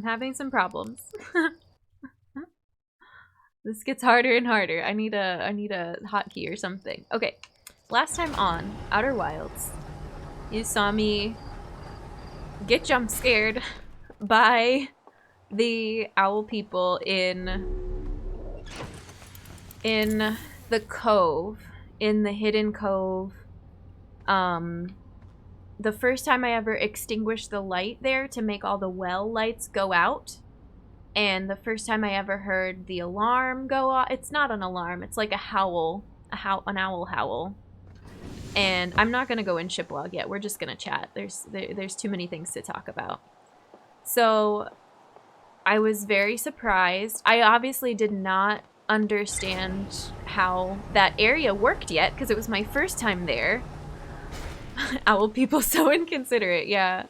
I'm having some problems. This gets harder and harder. I need a hotkey or something. Okay, last time on Outer Wilds, you saw me get jump scared by the owl people in the cove, in the hidden cove. The first time I ever extinguished the light there to make all the well lights go out, and the first time I ever heard the alarm go off. It's not an alarm, it's like a howl, an owl howl. And I'm not gonna go in shiplog yet. We're just gonna chat. There's too many things to talk about. So I was very surprised. I obviously did not understand how that area worked yet because it was my first time there. Owl people so inconsiderate, yeah.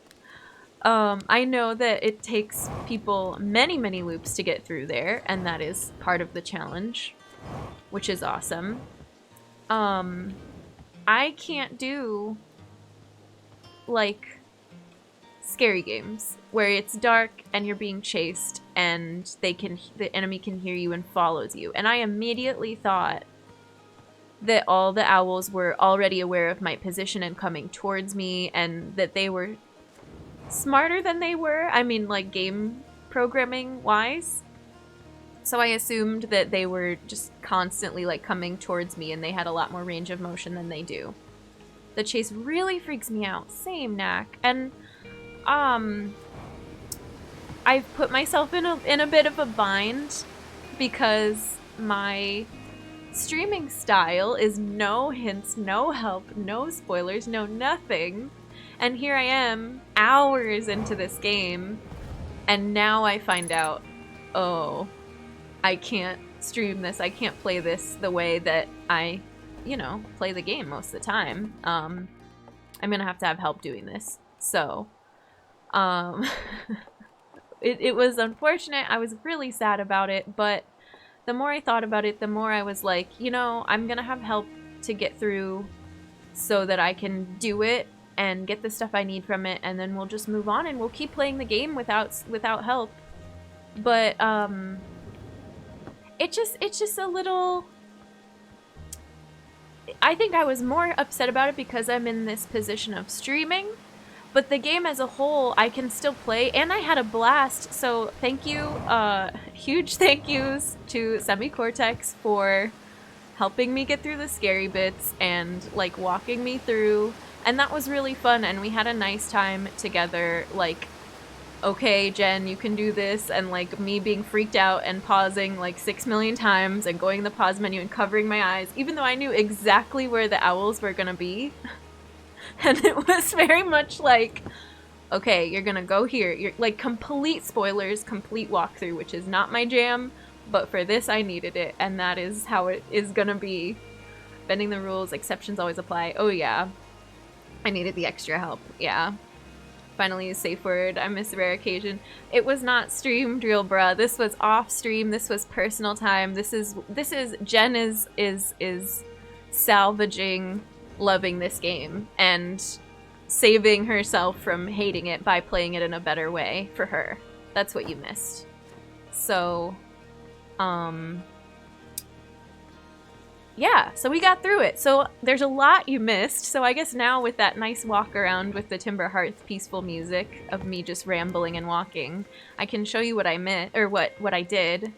I know that it takes people many loops to get through there, and that is part of the challenge, which is awesome. I can't do, like, scary games where it's dark and you're being chased and the enemy can hear you and follows you. And I immediately thought that all the owls were already aware of my position and coming towards me, and that they were smarter than they were. I mean, like, game programming wise. So I assumed that they were just constantly, like, coming towards me, and they had a lot more range of motion than they do. The chase really freaks me out. Same, Knack. And I've put myself in a bit of a bind because my streaming style is no hints, no help, no spoilers, no nothing. And here I am, hours into this game, and now I find out, oh, I can't stream this, I can't play this the way that I, you know, play the game most of the time. I'm gonna have to have help doing this. So, it was unfortunate. I was really sad about it, but the more I thought about it, the more I was like, you know, I'm gonna have help to get through so that I can do it and get the stuff I need from it, and then we'll just move on and we'll keep playing the game without help. But it's just a little, I think I was more upset about it because I'm in this position of streaming, but the game as a whole I can still play, and I had a blast. So thank you, huge thank yous to Semi-Cortex for helping me get through the scary bits and, like, walking me through. And that was really fun, and we had a nice time together, like, okay, Jen, you can do this, and, like, me being freaked out and pausing, like, 6 million times and going to the pause menu and covering my eyes, even though I knew exactly where the owls were gonna be. And it was very much like, okay, you're gonna go here. You're, like, complete spoilers, complete walkthrough, which is not my jam, but for this I needed it, and that is how it is gonna be. Bending the rules, exceptions always apply. Oh yeah. I needed the extra help, yeah. Finally a safe word, I miss a rare occasion. It was not streamed, real bruh. This was off stream, this was personal time. This is Jen is salvaging loving this game and saving herself from hating it by playing it in a better way for her. That's what you missed. So, yeah, so we got through it. So there's a lot you missed. So I guess now with that nice walk around with the Timber Hearth peaceful music of me just rambling and walking, I can show you what I meant, or what I did.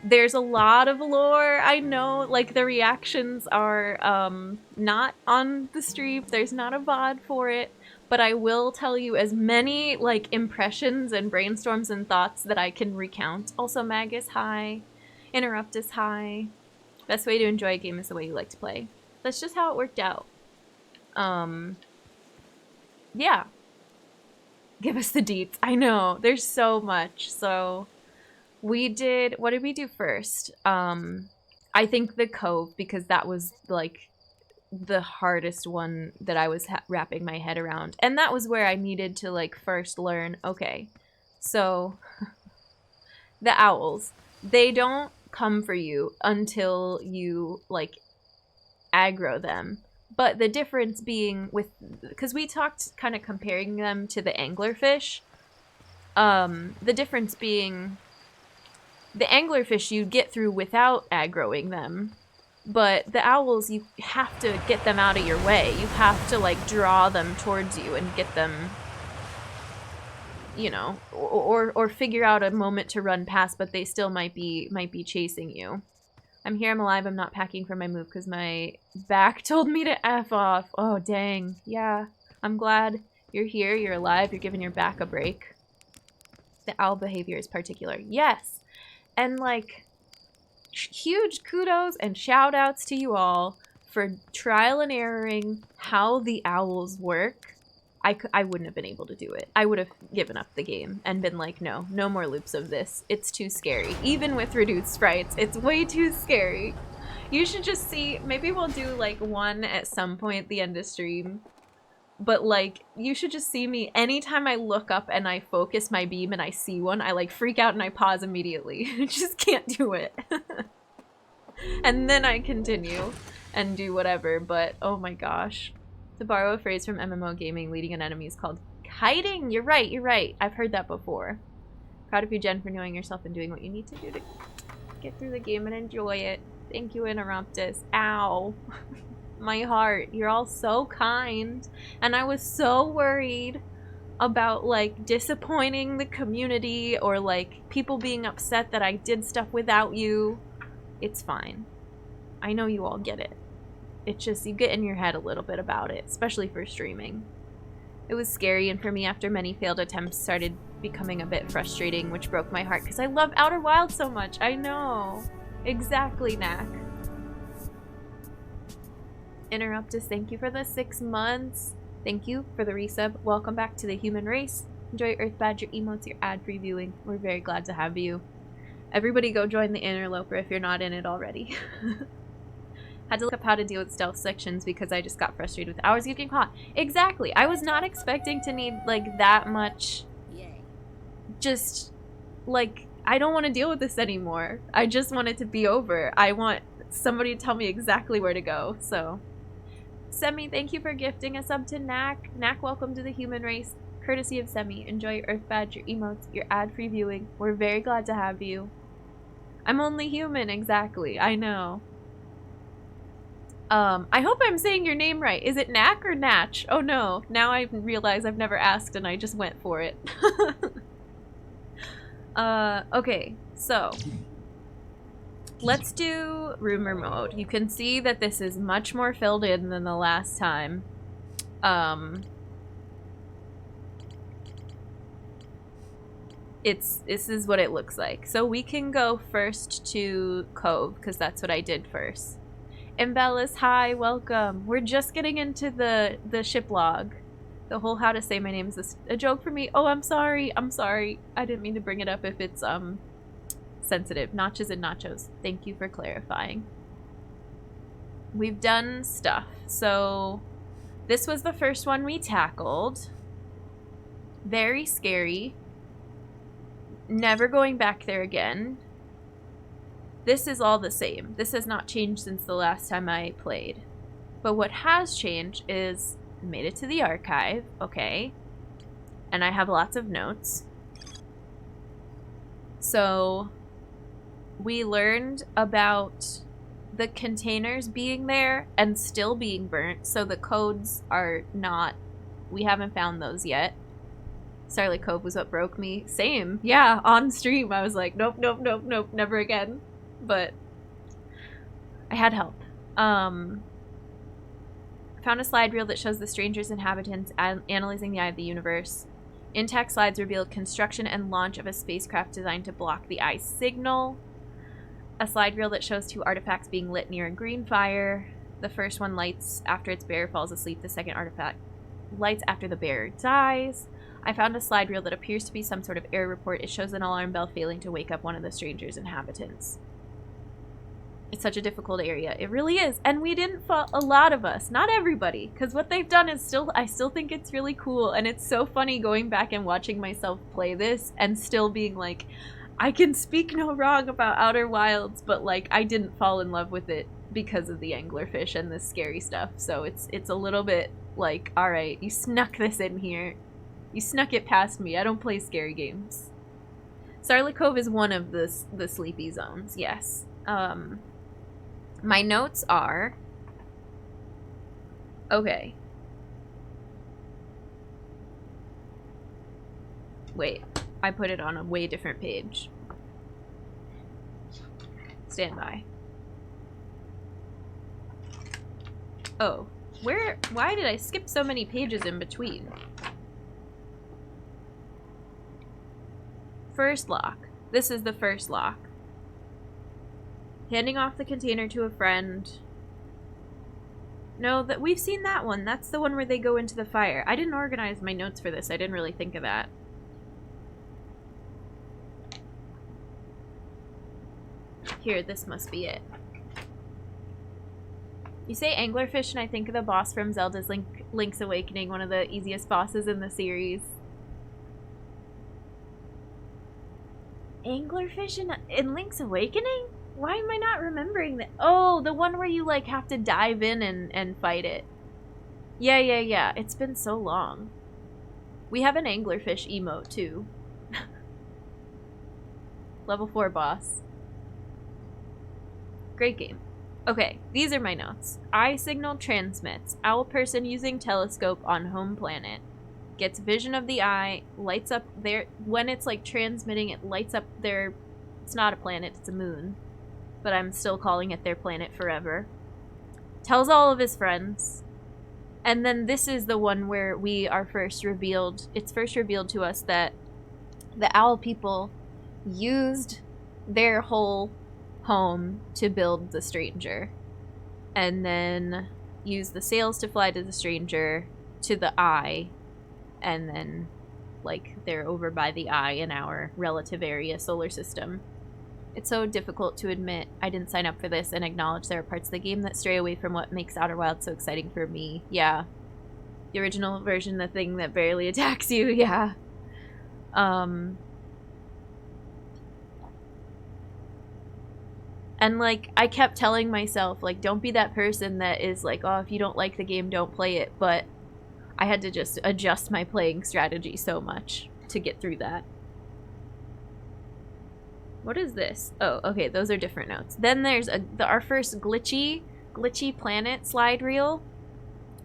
There's a lot of lore, I know, like the reactions are not on the stream. There's not a VOD for it, but I will tell you as many, like, impressions and brainstorms and thoughts that I can recount. Also, Magus, hi. Interruptus, hi. Best way to enjoy a game is the way you like to play. That's just how it worked out. Yeah. Give us the deets. I know, there's so much. So we did, what did we do first? I think the cove, because that was, like, the hardest one that I was wrapping my head around. And that was where I needed to, like, first learn, okay, so the owls, they don't come for you until you, like, aggro them. But the difference being with, because we talked kind of comparing them to the anglerfish, The difference being the anglerfish you get through without aggroing them, but the owls, you have to get them out of your way. You have to, like, draw them towards you and get them, you know, or figure out a moment to run past, but they still might be chasing you. I'm here, I'm alive, I'm not packing for my move because my back told me to F off. Oh, dang. Yeah, I'm glad you're here, you're alive, you're giving your back a break. The owl behavior is particular. Yes. And, like, huge kudos and shout outs to you all for trial and erroring how the owls work. I wouldn't have been able to do it. I would have given up the game and been like, no more loops of this. It's too scary. Even with reduced sprites, it's way too scary. You should just see, maybe we'll do like one at some point at the end of stream. But like, you should just see me anytime I look up and I focus my beam and I see one, I like freak out and I pause immediately. I just can't do it. And then I continue and do whatever, but oh my gosh. To borrow a phrase from MMO gaming, leading an enemy is called kiting. You're right. I've heard that before. Proud of you, Jen, for knowing yourself and doing what you need to do to get through the game and enjoy it. Thank you, Interruptus. Ow. My heart. You're all so kind. And I was so worried about, like, disappointing the community or, like, people being upset that I did stuff without you. It's fine. I know you all get it. It's just, you get in your head a little bit about it, especially for streaming. It was scary, and for me, after many failed attempts, started becoming a bit frustrating, which broke my heart, because I love Outer Wilds so much. I know. Exactly, Knack. Interruptus, thank you for the 6 months. Thank you for the resub. Welcome back to the human race. Enjoy Earth Badger emotes, your ad-free viewing. We're very glad to have you. Everybody go join the Interloper if you're not in it already. Had to look up how to deal with stealth sections because I just got frustrated with hours getting caught. Exactly. I was not expecting to need, like, that much. Just, like, I don't want to deal with this anymore. I just want it to be over. I want somebody to tell me exactly where to go, so. Semi, thank you for gifting a sub to Knack. Knack, welcome to the human race. Courtesy of Semi. Enjoy your Earth Badge, your emotes, your ad-free viewing. We're very glad to have you. I'm only human, exactly. I know. I hope I'm saying your name right. Is it Knack or Natch? Oh no, now I realize I've never asked and I just went for it. Okay, so let's do rumor mode. You can see that this is much more filled in than the last time. This is what it looks like. So we can go first to Cove, because that's what I did first. Embellis, hi, welcome. We're just getting into the ship log. The whole how to say my name is a joke for me. Oh, I'm sorry. I didn't mean to bring it up if it's sensitive. Notches and nachos. Thank you for clarifying. We've done stuff. So this was the first one we tackled. Very scary. Never going back there again. This is all the same. This has not changed since the last time I played. But what has changed is I made it to the archive, okay? And I have lots of notes. So we learned about the containers being there and still being burnt. So the codes are not, we haven't found those yet. Starlight Cove was what broke me. Same. Yeah, on stream I was like, nope, never again. But I had help. Found a slide reel that shows the stranger's inhabitants analyzing the eye of the universe. Intact slides revealed construction and launch of a spacecraft designed to block the eye signal. A slide reel that shows 2 artifacts being lit near a green fire. The first one lights after its bearer falls asleep. The second artifact lights after the bearer dies. I found a slide reel that appears to be some sort of error report. It shows an alarm bell failing to wake up one of the stranger's inhabitants. It's such a difficult area. It really is. And we didn't fall, a lot of us, not everybody, because what they've done is I still think it's really cool. And it's so funny going back and watching myself play this and still being like, I can speak no wrong about Outer Wilds, but like I didn't fall in love with it because of the anglerfish and the scary stuff. So it's a little bit like, all right, you snuck this in here. You snuck it past me. I don't play scary games. Starlit Cove is one of the sleepy zones, yes. My notes are... Okay. Wait, I put it on a way different page. Stand by. Oh, why did I skip so many pages in between? First lock. This is the first lock. Handing off the container to a friend. No, that we've seen that one. That's the one where they go into the fire. I didn't organize my notes for this. I didn't really think of that. Here, this must be it. You say anglerfish and I think of the boss from Zelda's Link's Awakening, one of the easiest bosses in the series. Anglerfish in Link's Awakening? Why am I not remembering that? Oh, the one where you like have to dive in and fight it. Yeah. It's been so long. We have an anglerfish emote too. Level 4 boss. Great game. Okay, these are my notes. Eye signal transmits. Owl person using telescope on home planet. Gets vision of the eye, lights up their... When it's like transmitting, it lights up their... It's not a planet, it's a moon. But I'm still calling it their planet forever. Tells all of his friends. And then this is the one where we are first revealed... It's first revealed to us that the owl people used their whole home to build the stranger. And then used the sails to fly to the stranger, to the eye. And then, like, they're over by the eye in our relative area solar system. It's so difficult to admit I didn't sign up for this and acknowledge there are parts of the game that stray away from what makes Outer Wilds so exciting for me. Yeah. The original version, the thing that barely attacks you, yeah. And, like, I kept telling myself, like, don't be that person that is like, oh, if you don't like the game, don't play it. But I had to just adjust my playing strategy so much to get through that. What is this? Oh, okay, those are different notes. Then there's our first glitchy planet slide reel,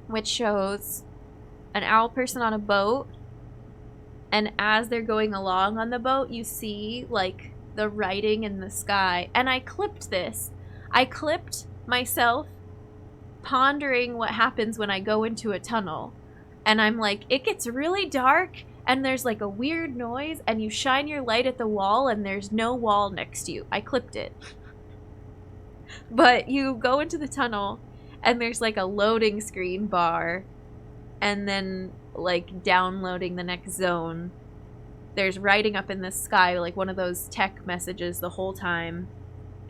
which shows an owl person on a boat. And as they're going along on the boat, you see, like, the writing in the sky. And I clipped this. I clipped myself pondering what happens when I go into a tunnel. And I'm like, it gets really dark and there's like a weird noise and you shine your light at the wall and there's no wall next to you. I clipped it. But you go into the tunnel and there's like a loading screen bar and then like downloading the next zone. There's writing up in the sky, like one of those tech messages the whole time.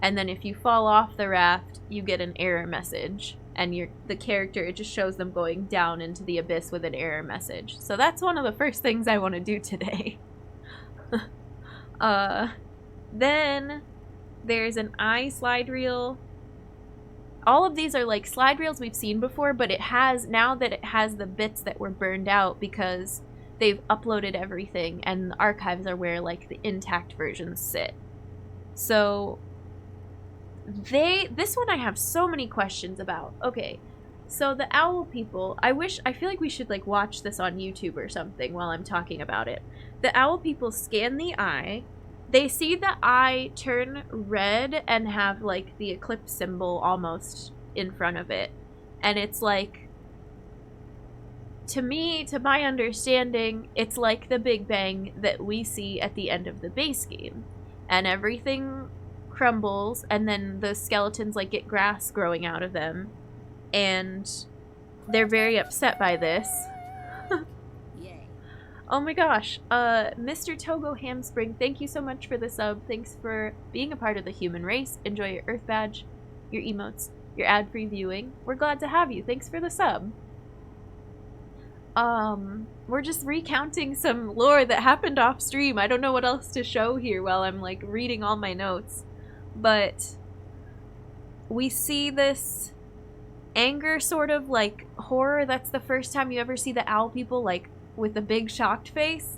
And then if you fall off the raft, you get an error message. And the character, it just shows them going down into the abyss with an error message. So that's one of the first things I want to do today. Then there's an eye slide reel. All of these are like slide reels we've seen before, but it has, now that it has the bits that were burned out because they've uploaded everything and the archives are where like the intact versions sit. So this one I have so many questions about. Okay, so the owl people, I feel like we should like watch this on YouTube or something while I'm talking about it. The owl people scan the eye. They see the eye turn red and have like the eclipse symbol almost in front of it. And it's like, to me, to my understanding, it's like the Big Bang that we see at the end of the base game. And everything crumbles, and then the skeletons like get grass growing out of them. And they're very upset by this. Oh my gosh. Mr. Togo Hamspring, thank you so much for the sub. Thanks for being a part of the human race. Enjoy your Earth badge, your emotes, your ad-free viewing. We're glad to have you. Thanks for the sub. We're just recounting some lore that happened off stream. I don't know what else to show here while I'm like reading all my notes. But we see this anger sort of like horror. That's the first time you ever see the owl people like with a big shocked face.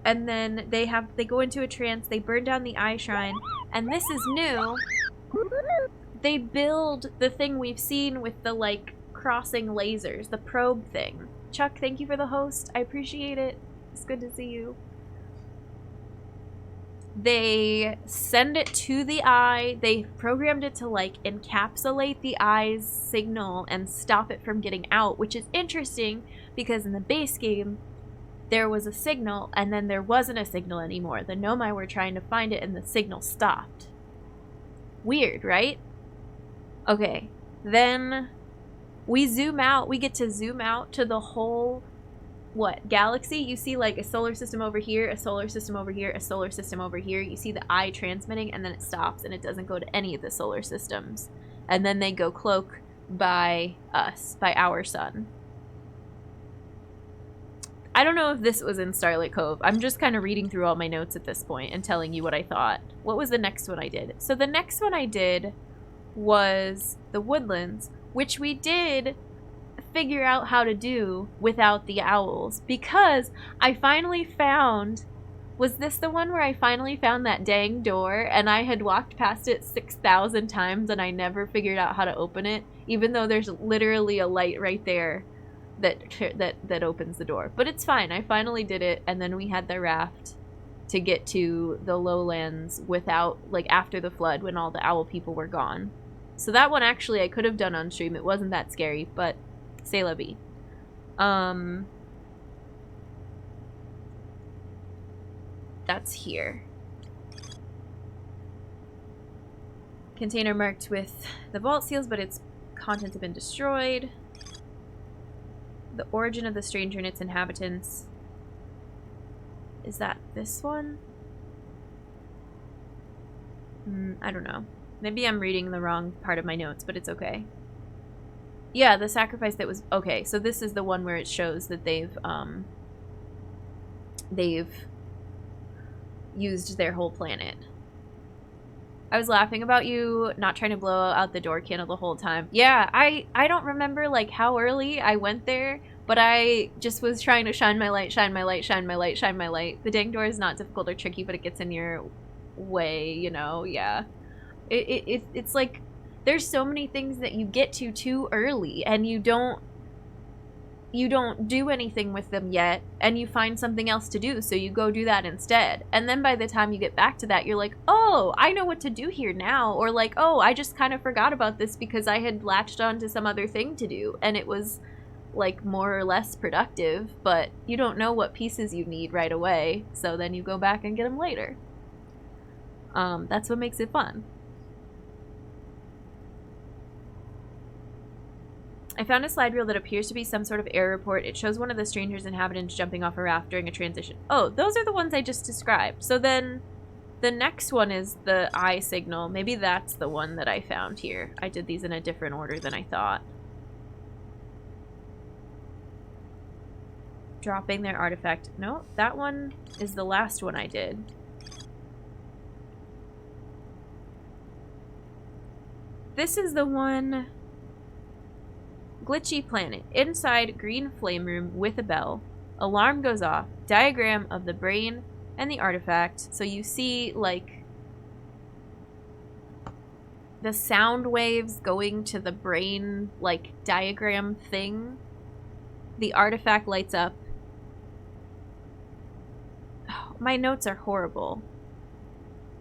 And then they go into a trance, they burn down the eye shrine, and this is new. They build the thing we've seen with the, like, crossing lasers, the probe thing. Chuck, thank you for the host. I appreciate it. It's good to see you. They send it to the eye. They programmed it to, like, encapsulate the eye's signal and stop it from getting out, which is interesting because in the base game, there was a signal, and then there wasn't a signal anymore. The Nomai were trying to find it, and the signal stopped. Weird, right? Okay, then we zoom out. We get to zoom out to the whole, galaxy? You see, like, a solar system over here, a solar system over here, a solar system over here. You see the eye transmitting, and then it stops, and it doesn't go to any of the solar systems. And then they go cloak by us, by our sun. I don't know if this was in Starlight Cove. I'm just kind of reading through all my notes at this point and telling you what I thought. What was the next one I did? So the next one I did was the Woodlands, which we did figure out how to do without the owls, because I finally found... Was this the one where I finally found that dang door and I had walked past it 6,000 times and I never figured out how to open it, even though there's literally a light right there that opens the door. But it's fine. I finally did it, and then we had the raft to get to the lowlands without, like, after the flood when all the owl people were gone. So that one actually I could have done on stream. It wasn't that scary, but c'est la vie. That's here. Container marked with the vault seals, but its contents have been destroyed. The origin of the stranger and its inhabitants. Is that this one? I don't know. Maybe I'm reading the wrong part of my notes, but it's okay. Yeah, the sacrifice that was... Okay, so this is the one where it shows that they've used their whole planet. I was laughing about you not trying to blow out the door candle the whole time. Yeah, I don't remember, like, how early I went there, but I just was trying to shine my light, shine my light, shine my light, shine my light. The dang door is not difficult or tricky, but it gets in your way, you know? Yeah. It's like, there's so many things that you get to too early, and you don't do anything with them yet, and you find something else to do, so you go do that instead. And then by the time you get back to that, you're like, oh, I know what to do here now. Or like, oh, I just kind of forgot about this because I had latched on to some other thing to do, and it was, like, more or less productive, but you don't know what pieces you need right away, so then you go back and get them later. That's what makes it fun. I found a slide reel that appears to be some sort of error report. It shows one of the stranger's inhabitants jumping off a raft during a transition. Oh, those are the ones I just described. So then the next one is the eye signal. Maybe that's the one that I found here. I did these in a different order than I thought. Dropping their artifact. No, that one is the last one I did. This is the one... Glitchy planet. Inside, green flame room with a bell. Alarm goes off. Diagram of the brain and the artifact. So you see, like, the sound waves going to the brain, like, diagram thing. The artifact lights up. Oh, my notes are horrible.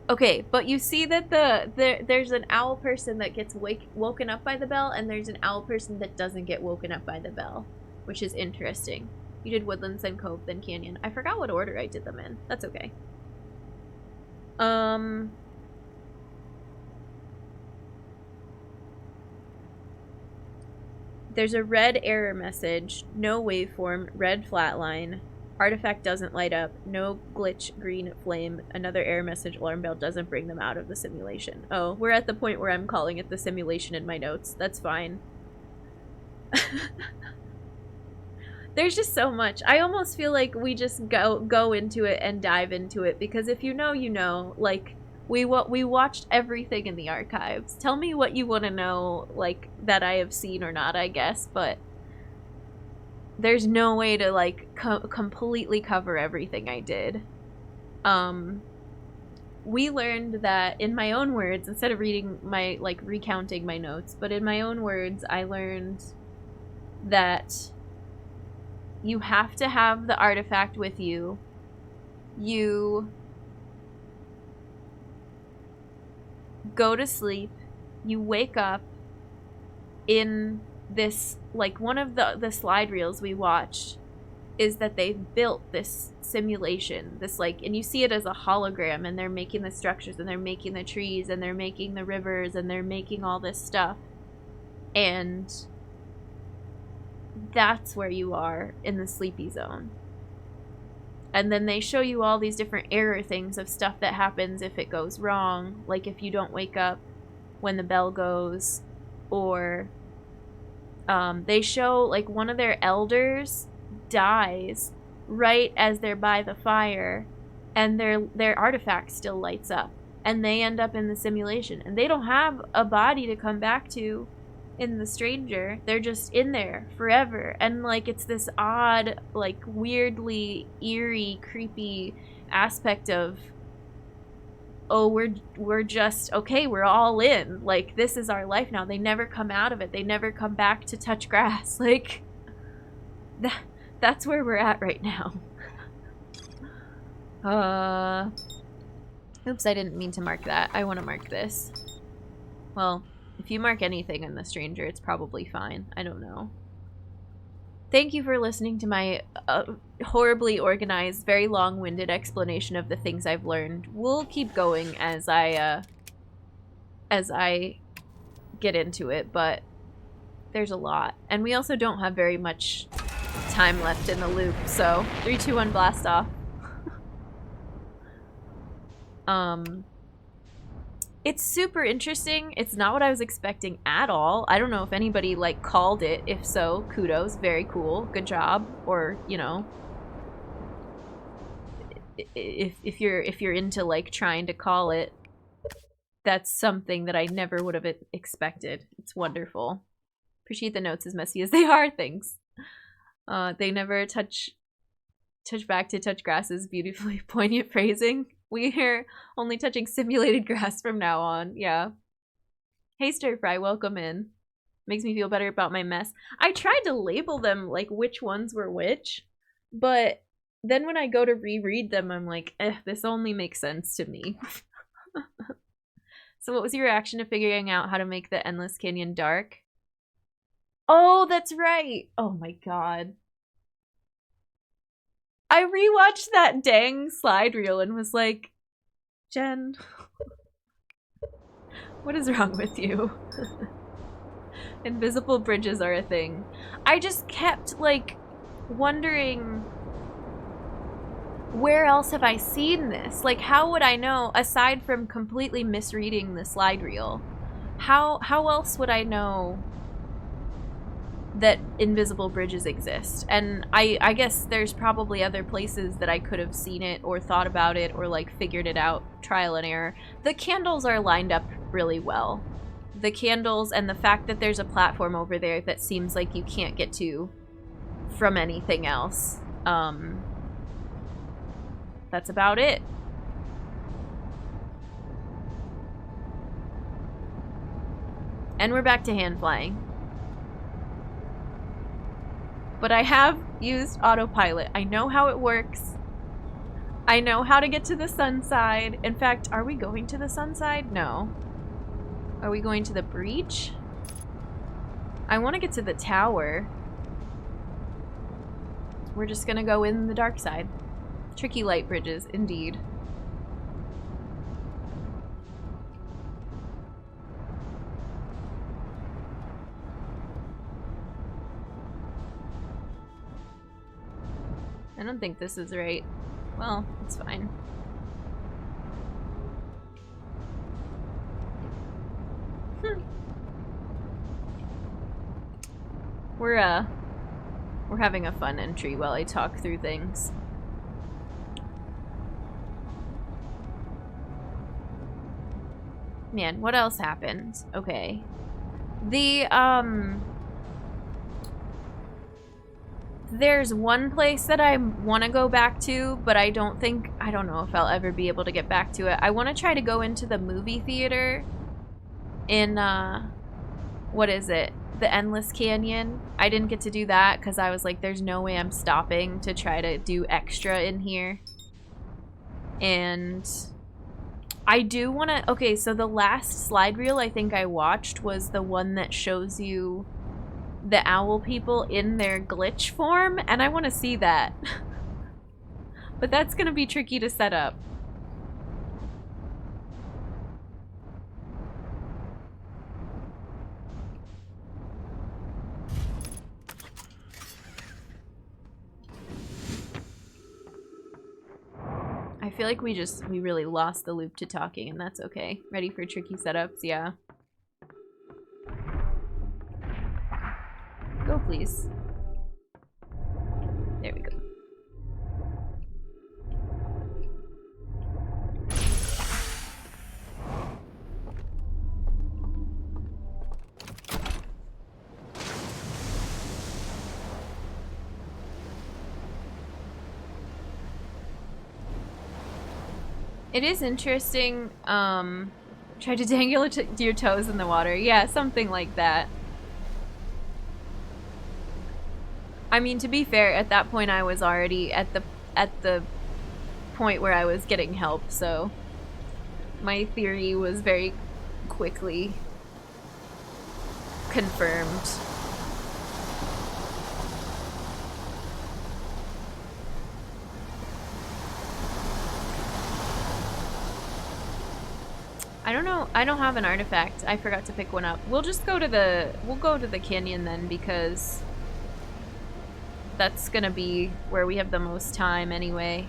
Okay, but you see that there's an owl person that gets woken up by the bell, and there's an owl person that doesn't get woken up by the bell, which is interesting. You did Woodlands, then Cove, then Canyon. I forgot what order I did them in. That's okay. There's a red error message, no waveform, red flatline. Artifact doesn't light up. No glitch, green flame. Another error message, alarm bell doesn't bring them out of the simulation. Oh, we're at the point where I'm calling it the simulation in my notes. That's fine. There's just so much. I almost feel like we just go into it and dive into it, because if you know, you know. Like, we watched everything in the archives. Tell me what you want to know, like, that I have seen or not, I guess, but... there's no way to, like, completely cover everything I did. We learned that, in my own words, instead of reading my, like, recounting my notes, but in my own words, I learned that you have to have the artifact with you. You go to sleep, you wake up in this, like, one of the slide reels we watched is that they've built this simulation, this, like, and you see it as a hologram, and they're making the structures, and they're making the trees, and they're making the rivers, and they're making all this stuff. And that's where you are in the sleepy zone. And then they show you all these different error things of stuff that happens if it goes wrong, like if you don't wake up when the bell goes, or they show, like, one of their elders dies right as they're by the fire, and their artifact still lights up, and they end up in the simulation, and they don't have a body to come back to in the stranger. They're just in there forever, and, like, it's this odd, like, weirdly eerie, creepy aspect of, oh, we're just, okay, we're all in, like, this is our life now. They never come out of it. They never come back to touch grass. Like, that's where we're at right now. Oops, I didn't mean to mark that. I want to mark this. Well, if you mark anything in the stranger, it's probably fine. I don't know. Thank you for listening to my horribly organized, very long-winded explanation of the things I've learned. We'll keep going as I get into it, but there's a lot. And we also don't have very much time left in the loop, so 3, 2, 1, blast off. It's super interesting. It's not what I was expecting at all. I don't know if anybody, like, called it. If so, kudos. Very cool. Good job. Or, you know, if you're into, like, trying to call it, that's something that I never would have expected. It's wonderful. Appreciate the notes as messy as they are. Thanks. They never touch back to touch grass's beautifully poignant phrasing. We're only touching simulated grass from now on. Yeah. Hey, Stir Fry, welcome in. Makes me feel better about my mess. I tried to label them, like, which ones were which, but then when I go to reread them, I'm like, this only makes sense to me. So what was your reaction to figuring out how to make the Endless Canyon dark? Oh, that's right. Oh my god. I rewatched that dang slide reel and was like, Jen, what is wrong with you? Invisible bridges are a thing. I just kept, like, wondering, where else have I seen this? Like, how would I know, aside from completely misreading the slide reel? How else would I know that invisible bridges exist? And I guess there's probably other places that I could have seen it or thought about it or, like, figured it out, trial and error. The candles are lined up really well. The candles and the fact that there's a platform over there that seems like you can't get to from anything else. That's about it. And we're back to hand flying. But I have used autopilot. I know how it works. I know how to get to the sun side. In fact, are we going to the sun side? No. Are we going to the breach? I want to get to the tower. We're just gonna go in the dark side. Tricky light bridges, indeed. I don't think this is right. Well, it's fine. We're having a fun entry while I talk through things. Man, what else happened? Okay. The There's one place that I want to go back to, but I don't know if I'll ever be able to get back to it. I want to try to go into the movie theater in, what is it? The Endless Canyon. I didn't get to do that because I was like, there's no way I'm stopping to try to do extra in here. And I do want to... Okay, so the last slide reel I think I watched was the one that shows you the owl people in their glitch form, and I want to see that. But that's going to be tricky to set up. I feel like we really lost the loop to talking, and that's okay. Ready for tricky setups? Yeah. Go, please. There we go. It is interesting, try to dangle your toes in the water. Yeah, something like that. I mean, to be fair, at that point I was already at the point where I was getting help, so my theory was very quickly confirmed. I don't know. I don't have an artifact. I forgot to pick one up. We'll just go to the canyon then, because that's gonna be where we have the most time anyway.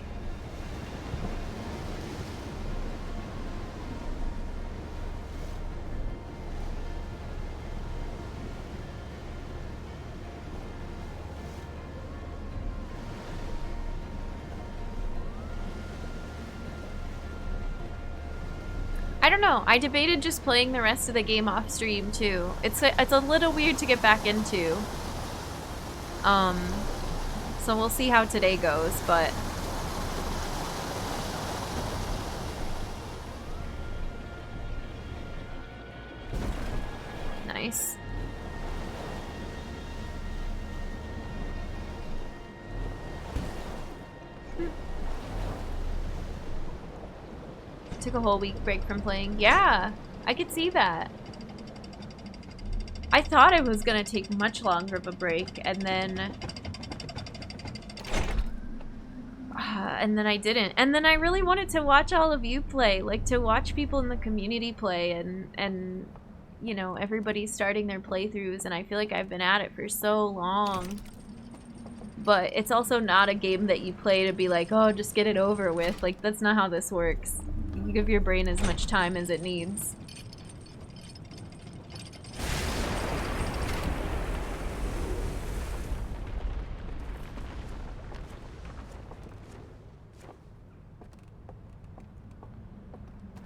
I don't know. I debated just playing the rest of the game off stream too. It's a little weird to get back into. So we'll see how today goes, but nice. Took a whole week break from playing. Yeah, I could see that. I thought it was gonna take much longer of a break, and then I didn't. And then I really wanted to watch all of you play, like to watch people in the community play, and you know, everybody starting their playthroughs, and I feel like I've been at it for so long. But it's also not a game that you play to be like, oh, just get it over with. Like, that's not how this works. You give your brain as much time as it needs.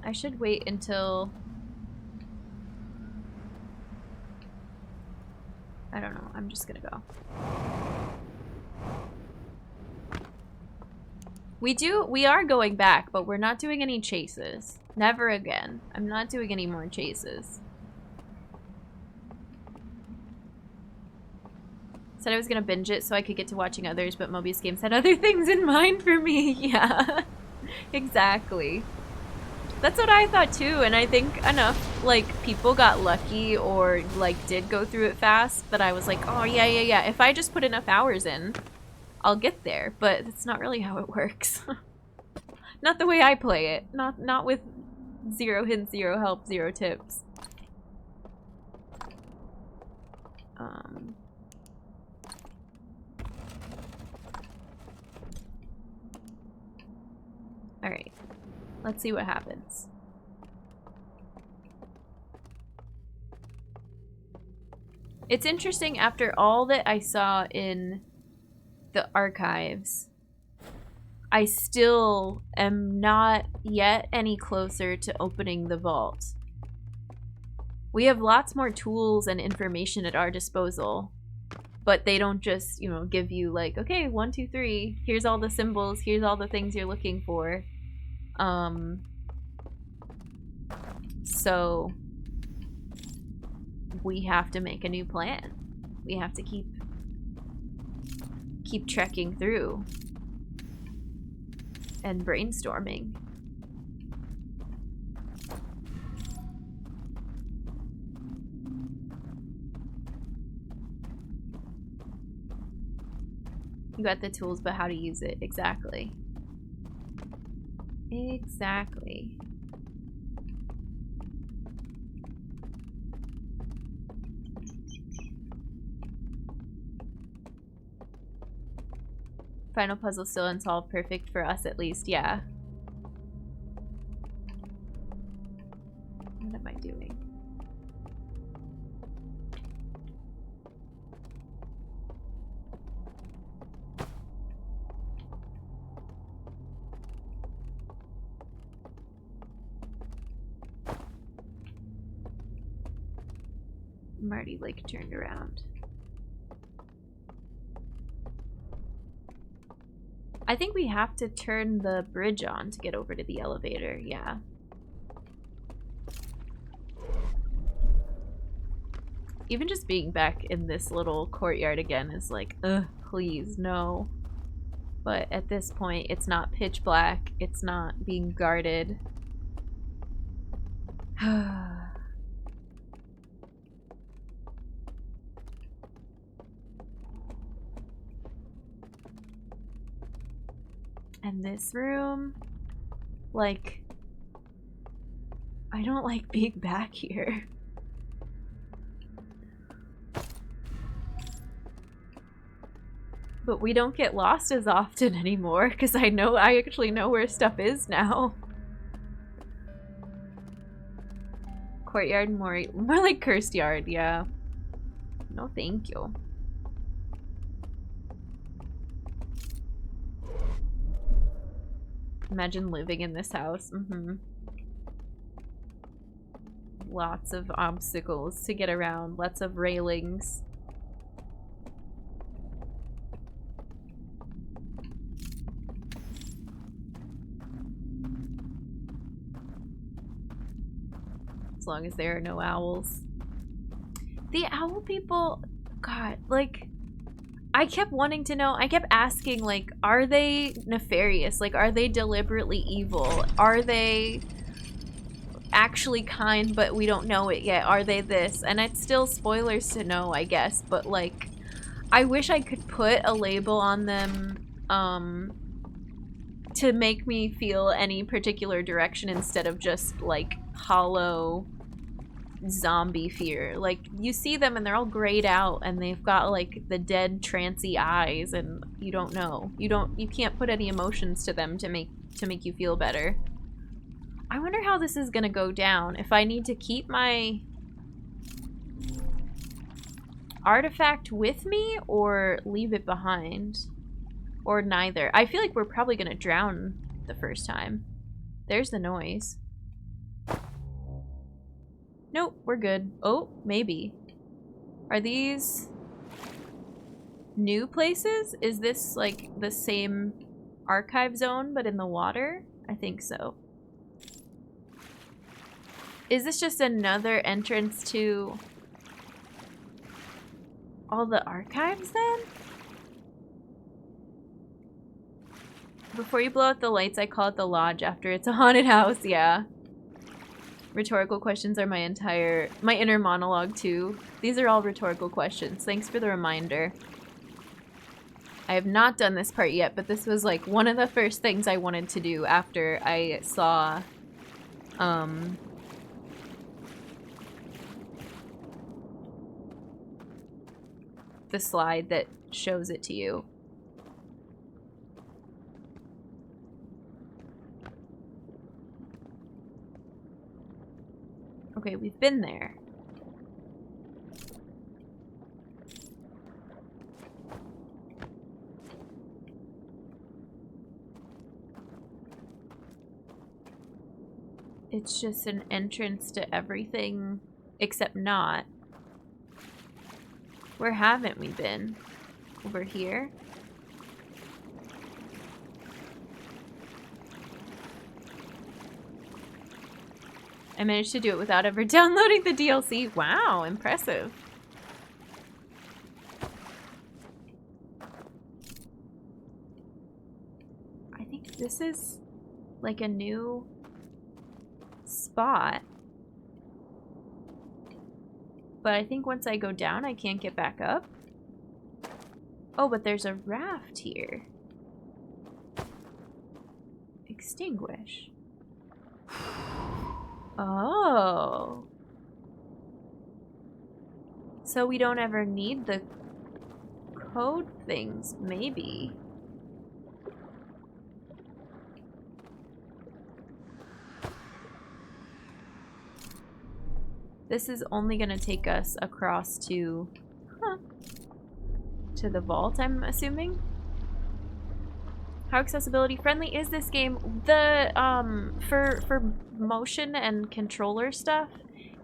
I should wait until... I don't know. I'm just gonna go. We are going back, but we're not doing any chases. Never again. I'm not doing any more chases. Said I was gonna binge it so I could get to watching others, but Mobius Games had other things in mind for me. Yeah, exactly. That's what I thought too, and I think enough, like, people got lucky or, like, did go through it fast, but I was like, oh, yeah. If I just put enough hours in, I'll get there, but that's not really how it works. Not the way I play it. Not with 0 hints, 0 help, 0 tips. Alright. Let's see what happens. It's interesting, after all that I saw in the archives, I still am not yet any closer to opening the vault. We have lots more tools and information at our disposal, But they don't just, you know, give you like, okay, 1, 2, 3, here's all the symbols, here's all the things you're looking for. So we have to make a new plan. We have to keep trekking through and brainstorming. You got the tools, but how to use it. Exactly. Exactly. Final puzzle still unsolved. Perfect for us at least. Yeah. What am I doing? I'm already like turned around. I think we have to turn the bridge on to get over to the elevator, yeah. Even just being back in this little courtyard again is like, ugh, please, no. But at this point, it's not pitch black, it's not being guarded. And this room, like, I don't like being back here. But we don't get lost as often anymore, because I actually know where stuff is now. Courtyard, more like cursed yard, yeah. No thank you. Imagine living in this house. Lots of obstacles to get around, lots of railings. As long as there are no owls. The owl people, God, like, I kept wanting to know, I kept asking, like, are they nefarious? Like, are they deliberately evil? Are they actually kind, but we don't know it yet? Are they this? And it's still spoilers to know, I guess, but, like, I wish I could put a label on them, to make me feel any particular direction instead of just, like, hollow zombie fear. Like, you see them and they're all grayed out and they've got like the dead trancy eyes and you don't know. You can't put any emotions to them to make you feel better. I wonder how this is gonna go down. If I need to keep my artifact with me or leave it behind. Or neither. I feel like we're probably gonna drown the first time. There's the noise. Nope, we're good. Oh, maybe. Are these new places? Is this like the same archive zone but in the water? I think so. Is this just another entrance to all the archives then? Before you blow out the lights, I call it the lodge after it's a haunted house, yeah. Rhetorical questions are my inner monologue too. These are all rhetorical questions. Thanks for the reminder. I have not done this part yet, but this was like one of the first things I wanted to do after I saw the slide that shows it to you. Okay, we've been there. It's just an entrance to everything except not. Where haven't we been? Over here? I managed to do it without ever downloading the DLC. Wow, impressive. I think this is like a new spot. But I think once I go down, I can't get back up. Oh, but there's a raft here. Extinguish. Oh. So we don't ever need the code things, maybe. This is only gonna take us across to, to the vault, I'm assuming. How accessibility friendly is this game? The for motion and controller stuff,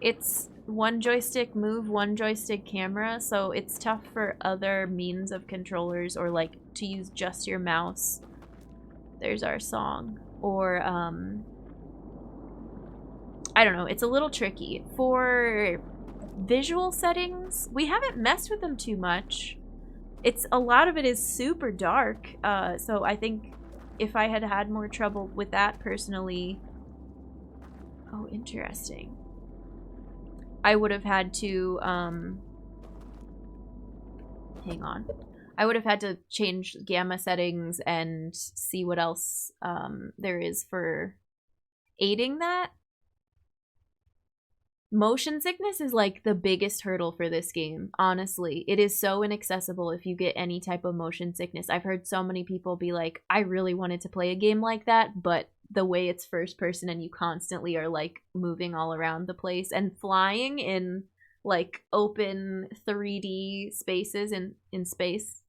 it's one joystick move, one joystick camera, so it's tough for other means of controllers or like to use just your mouse. There's our song. Or I don't know, it's a little tricky. For visual settings, we haven't messed with them too much. It's a lot of it is super dark, so I think if I had had more trouble with that personally... Oh, interesting. I would have had to, hang on. I would have had to change gamma settings and see what else there is for aiding that. Motion sickness is like the biggest hurdle for this game, honestly. It is so inaccessible if you get any type of motion sickness. I've heard so many people be like, I really wanted to play a game like that, but the way it's first person and you constantly are like moving all around the place and flying in like open 3D spaces in space,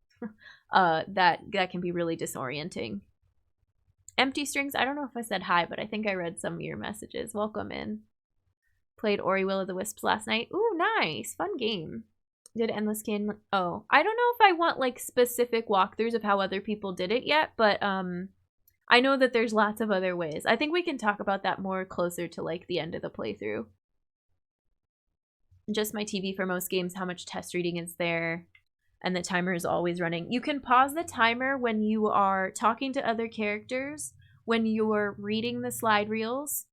that can be really disorienting. Empty Strings, I don't know if I said hi, but I think I read some of your messages. Welcome in. Played Ori Will of the Wisps last night. Ooh, nice. Fun game. Did Endless Can... Oh, I don't know if I want, like, specific walkthroughs of how other people did it yet, but, I know that there's lots of other ways. I think we can talk about that more closer to, like, the end of the playthrough. Just my TV for most games, how much test reading is there, and the timer is always running. You can pause the timer when you are talking to other characters, when you're reading the slide reels,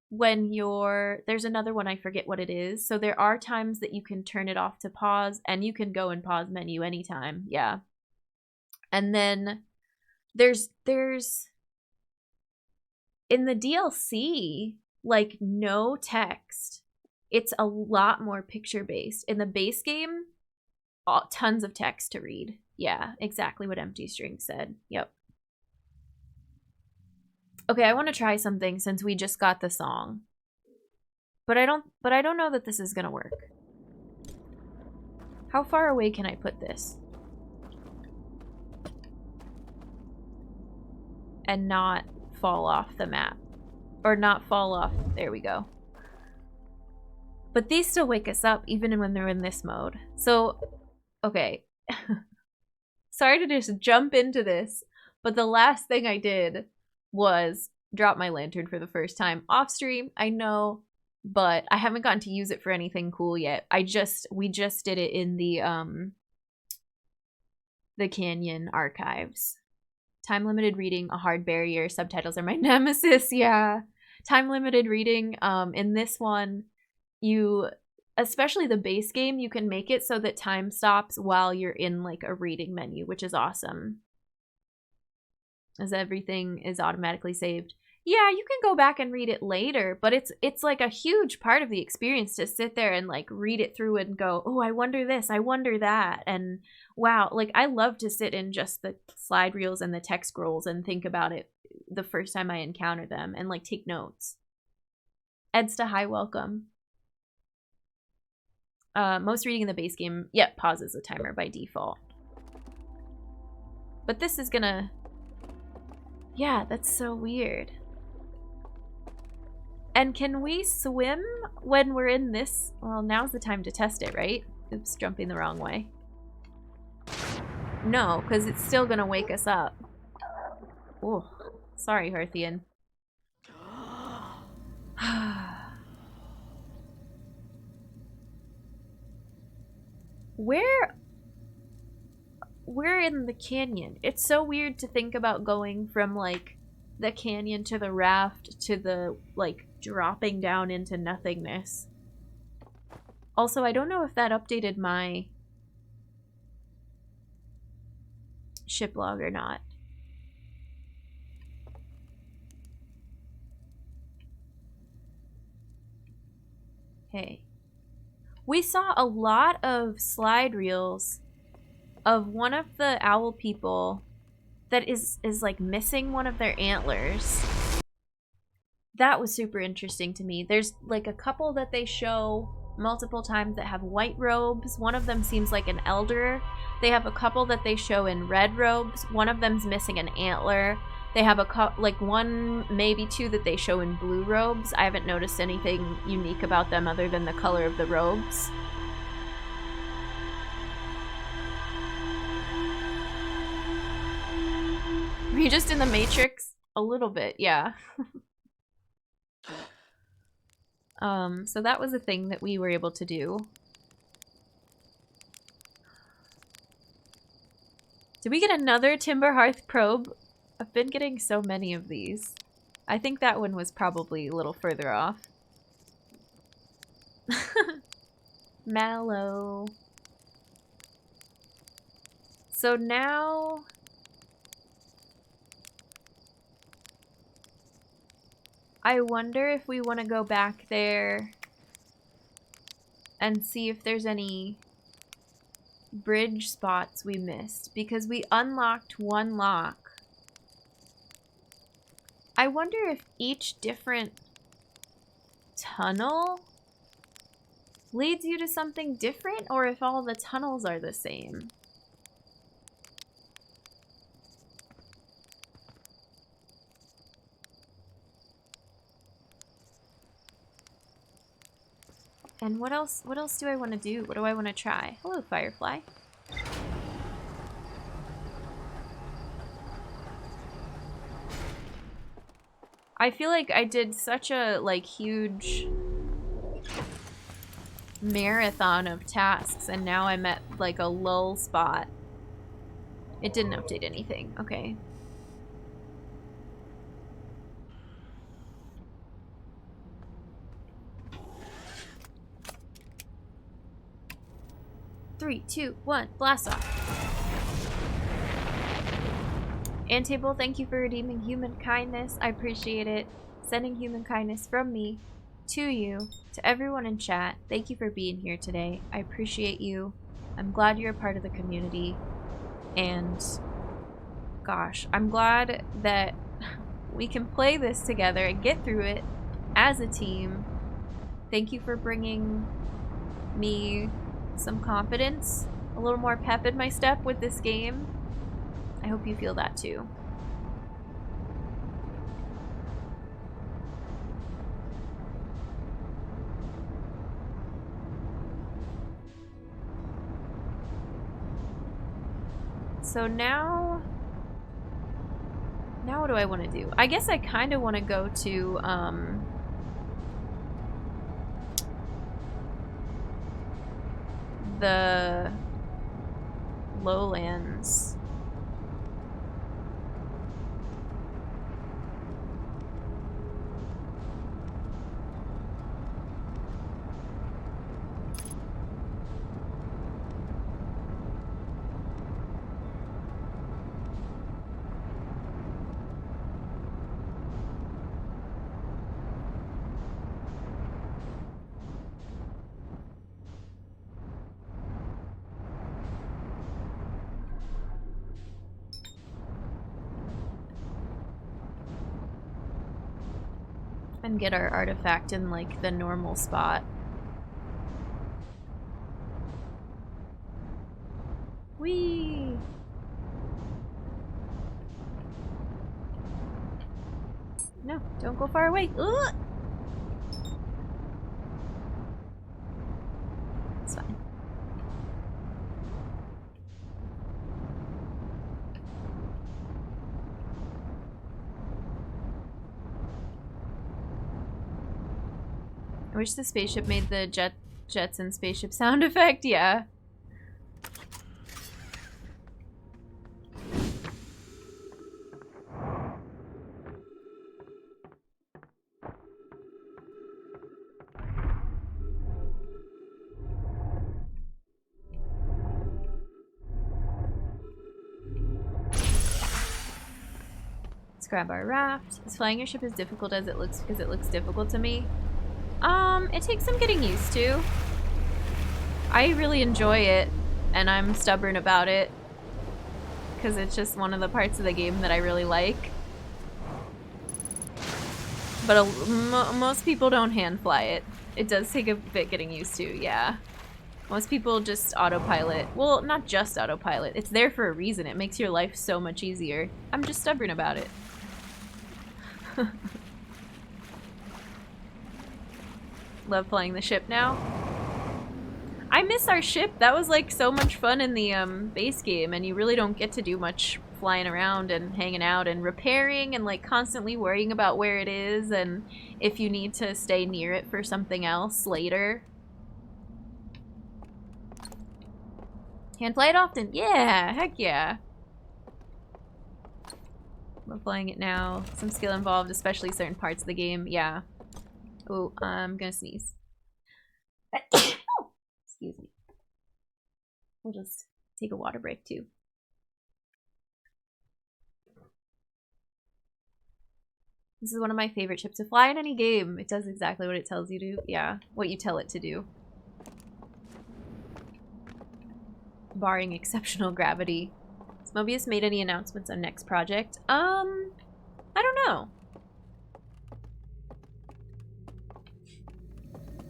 when you're... There's another one, I forget what it is. So there are times that you can turn it off to pause, and you can go and pause menu anytime. Yeah. And then there's in the DLC, like, no text. It's a lot more picture-based. In the base game, tons of text to read. Yeah, exactly what Empty String said. Yep. Okay, I want to try something since we just got the song. But I don't know that this is gonna work. How far away can I put this? And not fall off the map. Or not fall off. There we go. But these still wake us up even when they're in this mode. So, okay. Sorry to just jump into this, but the last thing I did was drop my lantern for the first time off stream. I know, but I haven't gotten to use it for anything cool yet. We just did it in the Canyon archives. Time limited reading, a hard barrier. Subtitles are my nemesis. Yeah, time limited reading. In this one, you, especially the base game, you can make it so that time stops while you're in like a reading menu, which is awesome. As everything is automatically saved. Yeah, you can go back and read it later, but it's like a huge part of the experience to sit there and like read it through and go, oh, I wonder this, I wonder that. And wow, like I love to sit in just the slide reels and the text scrolls and think about it the first time I encounter them and like take notes. Edsta, hi, welcome. Most reading in the base game, yep, pauses the timer by default. But this is gonna... Yeah, that's so weird. And can we swim when we're in this? Well, now's the time to test it, right? Oops, jumping the wrong way. No, because it's still gonna wake us up. Oh, sorry, Hearthian. We're in the canyon. It's so weird to think about going from, like, the canyon to the raft to the, like, dropping down into nothingness. Also, I don't know if that updated my ship log or not. Hey. We saw a lot of slide reels of one of the owl people that is like missing one of their antlers. That was super interesting to me. There's like a couple that they show multiple times that have white robes. One of them seems like an elder. They have a couple that they show in red robes. One of them's missing an antler. They have like one, maybe two that they show in blue robes. I haven't noticed anything unique about them other than the color of the robes. Are you just in the Matrix? A little bit, yeah. So that was a thing that we were able to do. Did we get another Timber Hearth probe? I've been getting so many of these. I think that one was probably a little further off. Mallow. So now... I wonder if we want to go back there and see if there's any bridge spots we missed, because we unlocked one lock. I wonder if each different tunnel leads you to something different, or if all the tunnels are the same. And what else do I want to do? What do I want to try? Hello, Firefly. I feel like I did such a, like, huge marathon of tasks, and now I'm at, like, a lull spot. It didn't update anything. Okay. Three, two, one, blast off. Antable, thank you for redeeming human kindness. I appreciate it. Sending human kindness from me to you, to everyone in chat. Thank you for being here today. I appreciate you. I'm glad you're a part of the community. And gosh, I'm glad that we can play this together and get through it as a team. Thank you for bringing me some confidence, a little more pep in my step with this game. I hope you feel that too. So now what do I want to do? I guess I kind of want to go to the lowlands. And get our artifact in, like, the normal spot. Whee! No, don't go far away. Ugh! It's fine. I wish the spaceship made the jets and spaceship sound effect. Yeah. Let's grab our raft. Is flying your ship as difficult as it looks because it looks difficult to me? It takes some getting used to. I really enjoy it, and I'm stubborn about it because it's just one of the parts of the game that I really like. But most people don't hand fly it. It does take a bit getting used to, yeah. Most people just autopilot. Well, not just autopilot. It's there for a reason. It makes your life so much easier. I'm just stubborn about it. Love flying the ship now. I miss our ship. That was like so much fun in the base game, and you really don't get to do much flying around and hanging out and repairing and like constantly worrying about where it is and if you need to stay near it for something else later. Hand fly it often. Yeah, heck yeah. Love flying it now. Some skill involved, especially certain parts of the game. Yeah. Oh, I'm gonna sneeze. Excuse me. We'll just take a water break too. This is one of my favorite ships to fly in any game. It does exactly what it tells you to. Yeah, what you tell it to do. Barring exceptional gravity. Has Mobius made any announcements on next project? I don't know.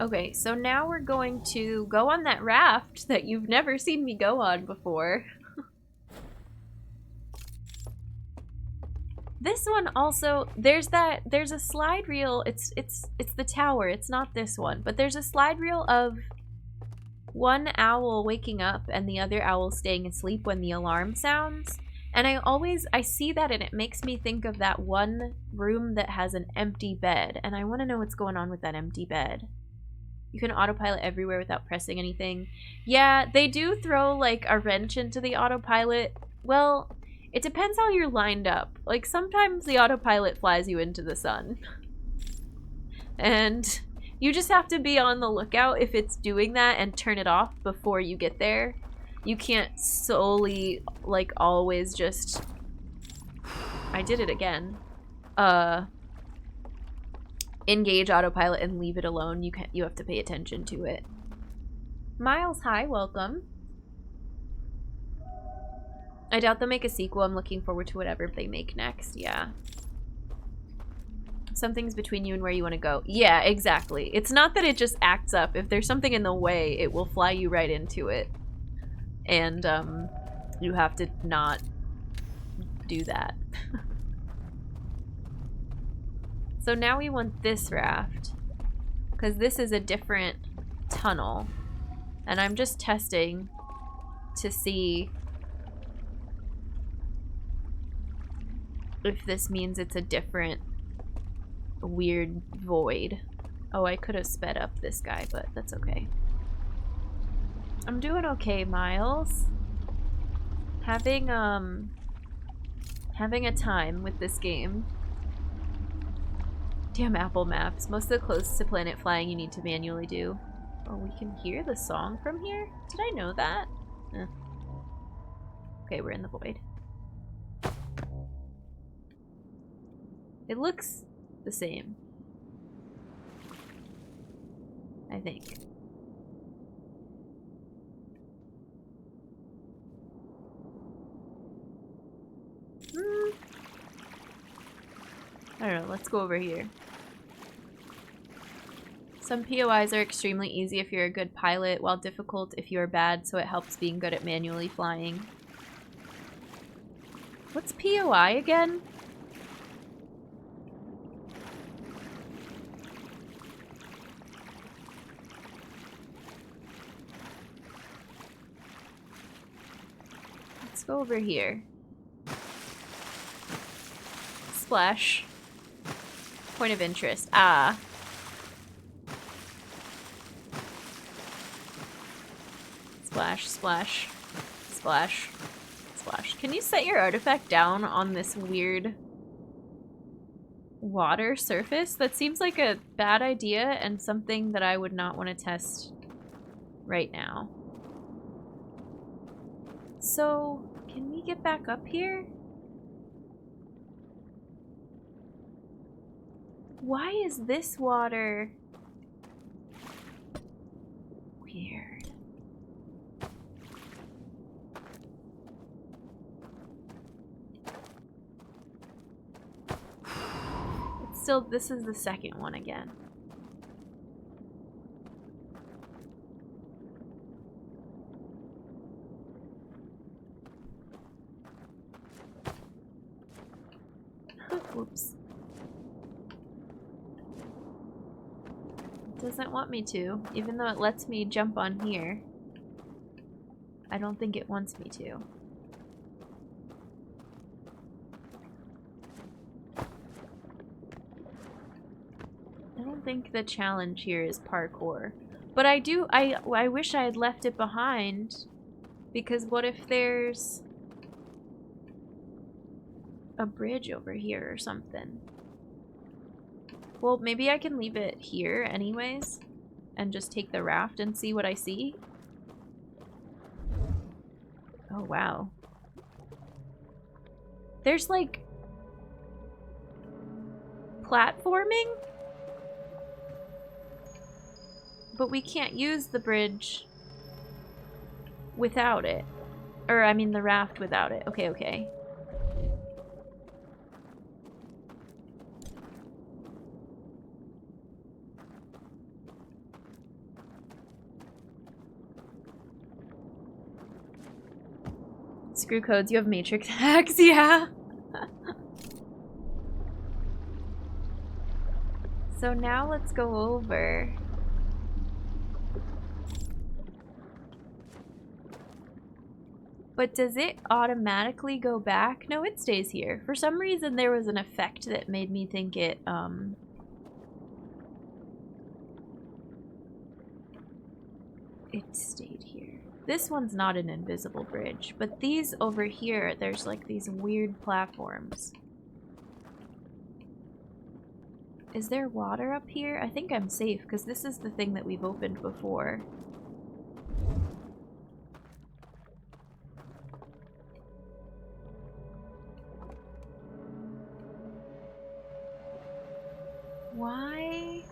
Okay, so now we're going to go on that raft that you've never seen me go on before. This one also, there's a slide reel. It's the tower. It's not this one, but there's a slide reel of one owl waking up and the other owl staying asleep when the alarm sounds. And I see that and it makes me think of that one room that has an empty bed, and I want to know what's going on with that empty bed. You can autopilot everywhere without pressing anything. Yeah, they do throw like a wrench into the autopilot. Well, it depends how you're lined up. Like sometimes the autopilot flies you into the sun. And you just have to be on the lookout if it's doing that and turn it off before you get there. You can't solely like always just... I did it again. Engage autopilot and leave it alone. You have to pay attention to it. Miles, hi, welcome. I doubt they'll make a sequel. I'm looking forward to whatever they make next. Yeah. Something's between you and where you want to go. Yeah, exactly. It's not that it just acts up. If there's something in the way, it will fly you right into it. And you have to not do that. So now we want this raft, because this is a different tunnel, and I'm just testing to see if this means it's a different weird void. Oh, I could have sped up this guy, but that's okay. I'm doing okay, Miles. Having a time with this game. Damn Apple Maps. Most of the closest to planet flying you need to manually do. Oh, we can hear the song from here? Did I know that? Eh. Okay, we're in the void. It looks the same. I think. I don't know, let's go over here. Some POIs are extremely easy if you're a good pilot, while difficult if you're bad, so it helps being good at manually flying. What's POI again? Let's go over here. Splash. Point of interest. Ah. Splash, splash, splash, splash. Can you set your artifact down on this weird water surface? That seems like a bad idea and something that I would not want to test right now. So, can we get back up here? Why is this water weird? It's still, this is the second one again. Whoops. It doesn't want me to, even though it lets me jump on here. I don't think it wants me to. I don't think the challenge here is parkour. But I wish I had left it behind, because what if there's a bridge over here or something? Well, maybe I can leave it here anyways and just take the raft and see what I see. Oh, wow. There's like platforming? But we can't use the bridge without it. Or, I mean, the raft without it. Okay, okay. Screw codes, you have matrix hacks, yeah. So now let's go over. But does it automatically go back? No, it stays here. For some reason there was an effect that made me think it, it stayed here. This one's not an invisible bridge, but these over here, there's like these weird platforms. Is there water up here? I think I'm safe, because this is the thing that we've opened before. Why?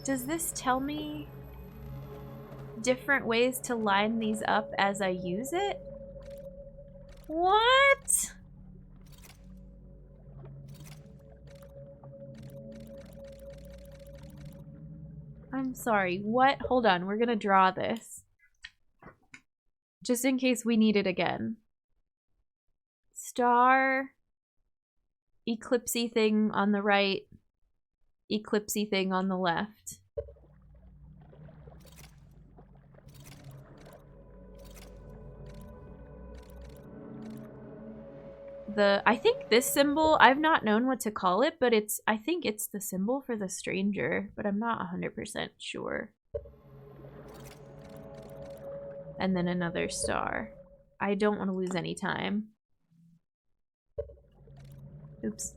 Does this tell me different ways to line these up as I use it? What? I'm sorry, what? Hold on, we're gonna draw this. Just in case we need it again. Star, eclipsey thing on the right, eclipsey thing on the left. I think this symbol, I've not known what to call it, but I think it's the symbol for the stranger, but I'm not 100% sure. And then another star. I don't want to lose any time. Oops.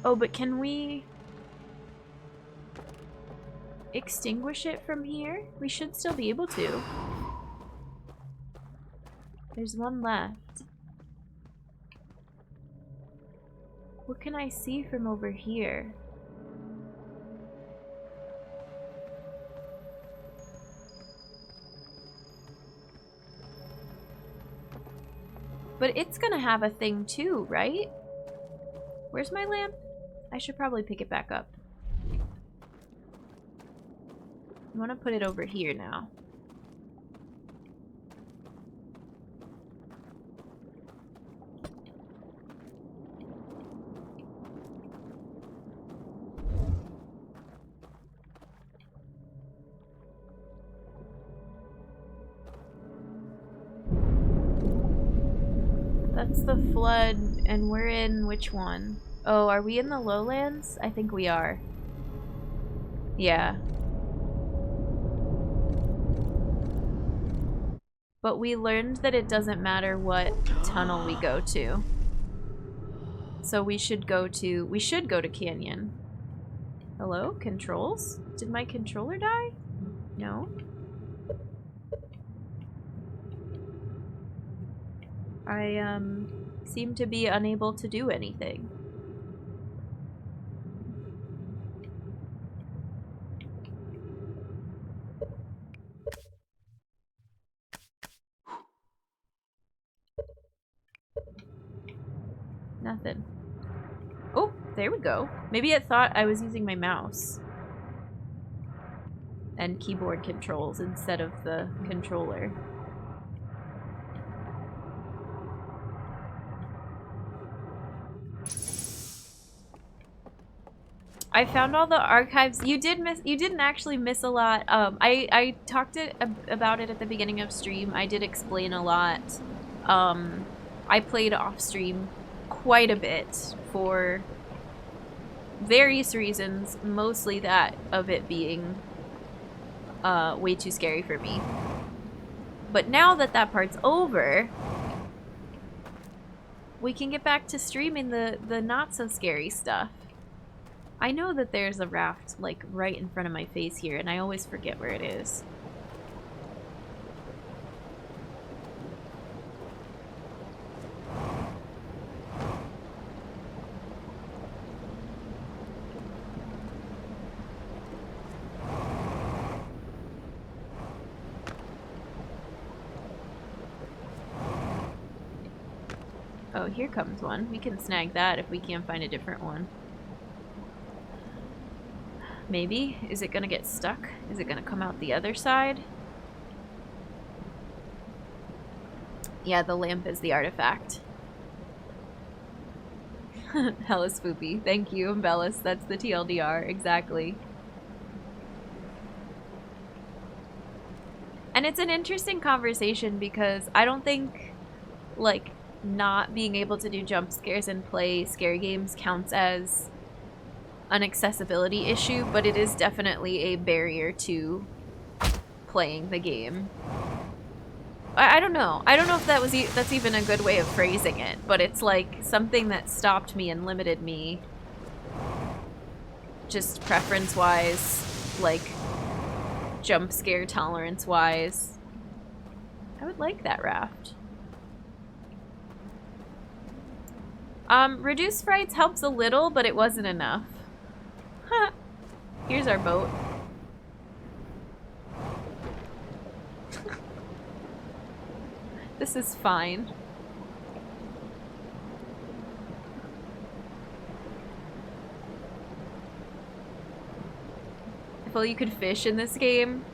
Oh, but can we extinguish it from here? We should still be able to. There's one left. What can I see from over here? But it's gonna have a thing too, right? Where's my lamp? I should probably pick it back up. I want to put it over here now. That's the flood And we're in which one? Oh, are we in the lowlands? I think we are. Yeah. But we learned that it doesn't matter what tunnel we go to. So we should go to Canyon. Hello? Controls? Did my controller die? No. I seem to be unable to do anything. Nothing. Oh, there we go. Maybe it thought I was using my mouse and keyboard controls instead of the controller. I found all the archives. You didn't actually miss a lot. I talked about it at the beginning of stream. I did explain a lot. I played off stream quite a bit for various reasons, mostly that of it being way too scary for me. But now that that part's over, we can get back to streaming the not so scary stuff. I know that there's a raft like right in front of my face here, and I always forget where it is. Oh, here comes one. We can snag that if we can't find a different one. Maybe? Is it gonna get stuck? Is it gonna come out the other side? Yeah, the lamp is the artifact. Hella spoopy. Thank you, Embellis. That's the TLDR. Exactly. And it's an interesting conversation because I don't think, like, not being able to do jump scares and play scary games counts as an accessibility issue, but it is definitely a barrier to playing the game. I don't know. I don't know if that's even a good way of phrasing it, but it's like something that stopped me and limited me just preference-wise, like jump scare tolerance-wise. I would like that raft. Reduce frights helps a little, but it wasn't enough. Huh. Here's our boat. This is fine. If only you could fish in this game.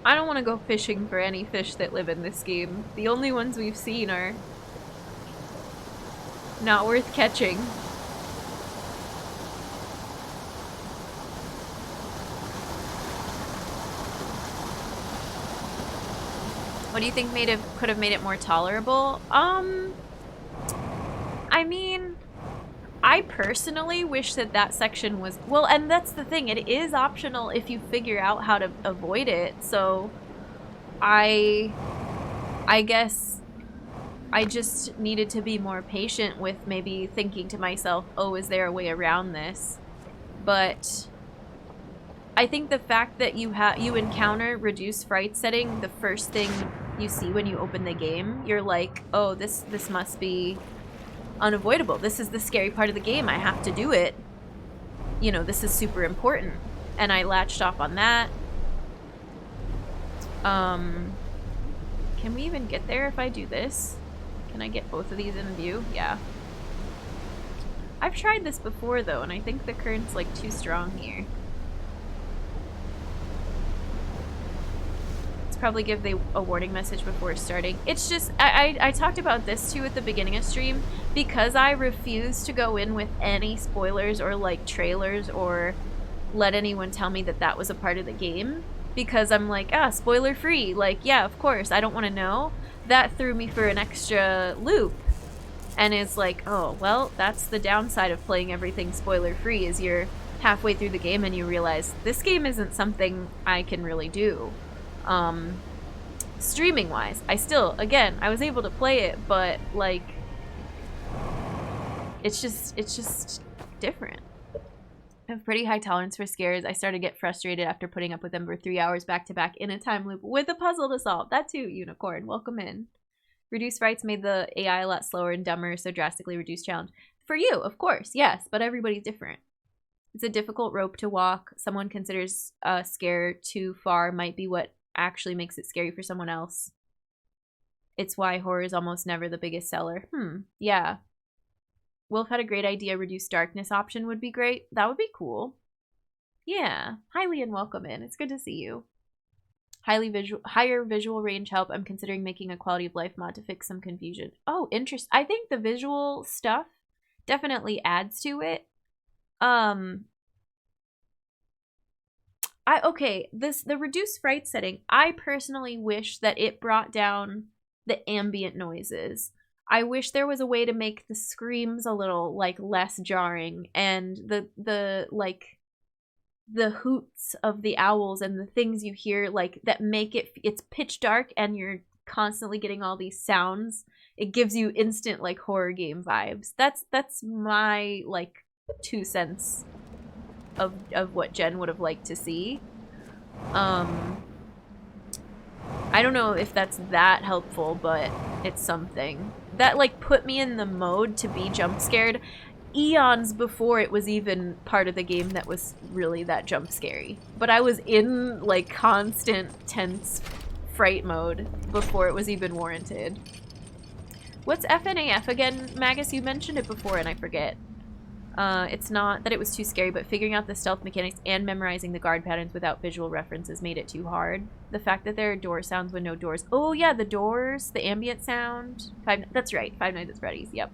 I don't want to go fishing for any fish that live in this game. The only ones we've seen are not worth catching. What do you think could have made it more tolerable? I mean, I personally wish that section was, well, and that's the thing, it is optional if you figure out how to avoid it, so I guess I just needed to be more patient with maybe thinking to myself, oh, is there a way around this? But I think the fact that you encounter reduced fright setting the first thing you see when you open the game, you're like, oh, this must be unavoidable. This is the scary part of the game. I have to do it. You know, this is super important. And I latched off on that. Can we even get there if I do this? Can I get both of these in view? Yeah. I've tried this before though, and I think the current's like too strong here. Let's probably give a warning message before starting. It's just, I talked about this too at the beginning of stream, because I refuse to go in with any spoilers or like trailers or let anyone tell me that that was a part of the game, because I'm like, spoiler free, like, yeah, of course, I don't want to know. That threw me for an extra loop. And it's like, oh, well, that's the downside of playing everything spoiler-free, is you're halfway through the game and you realize this game isn't something I can really do. Streaming-wise, again, I was able to play it, but, like, it's just different. I have pretty high tolerance for scares. I started to get frustrated after putting up with them for 3 hours back-to-back in a time loop with a puzzle to solve. That too, Unicorn. Welcome in. Reduced frights made the AI a lot slower and dumber, so drastically reduced challenge. For you, of course, yes, but everybody's different. It's a difficult rope to walk. Someone considers a scare too far might be what actually makes it scary for someone else. It's why horror is almost never the biggest seller. Yeah. Wolf had a great idea. Reduced darkness option would be great. That would be cool. Yeah. Highly and welcome in. It's good to see you. Higher visual range help. I'm considering making a quality of life mod to fix some confusion. Oh, interesting. I think the visual stuff definitely adds to it. The reduced fright setting, I personally wish that it brought down the ambient noises. I wish there was a way to make the screams a little, like, less jarring, and the hoots of the owls and the things you hear, like, that make it's pitch dark and you're constantly getting all these sounds. It gives you instant, like, horror game vibes. That's my, like, 2 cents of what Jen would have liked to see. I don't know if that's that helpful, but it's something. That, like, put me in the mode to be jump scared eons before it was even part of the game that was really that jump scary. But I was in, like, constant tense fright mode before it was even warranted. What's FNAF again, Magus? You mentioned it before and I forget. It's not that it was too scary, but figuring out the stealth mechanics and memorizing the guard patterns without visual references made it too hard. The fact that there are door sounds when no doors. Oh yeah, the doors, the ambient sound. That's right, Five Nights at Freddy's. Yep.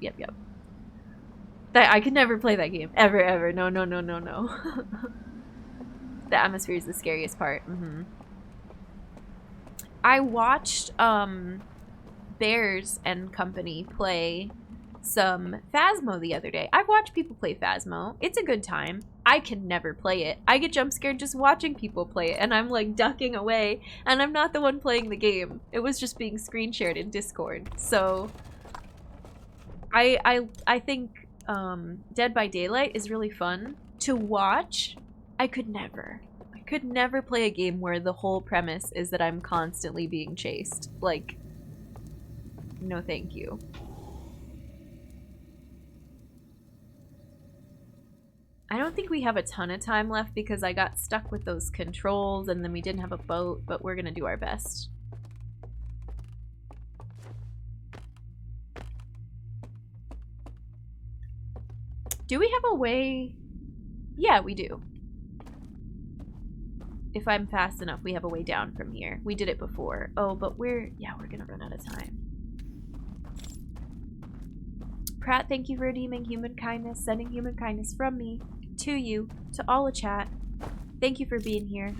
I could never play that game. Ever. No. The atmosphere is the scariest part. I watched Bears and Company play some Phasmo the other day. I've watched people play Phasmo. It's a good time. I can never play it. I get jump scared just watching people play it, and I'm like ducking away, and I'm not the one playing the game. It was just being screen shared in Discord. So I think Dead by Daylight is really fun to watch. I could never play a game where the whole premise is that I'm constantly being chased. Like, no thank you. I don't think we have a ton of time left because I got stuck with those controls and then we didn't have a boat, but we're gonna do our best. Do we have a way? Yeah, we do. If I'm fast enough, we have a way down from here. We did it before. Oh, but we're gonna run out of time. Pratt, thank you for redeeming human kindness, sending human kindness from me to you, to all the chat. Thank you for being here.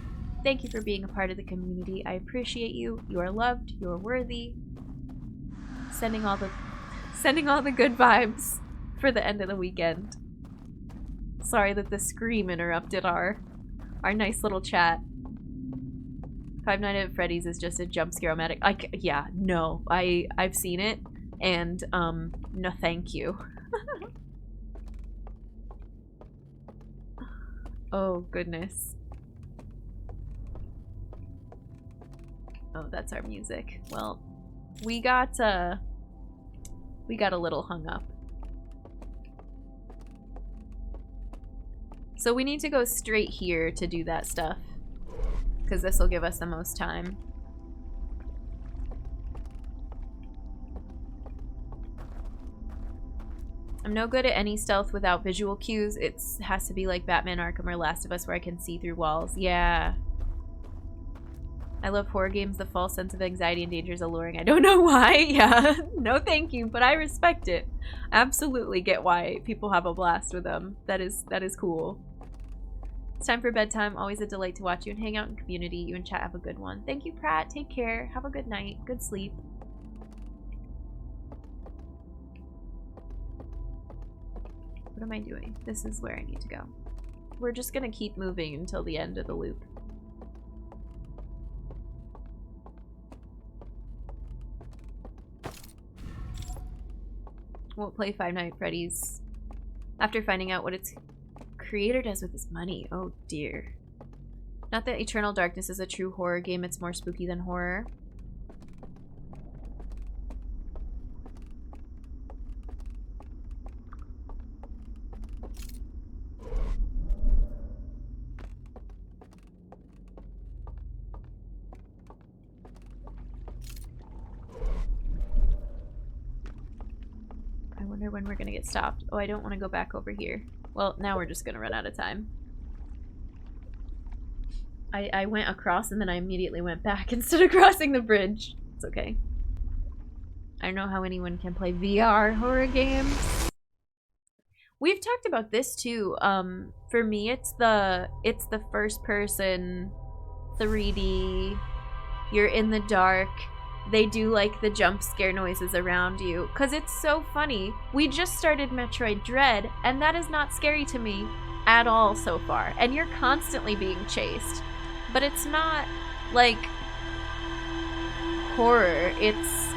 Thank you for being a part of the community. I appreciate you. You are loved. You are worthy. Sending all the good vibes for the end of the weekend. Sorry that the scream interrupted our nice little chat. Five Nights at Freddy's is just a jump scare-o-matic. Yeah, no. I've seen it, and no thank you. Oh goodness. Oh, that's our music. Well, we got a little hung up. So we need to go straight here to do that stuff, because this will give us the most time. I'm no good at any stealth without visual cues. It has to be like Batman Arkham or Last of Us where I can see through walls. Yeah. I love horror games. The false sense of anxiety and danger is alluring. I don't know why. Yeah. No thank you, but I respect it. Absolutely get why people have a blast with them. That is cool. It's time for bedtime. Always a delight to watch you and hang out in community. You and chat have a good one. Thank you, Pratt. Take care. Have a good night. Good sleep. What am I doing? This is where I need to go. We're just gonna keep moving until the end of the loop. Won't play Five Nights at Freddy's after finding out what its creator does with his money. Oh dear. Not that Eternal Darkness is a true horror game, it's more spooky than horror. I wonder when we're gonna get stopped. Oh, I don't want to go back over here. Well, now we're just gonna run out of time. I went across and then I immediately went back instead of crossing the bridge. It's okay. I don't know how anyone can play VR horror games. We've talked about this too. For me, it's the first person 3D. You're in the dark. They do like the jump scare noises around you because it's so funny. We just started Metroid Dread and that is not scary to me at all so far. And you're constantly being chased. But it's not like horror. It's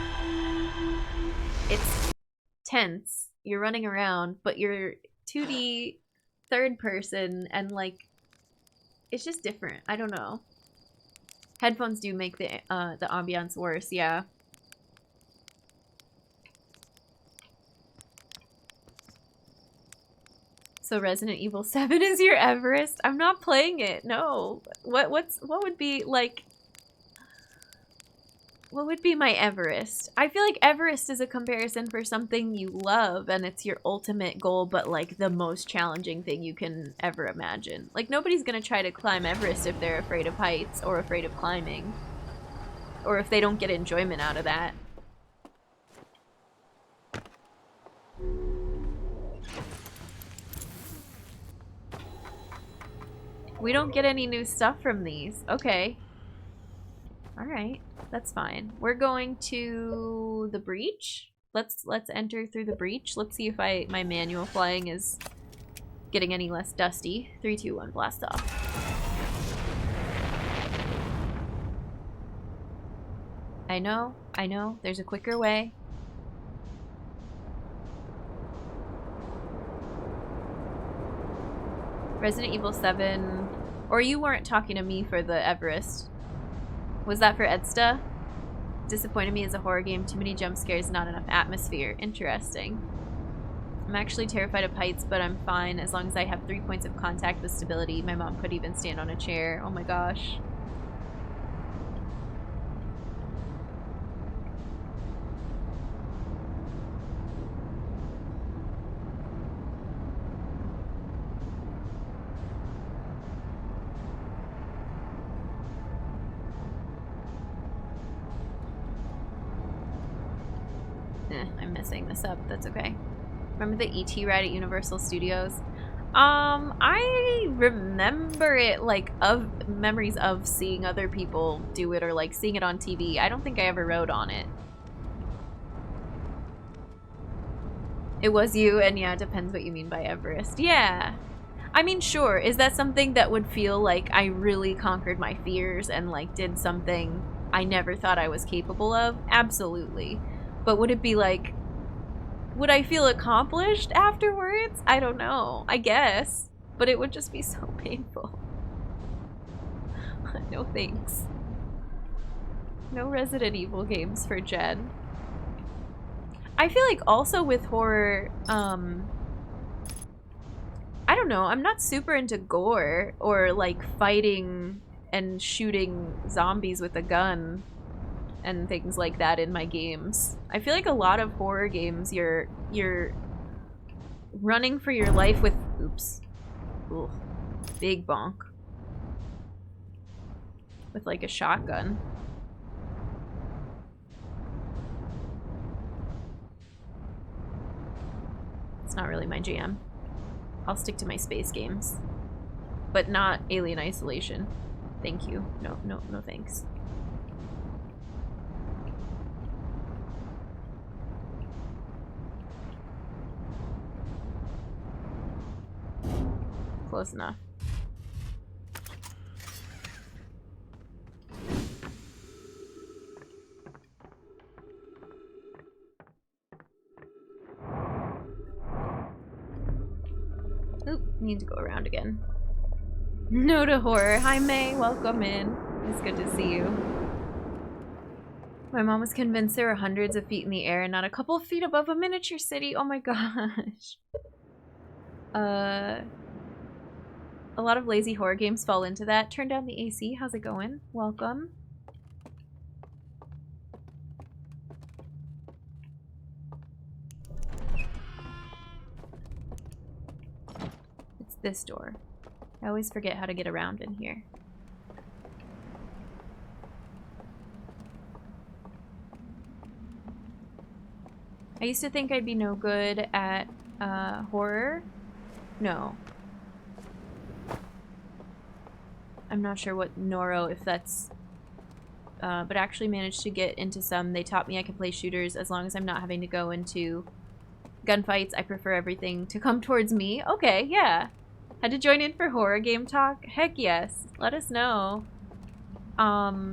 tense. You're running around, but you're 2D third person and like it's just different. I don't know. Headphones do make the ambiance worse, yeah. So Resident Evil 7 is your Everest? I'm not playing it. No. What would be like what would be my Everest? I feel like Everest is a comparison for something you love and it's your ultimate goal, but like the most challenging thing you can ever imagine. Like nobody's gonna try to climb Everest if they're afraid of heights or afraid of climbing. Or if they don't get enjoyment out of that. We don't get any new stuff from these. Okay. Alright. That's fine. We're going to the breach. Let's enter through the breach. Let's see if my manual flying is getting any less dusty. 3, 2, 1, blast off. I know. There's a quicker way. Resident Evil 7. Or you weren't talking to me for the Everest. Was that for Edsta? Disappointed me as a horror game. Too many jump scares, not enough atmosphere. Interesting. I'm actually terrified of heights, but I'm fine as long as I have 3 points of contact with stability. My mom could even stand on a chair. Oh my gosh. I'm messing this up. That's okay. Remember the E.T. ride at Universal Studios? I remember it, like, of memories of seeing other people do it or, like, seeing it on TV. I don't think I ever rode on it. It was you, and yeah, it depends what you mean by Everest. Yeah. I mean, sure. Is that something that would feel like I really conquered my fears and, like, did something I never thought I was capable of? Absolutely. But would it be like, would I feel accomplished afterwards? I don't know. I guess. But it would just be so painful. No thanks. No Resident Evil games for Jen. I feel like also with horror, I don't know. I'm not super into gore or like fighting and shooting zombies with a gun and things like that in my games. I feel like a lot of horror games, you're running for your life with, oops, ooh, big bonk, with like a shotgun. It's not really my jam. I'll stick to my space games, but not Alien Isolation. Thank you. No thanks. Close enough. Oop, need to go around again. No to horror. Hi May, welcome in. It's good to see you. My mom was convinced there were hundreds of feet in the air and not a couple of feet above a miniature city. Oh my gosh. A lot of lazy horror games fall into that. Turn down the AC. How's it going? Welcome. It's this door. I always forget how to get around in here. I used to think I'd be no good at horror. No. I'm not sure what Noro, if that's... but actually managed to get into some. They taught me I can play shooters as long as I'm not having to go into gunfights. I prefer everything to come towards me. Okay, yeah. Had to join in for horror game talk? Heck yes. Let us know. How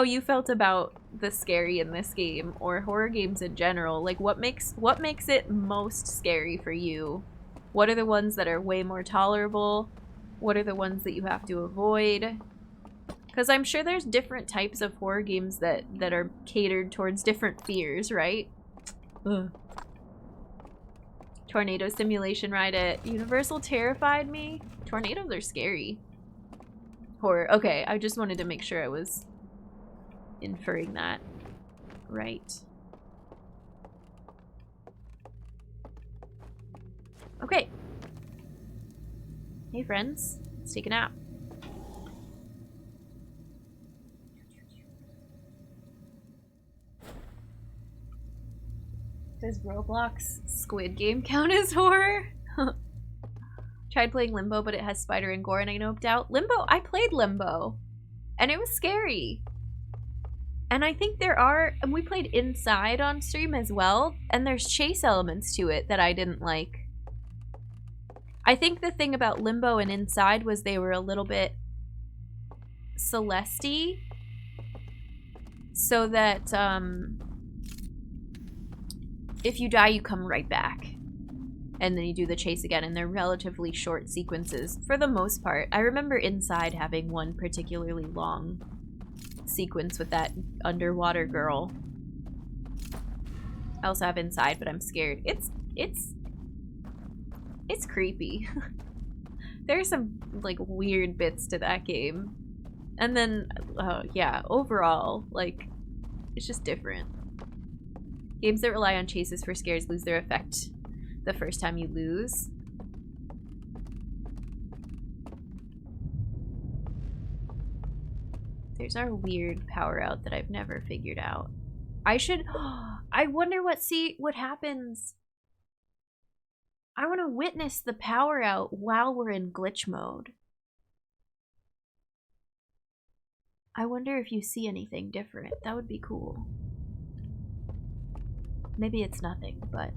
you felt about the scary in this game, or horror games in general. Like, what makes it most scary for you? What are the ones that are way more tolerable? What are the ones that you have to avoid? Because I'm sure there's different types of horror games that are catered towards different fears, right? Ugh. Tornado simulation ride at Universal terrified me. Tornadoes are scary. Horror. Okay, I just wanted to make sure I was inferring that right. Okay. Hey friends, let's take a nap. Does Roblox Squid Game count as horror? Tried playing Limbo, but it has spider and gore and I noped out. Limbo, I played Limbo and it was scary. And I think there are, and we played Inside on stream as well, and there's chase elements to it that I didn't like. I think the thing about Limbo and Inside was they were a little bit Celeste-y, so that if you die, you come right back. And then you do the chase again, and they're relatively short sequences for the most part. I remember Inside having one particularly long sequence with that underwater girl. I also have Inside, but I'm scared. It's creepy. There's some like weird bits to that game. And then yeah, overall, like, it's just different. Games that rely on chases for scares lose their effect the first time you lose. There's our weird power out that I've never figured out. I should... I wonder what happens. I want to witness the power out while we're in glitch mode. I wonder if you see anything different. That would be cool. Maybe it's nothing, but...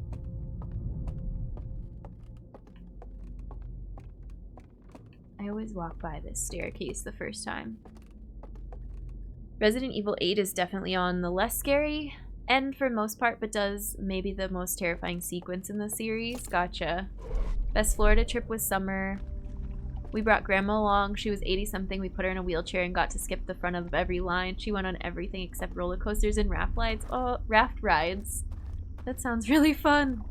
I always walk by this staircase the first time. Resident Evil 8 is definitely on the less scary end for the most part, but does maybe the most terrifying sequence in the series. Gotcha. Best Florida trip was summer. We brought grandma along. She was 80-something. We put her in a wheelchair and got to skip the front of every line. She went on everything except roller coasters and raft rides. Oh, raft rides. That sounds really fun.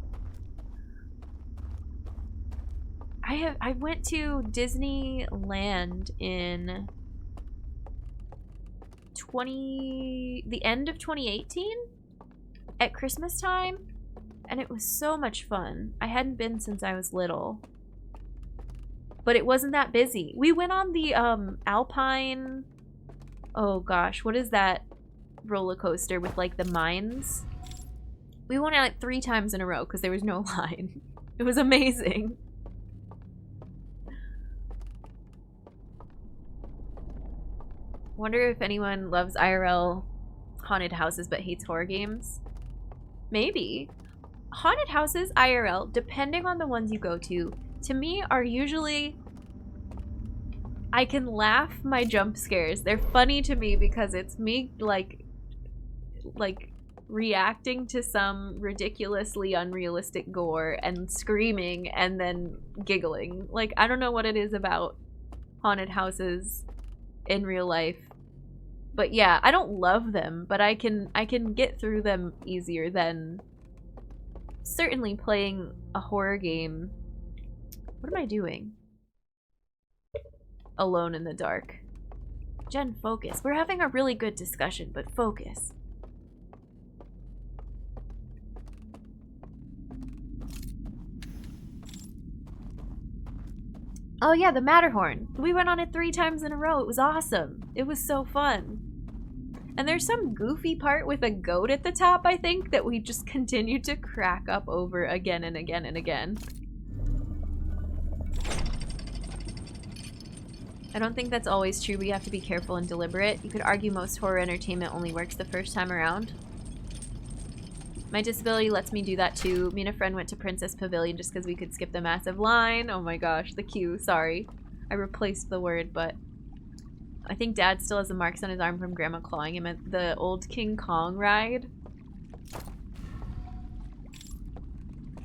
I went to Disneyland in the end of 2018 at Christmas time, and it was so much fun. I hadn't been since I was little, but it wasn't that busy. We went on the Alpine, oh gosh, what is that roller coaster with like the mines? We went on it like 3 times in a row because there was no line. It was amazing. Wonder if anyone loves IRL haunted houses but hates horror games. Maybe. Haunted houses, IRL, depending on the ones you go to, to me are usually, I can laugh my jump scares. They're funny to me because it's me like reacting to some ridiculously unrealistic gore and screaming and then giggling. Like, I don't know what it is about haunted houses in real life. But yeah, I don't love them, but I can get through them easier than certainly playing a horror game. What am I doing? Alone in the dark. Jen, focus. We're having a really good discussion, but focus. Oh yeah, the Matterhorn. We went on it 3 times in a row. It was awesome. It was so fun. And there's some goofy part with a goat at the top, I think, that we just continued to crack up over again and again and again. I don't think that's always true. We have to be careful and deliberate. You could argue most horror entertainment only works the first time around. My disability lets me do that too. Me and a friend went to Princess Pavilion just because we could skip the massive line. Oh my gosh, the queue, sorry. I replaced the word, but I think Dad still has the marks on his arm from Grandma clawing him at the old King Kong ride.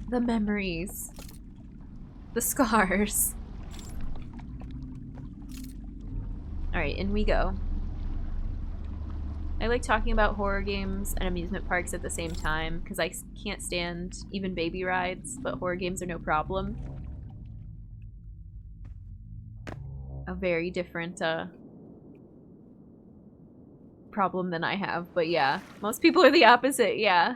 The memories. The scars. Alright, in we go. I like talking about horror games and amusement parks at the same time because I can't stand even baby rides, but horror games are no problem. A very different problem than I have, but yeah. Most people are the opposite, yeah.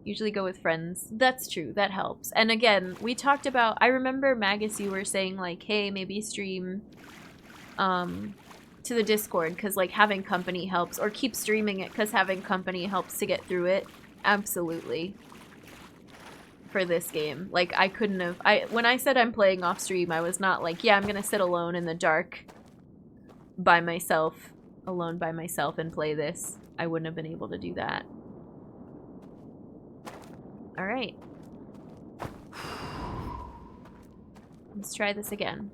Usually go with friends. That's true, that helps. And again, we talked about, I remember Magus, you were saying like, hey, maybe stream to the Discord because like having company helps, or keep streaming it because having company helps to get through it. Absolutely. For this game. Like I couldn't have, when I said I'm playing off stream, I was not like, yeah, I'm gonna sit alone in the dark by myself, alone by myself and play this. I wouldn't have been able to do that. All right. Let's try this again.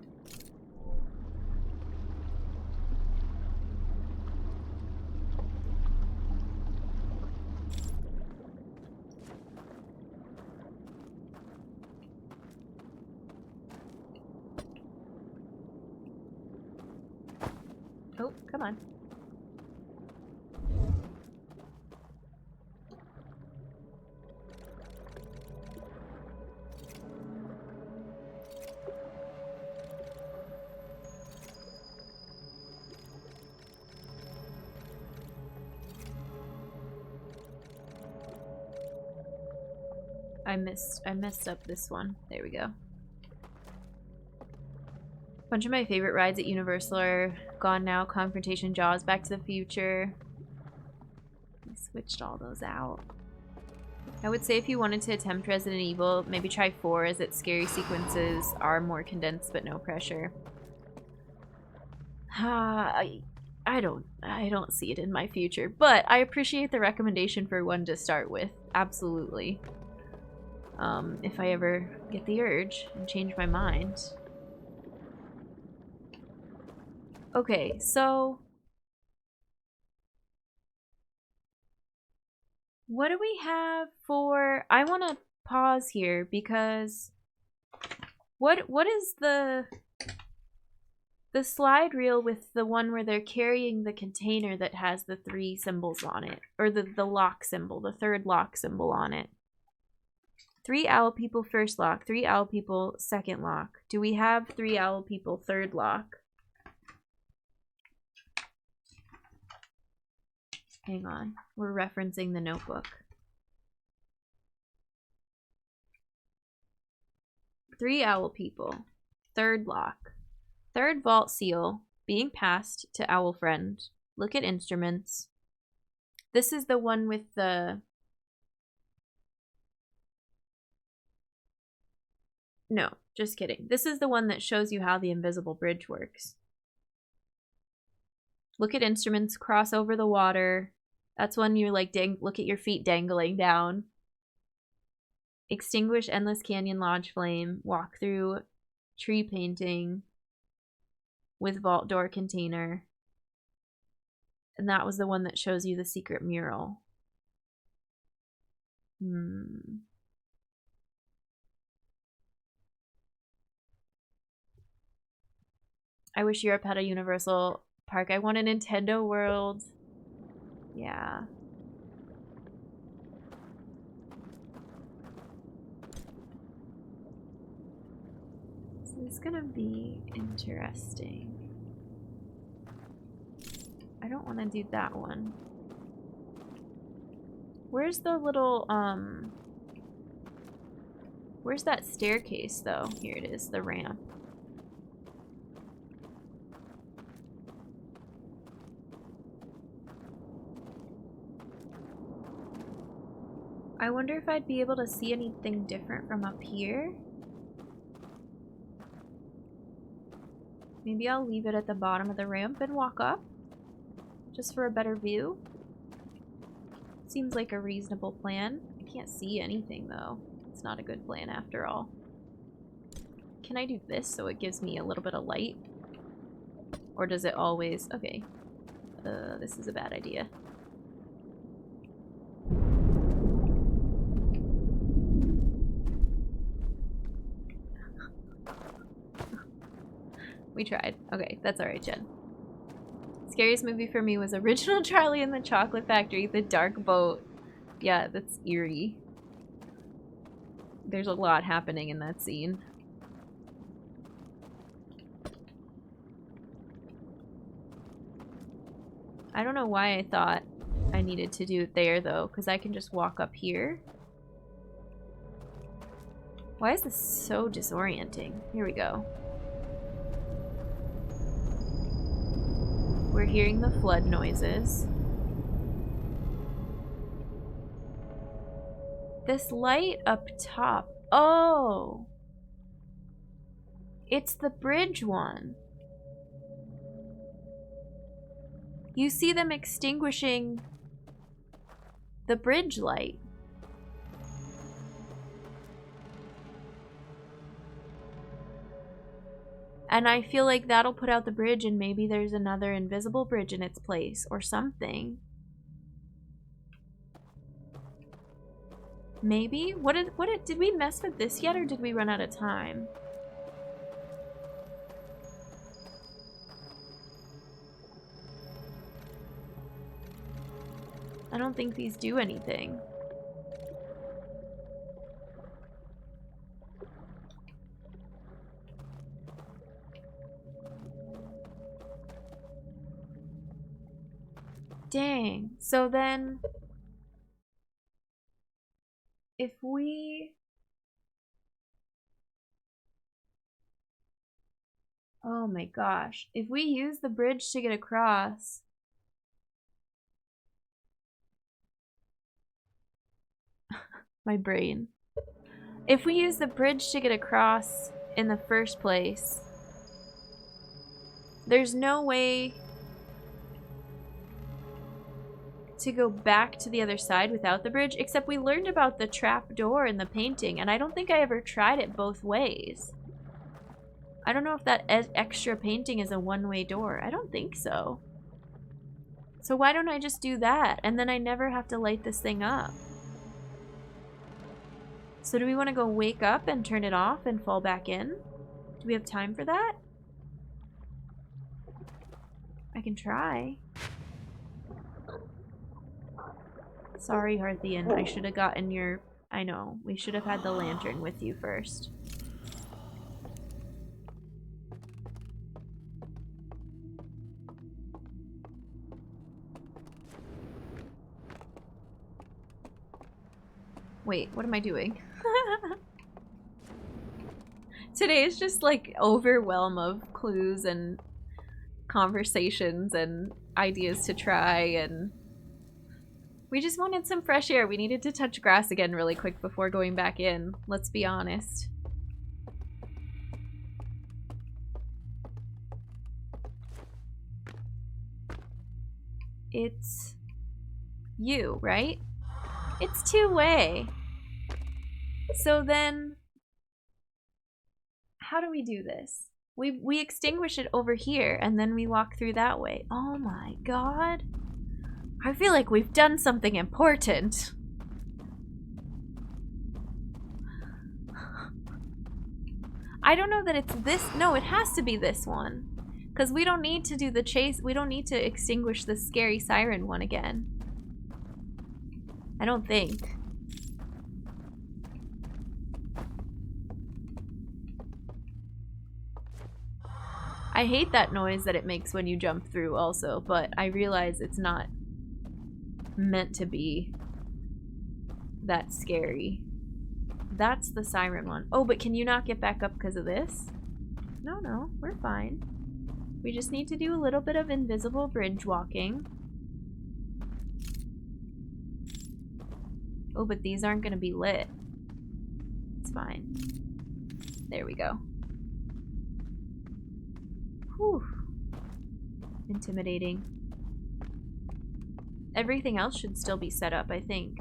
Oh, come on. I messed up this one. There we go. A bunch of my favorite rides at Universal are gone now. Confrontation, Jaws, Back to the Future. I switched all those out. I would say if you wanted to attempt Resident Evil, maybe try 4 as its scary sequences are more condensed but no pressure. I don't see it in my future, but I appreciate the recommendation for one to start with. Absolutely. If I ever get the urge and change my mind. Okay, so what do we have for, I want to pause here because what is the slide reel with the one where they're carrying the container that has the 3 symbols on it, or the lock symbol, the 3rd lock symbol on it? 3 owl people first lock, 3 owl people second lock. Do we have 3 owl people third lock? Hang on, we're referencing the notebook. 3 owl people, third lock. 3rd vault seal, being passed to owl friend. Look at instruments. This is the one with the... No, just kidding. This is the one that shows you how the invisible bridge works. Look at instruments, cross over the water. That's when you like look at your feet dangling down. Extinguish Endless Canyon Lodge Flame. Walk through tree painting with vault door container. And that was the one that shows you the secret mural. I wish Europe had a Universal Park. I want a Nintendo World. Yeah. So this is gonna be interesting. I don't want to do that one. Where's the little, where's that staircase, though? Here it is, the ramp. I wonder if I'd be able to see anything different from up here. Maybe I'll leave it at the bottom of the ramp and walk up, just for a better view. Seems like a reasonable plan. I can't see anything, though. It's not a good plan after all. Can I do this so it gives me a little bit of light? Or does it always... Okay. This is a bad idea. We tried. Okay, that's alright, Jen. Scariest movie for me was original Charlie and the Chocolate Factory, The Dark Boat. Yeah, that's eerie. There's a lot happening in that scene. I don't know why I thought I needed to do it there, though, because I can just walk up here. Why is this so disorienting? Here we go. We're hearing the flood noises. This light up top. Oh! It's the bridge one. You see them extinguishing the bridge light. And I feel like that'll put out the bridge and maybe there's another invisible bridge in its place or something. Maybe? Did we mess with this yet or did we run out of time? I don't think these do anything. Dang. So then, if we... Oh my gosh. If we use the bridge to get across... My brain. If we use the bridge to get across in the first place, there's no way to go back to the other side without the bridge, except we learned about the trap door in the painting, and I don't think I ever tried it both ways. I don't know if that extra painting is a one-way door. I don't think so. So why don't I just do that, and then I never have to light this thing up? So do we want to go wake up and turn it off and fall back in? Do we have time for that? I can try. Sorry, Harthian. I should have gotten your... I know. We should have had the lantern with you first. Wait, what am I doing? Today is just like overwhelm of clues and conversations and ideas to try, and we just wanted some fresh air. We needed to touch grass again really quick before going back in. Let's be honest. It's you, right? It's two-way. So then, how do we do this? We extinguish it over here, and then we walk through that way. Oh my god. I feel like we've done something important. I don't know that it's this. No, it has to be this one. Because we don't need to do the chase. We don't need to extinguish the scary siren one again. I don't think. I hate that noise that it makes when you jump through also, but I realize it's not meant to be that scary. That's the siren one. Oh, but can you not get back up because of this? No, we're fine. We just need to do a little bit of invisible bridge walking. Oh, but these aren't going to be lit. It's fine. There we go. Whew. Intimidating. Everything else should still be set up, I think.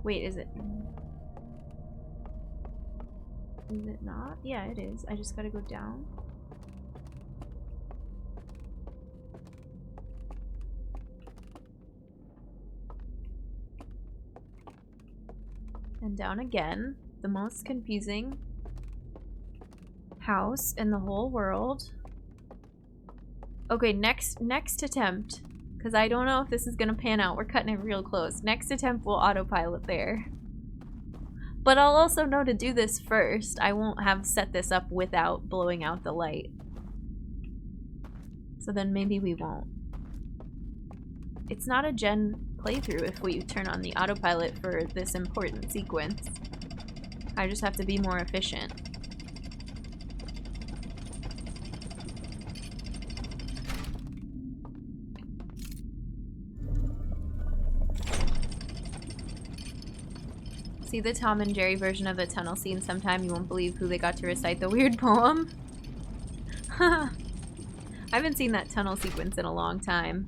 Wait, is it? Is it not? Yeah, it is. I just gotta go down. And down again. The most confusing house in the whole world. Okay, next attempt. Because I don't know if this is going to pan out. We're cutting it real close. Next attempt, we'll autopilot there. But I'll also know to do this first. I won't have set this up without blowing out the light. So then maybe we won't. It's not a gen playthrough if we turn on the autopilot for this important sequence. I just have to be more efficient. See the Tom and Jerry version of the tunnel scene sometime. You won't believe who they got to recite the weird poem. I haven't seen that tunnel sequence in a long time.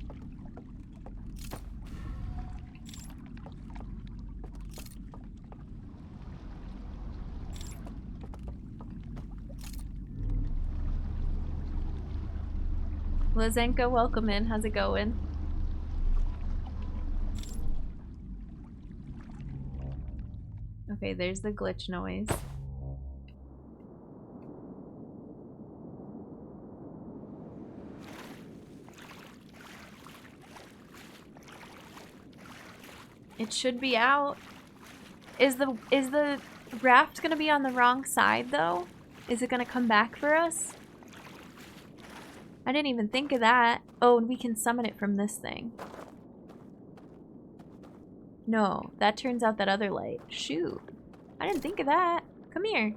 Lazenka, welcome in. How's it going? Okay, there's the glitch noise. It should be out. Is the raft gonna be on the wrong side though? Is it gonna come back for us? I didn't even think of that. Oh, and we can summon it from this thing. No, that turns out that other light. Shoot. I didn't think of that. Come here.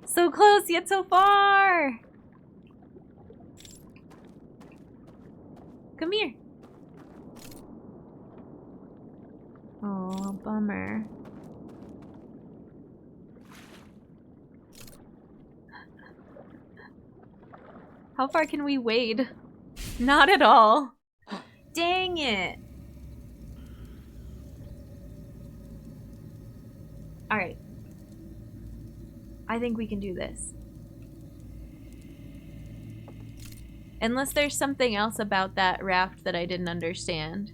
So close, yet so far! Come here. Oh, bummer. How far can we wade? Not at all. Dang it. Alright. I think we can do this. Unless there's something else about that raft that I didn't understand.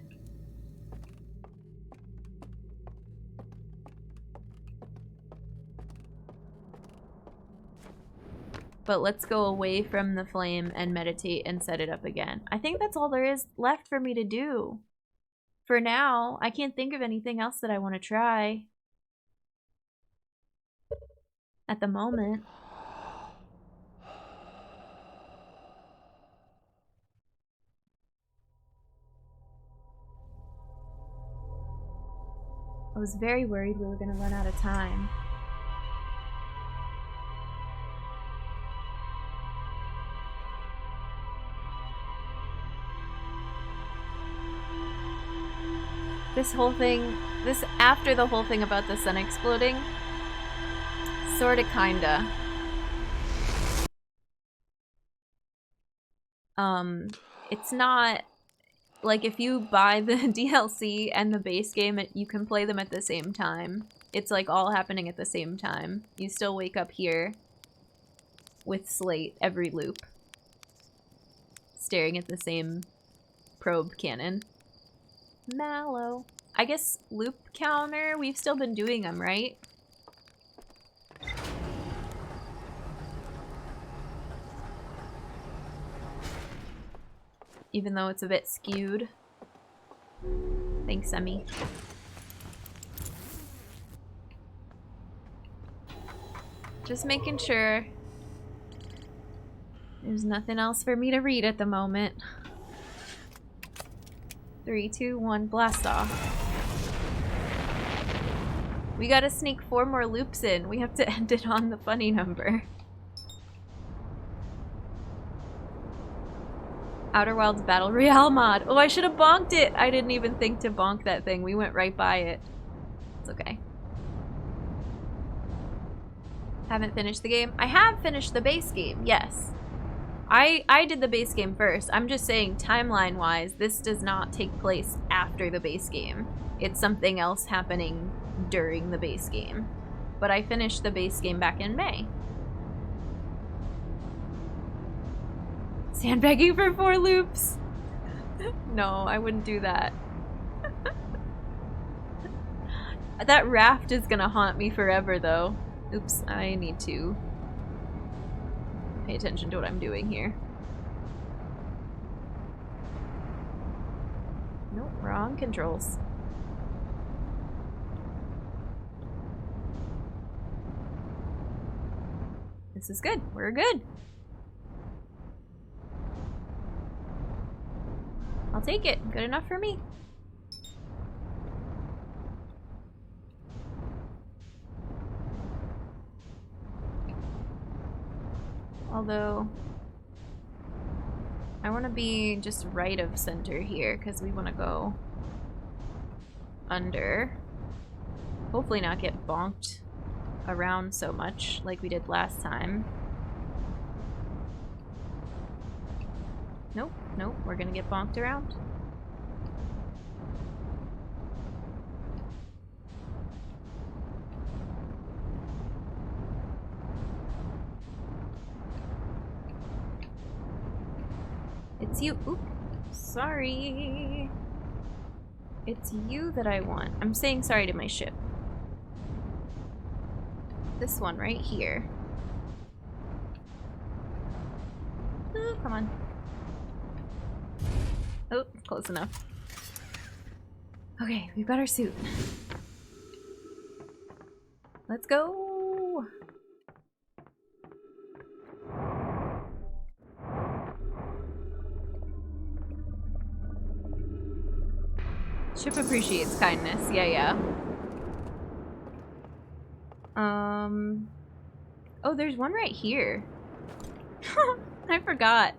But let's go away from the flame and meditate and set it up again. I think that's all there is left for me to do. For now, I can't think of anything else that I want to try. At the moment. I was very worried we were going to run out of time. This whole thing, after the whole thing about the sun exploding, sorta kinda. It's not like if you buy the DLC and the base game, you can play them at the same time. It's like all happening at the same time. You still wake up here with Slate every loop, staring at the same probe cannon. Mallow. I guess loop counter, we've still been doing them, right? Even though it's a bit skewed. Thanks, Emmy. Just making sure there's nothing else for me to read at the moment. 3, 2, 1, blast off. We gotta sneak 4 more loops in. We have to end it on the funny number. Outer Wilds Battle Royale mod. Oh, I should have bonked it. I didn't even think to bonk that thing. We went right by it. It's okay. Haven't finished the game? I have finished the base game, yes. I did the base game first. I'm just saying, timeline-wise, this does not take place after the base game. It's something else happening during the base game. But I finished the base game back in May. Sandbagging for 4 loops? No, I wouldn't do that. That raft is gonna haunt me forever, though. Oops, I need to pay attention to what I'm doing here. Nope, wrong controls. This is good. We're good. I'll take it. Good enough for me. Although, I want to be just right of center here because we want to go under. Hopefully not get bonked around so much like we did last time. Nope, nope, we're gonna get bonked around. It's you. Oop. Sorry. It's you that I want. I'm saying sorry to my ship. This one right here. Ooh, come on. Oh, close enough. Okay, we've got our suit. Let's go. Ship appreciates kindness. Yeah, yeah. Oh, there's one right here. I forgot.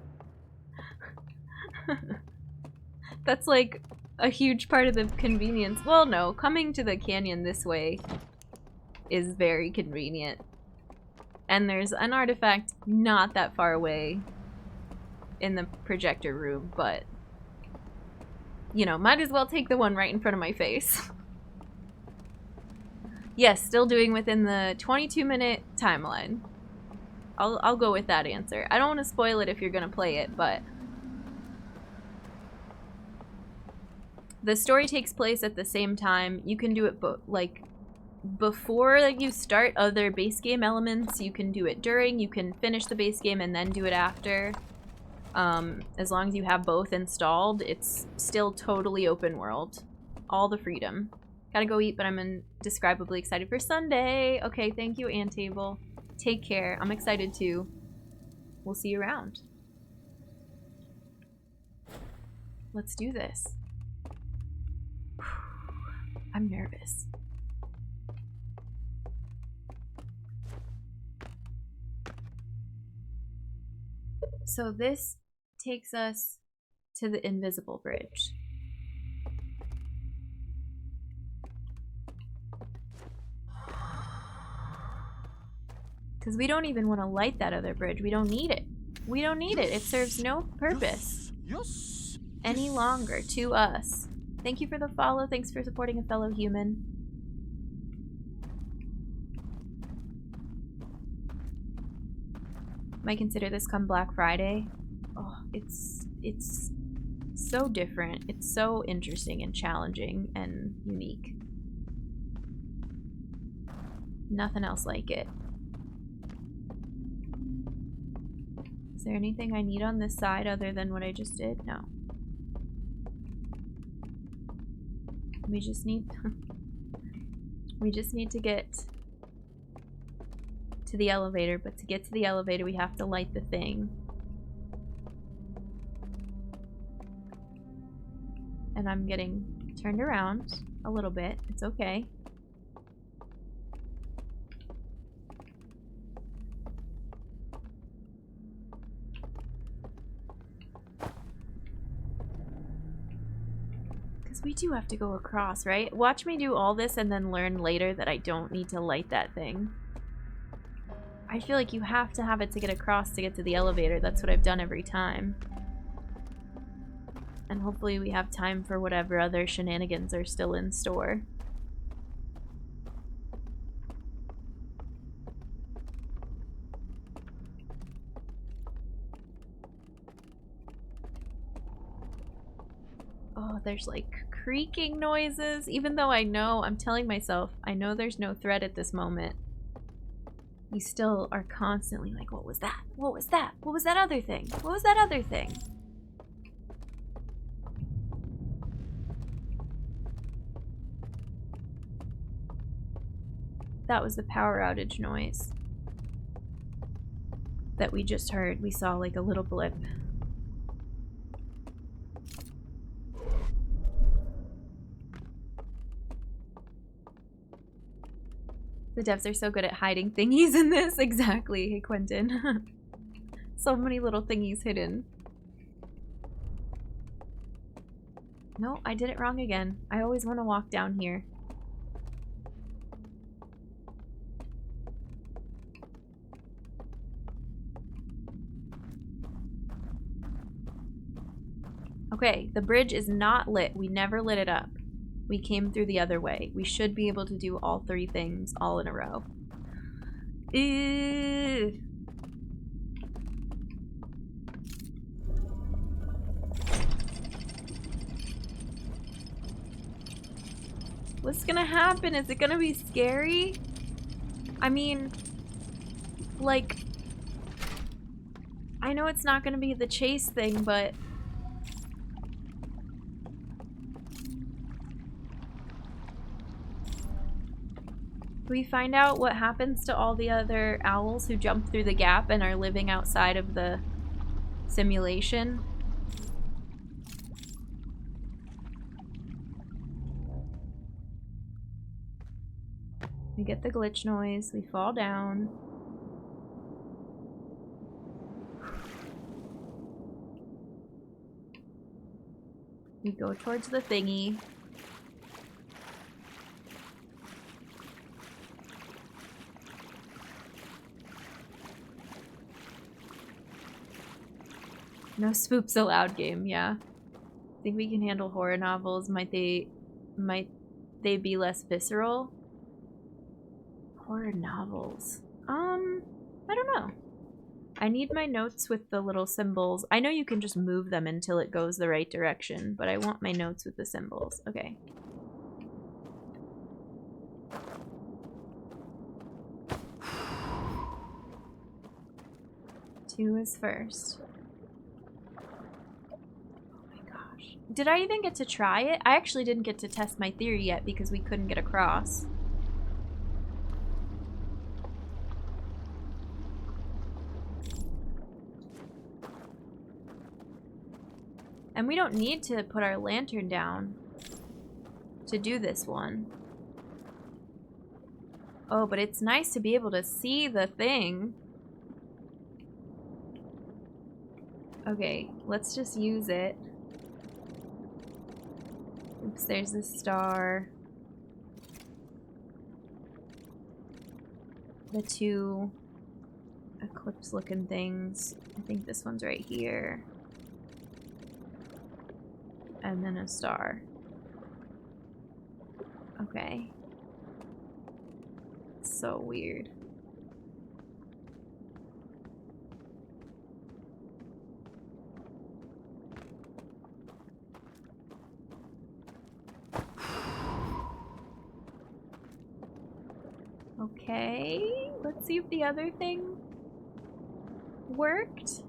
That's like a huge part of the convenience. Well, no, coming to the canyon this way is very convenient. And there's an artifact not that far away in the projector room, but you know, might as well take the one right in front of my face. Yes, still doing within the 22-minute timeline. I'll go with that answer. I don't want to spoil it if you're gonna play it, but the story takes place at the same time. You can do it before you start other base game elements. You can do it during. You can finish the base game and then do it after. As long as you have both installed, it's still totally open world. All the freedom. Gotta go eat, but I'm indescribably excited for Sunday. Okay, thank you, Antable. Take care. I'm excited too. We'll see you around. Let's do this. I'm nervous. So this takes us to the invisible bridge. Because we don't even want to light that other bridge. We don't need it. We don't need it. It serves no purpose any longer to us. Thank you for the follow. Thanks for supporting a fellow human. Might consider this come Black Friday. Oh, it's so different. It's so interesting and challenging and unique. Nothing else like it. Is there anything I need on this side other than what I just did? No. We just need to get to the elevator, but to get to the elevator we have to light the thing. And I'm getting turned around a little bit. It's okay. We do have to go across, right? Watch me do all this and then learn later that I don't need to light that thing. I feel like you have to have it to get across to get to the elevator. That's what I've done every time. And hopefully we have time for whatever other shenanigans are still in store. Oh, there's like creaking noises, even though I'm telling myself, I know there's no threat at this moment. You still are constantly like, what was that? What was that? What was that other thing? What was that other thing? That was the power outage noise that we just heard. We saw like a little blip. The devs are so good at hiding thingies in this. Exactly. Hey, Quentin. So many little thingies hidden. No, I did it wrong again. I always want to walk down here. Okay, the bridge is not lit. We never lit it up. We came through the other way. We should be able to do all three things all in a row. Ew. What's gonna happen? Is it gonna be scary? I mean, like, I know it's not gonna be the chase thing, but we find out what happens to all the other owls who jump through the gap and are living outside of the simulation. We get the glitch noise, we fall down. We go towards the thingy. No spoops allowed game, yeah. Think we can handle horror novels? Might they be less visceral? Horror novels. I don't know. I need my notes with the little symbols. I know you can just move them until it goes the right direction, but I want my notes with the symbols. Okay. Two is first. Did I even get to try it? I actually didn't get to test my theory yet because we couldn't get across. And we don't need to put our lantern down to do this one. Oh, but it's nice to be able to see the thing. Okay, let's just use it. Oops, there's the star. The two. eclipse looking things. I think this one's right here. And then a star. Okay. So weird. Okay, let's see if the other thing worked.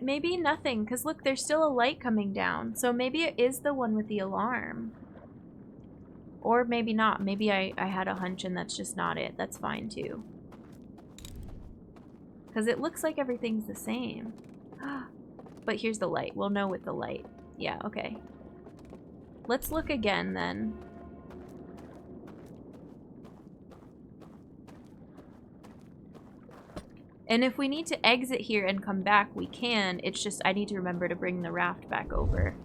Maybe nothing, because look, there's still a light coming down. So maybe it is the one with the alarm. Or maybe not. Maybe I had a hunch and that's just not it. That's fine too. Because it looks like everything's the same. But here's the light. We'll know with the light. Yeah, okay. Let's look again then. And if we need to exit here and come back, we can. It's just I need to remember to bring the raft back over.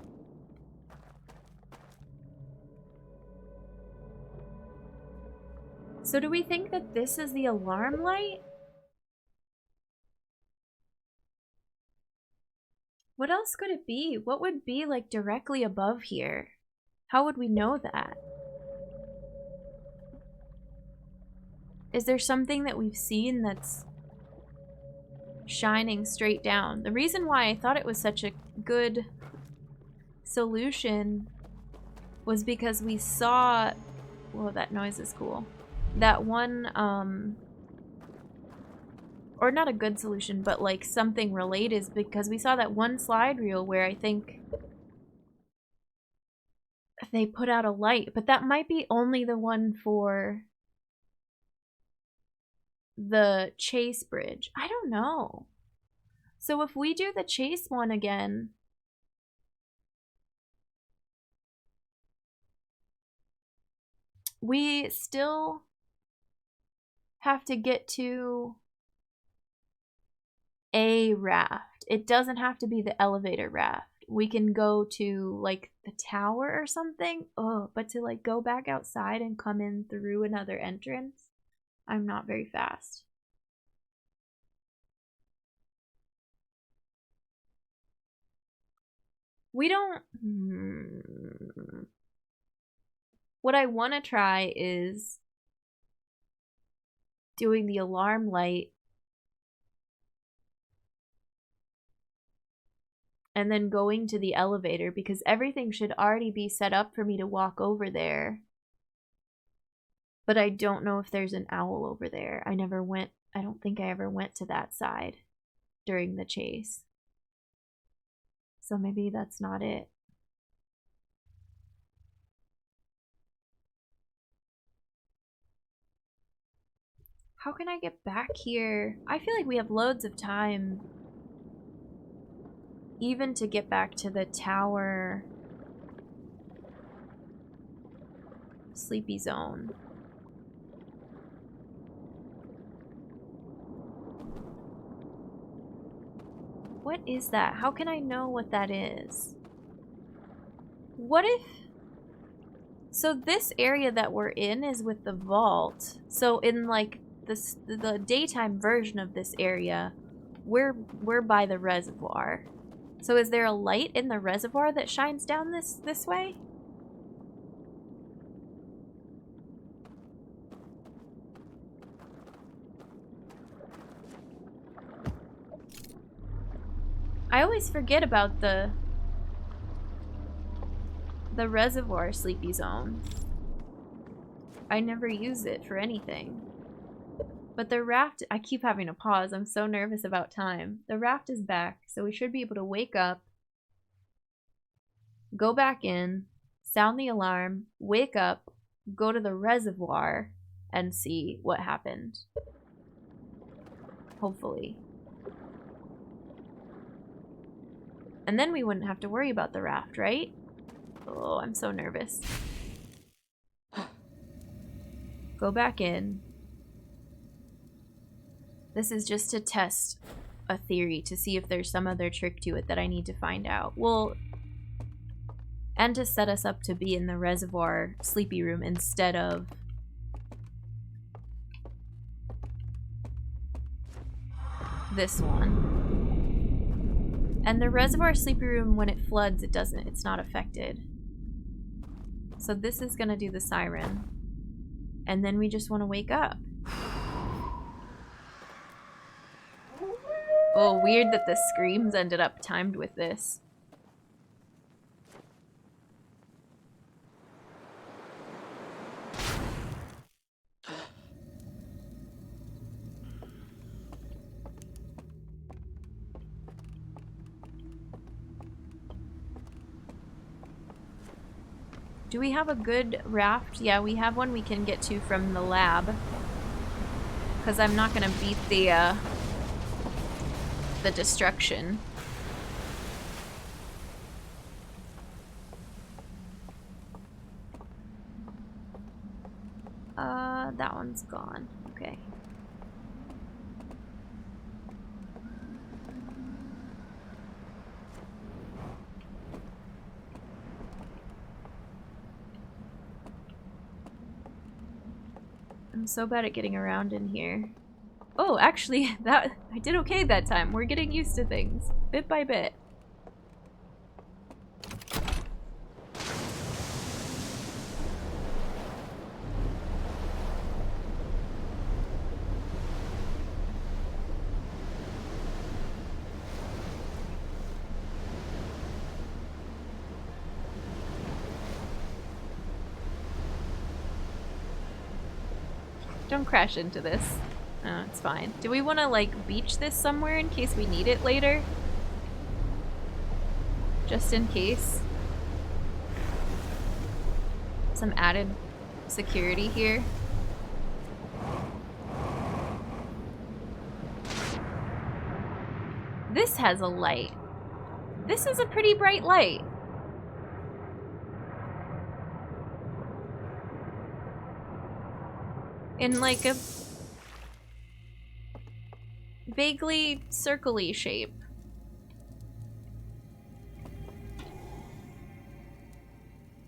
So do we think that this is the alarm light? What else could it be? What would be like directly above here? How would we know that? Is there something that we've seen that's shining straight down? The reason why I thought it was such a good solution was because we saw... Whoa, that noise is cool. That one, or not a good solution, but like something related, is because we saw that one slide reel where I think they put out a light, but that might be only the one for the chase bridge. I don't know. So if we do the chase one again, we still have to get to a raft. It doesn't have to be the elevator raft. We can go to like the tower or something. Oh, but to like go back outside and come in through another entrance, I'm not very fast. We don't... What I want to try is doing the alarm light and then going to the elevator, because everything should already be set up for me to walk over there. But I don't know if there's an owl over there. I don't think I ever went to that side during the chase. So maybe that's not it. How can I get back here? I feel like we have loads of time. Even to get back to the tower. Sleepy zone. What is that? How can I know what that is? What if... So this area that we're in is with the vault. So in like the daytime version of this area, we're by the reservoir. So is there a light in the reservoir that shines down this way? I always forget about the reservoir sleepy zone. I never use it for anything. But the raft, I keep having to pause. I'm so nervous about time. The raft is back, so we should be able to wake up, go back in, sound the alarm, wake up, go to the reservoir, and see what happened. Hopefully. And then we wouldn't have to worry about the raft, right? Oh, I'm so nervous. Go back in. This is just to test a theory to see if there's some other trick to it that I need to find out. Well, and to set us up to be in the reservoir sleepy room instead of this one. And the reservoir sleepy room, when it floods, it's not affected. So this is gonna do the siren. And then we just want to wake up. Oh, weird that the screams ended up timed with this. Do we have a good raft? Yeah, we have one we can get to from the lab. Because I'm not going to beat the destruction. That one's gone. Okay. I'm so bad at getting around in here. Oh, actually, I did okay that time. We're getting used to things, bit by bit. Don't crash into this. Oh, it's fine. Do we want to, like, beach this somewhere in case we need it later? Just in case. Some added security here. This has a light. This is a pretty bright light. In like a vaguely circle-y shape.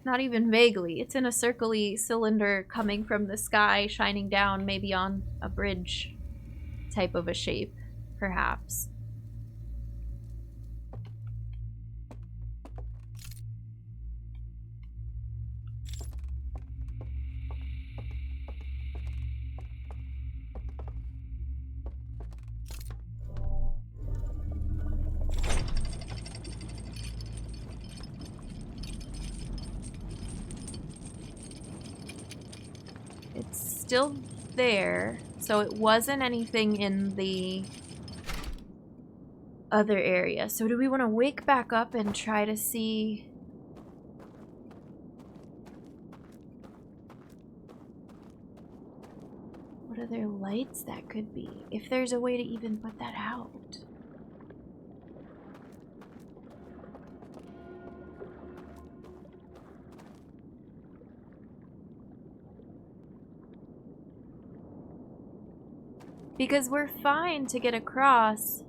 Not even vaguely. It's in a circle-y cylinder coming from the sky, shining down, maybe on a bridge type of a shape, perhaps. Still there, so it wasn't anything in the other area. So do we want to wake back up and try to see what other lights that could be, if there's a way to even put that out? Because we're fine to get across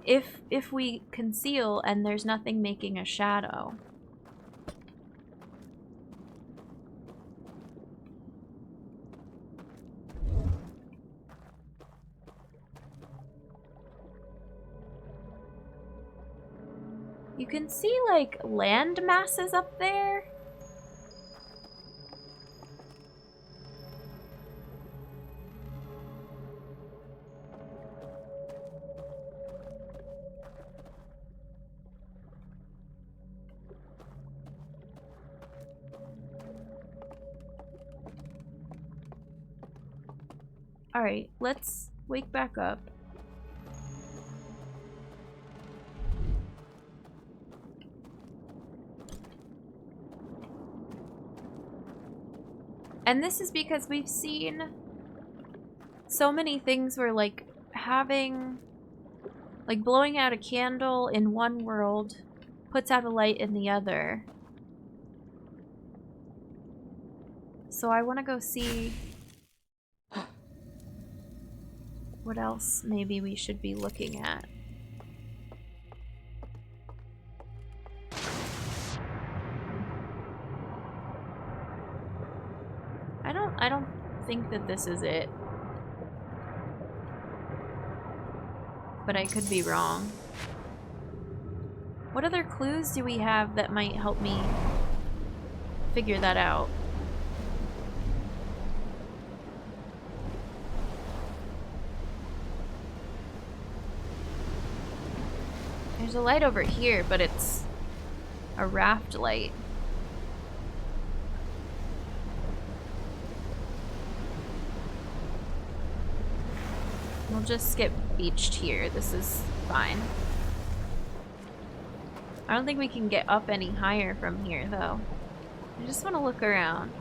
if we conceal and there's nothing making a shadow. You can see like land masses up there. Alright, let's wake back up. And this is because we've seen so many things where, like, blowing out a candle in one world puts out a light in the other. So I want to go see what else maybe we should be looking at. I don't think that this is it. but I could be wrong. What other clues do we have that might help me figure that out? There's a light over here, but it's a raft light. We'll just skip beached here. This is fine. I don't think we can get up any higher from here, though. I just want to look around.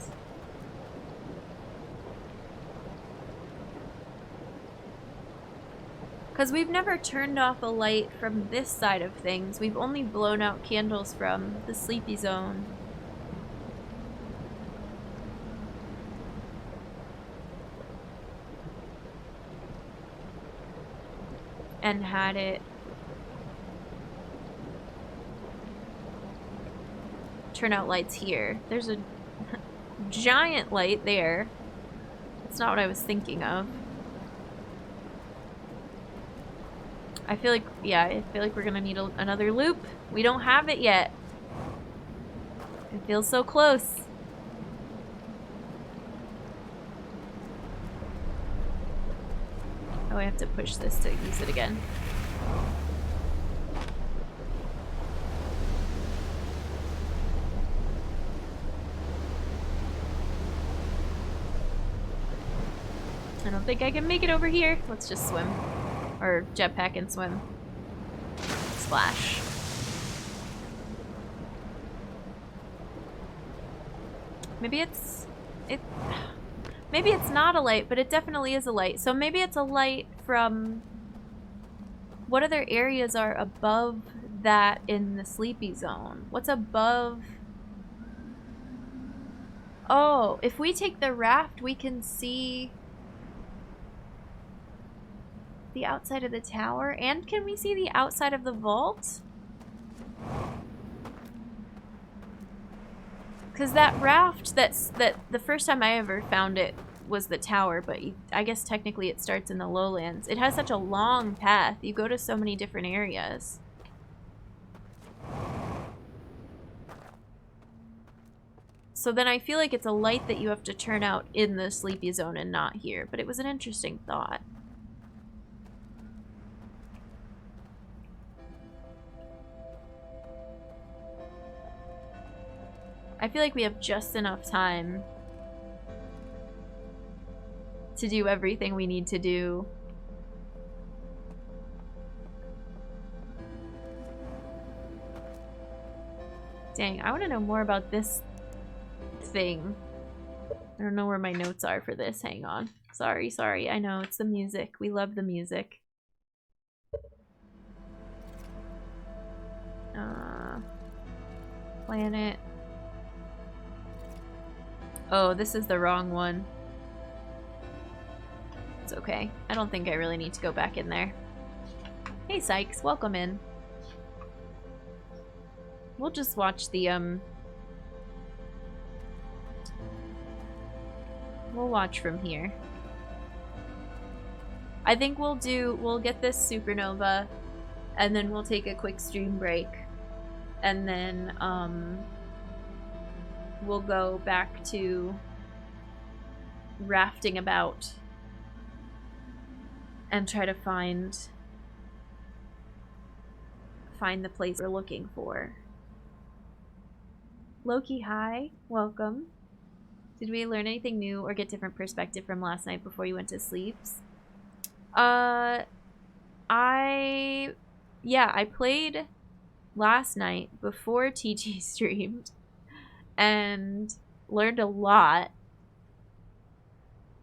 Because we've never turned off a light from this side of things. We've only blown out candles from the sleepy zone. And had it turn out lights here. There's a giant light there. That's not what I was thinking of. I feel like, yeah, I feel like we're gonna need another loop. We don't have it yet. It feels so close. Oh, I have to push this to use it again. I don't think I can make it over here. Let's just swim. Or jetpack and swim. Splash. Maybe maybe it's not a light, but it definitely is a light. So maybe it's a light from... What other areas are above that in the sleepy zone? What's above... Oh, if we take the raft, we can see the outside of the tower. And can we see the outside of the vault? Because that raft, that the first time I ever found it was the tower, but I guess technically it starts in the lowlands. It has such a long path. You go to so many different areas. So then I feel like it's a light that you have to turn out in the sleepy zone and not here. But it was an interesting thought. I feel like we have just enough time to do everything we need to do. Dang, I want to know more about this thing. I don't know where my notes are for this. Hang on. Sorry. I know, it's the music. We love the music. Planet. Oh, this is the wrong one. It's okay. I don't think I really need to go back in there. Hey, Sykes. Welcome in. We'll just watch the, we'll watch from here. I think we'll get this supernova, and then we'll take a quick stream break. And then, we'll go back to rafting about and try to find the place we're looking for. Loki, hi. Welcome. Did we learn anything new or get different perspective from last night before you went to sleep? I played last night before TT streamed and learned a lot,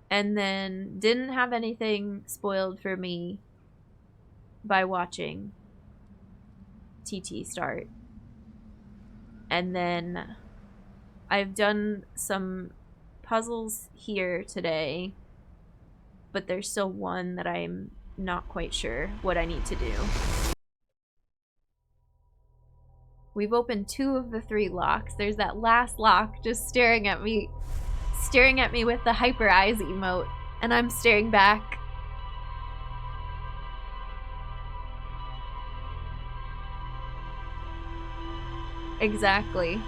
and then didn't have anything spoiled for me by watching TT start. And then I've done some puzzles here today, but there's still one that I'm not quite sure what I need to do. We've opened 2 of the 3 locks. There's that last lock just staring at me with the hyper eyes emote, and I'm staring back. Exactly.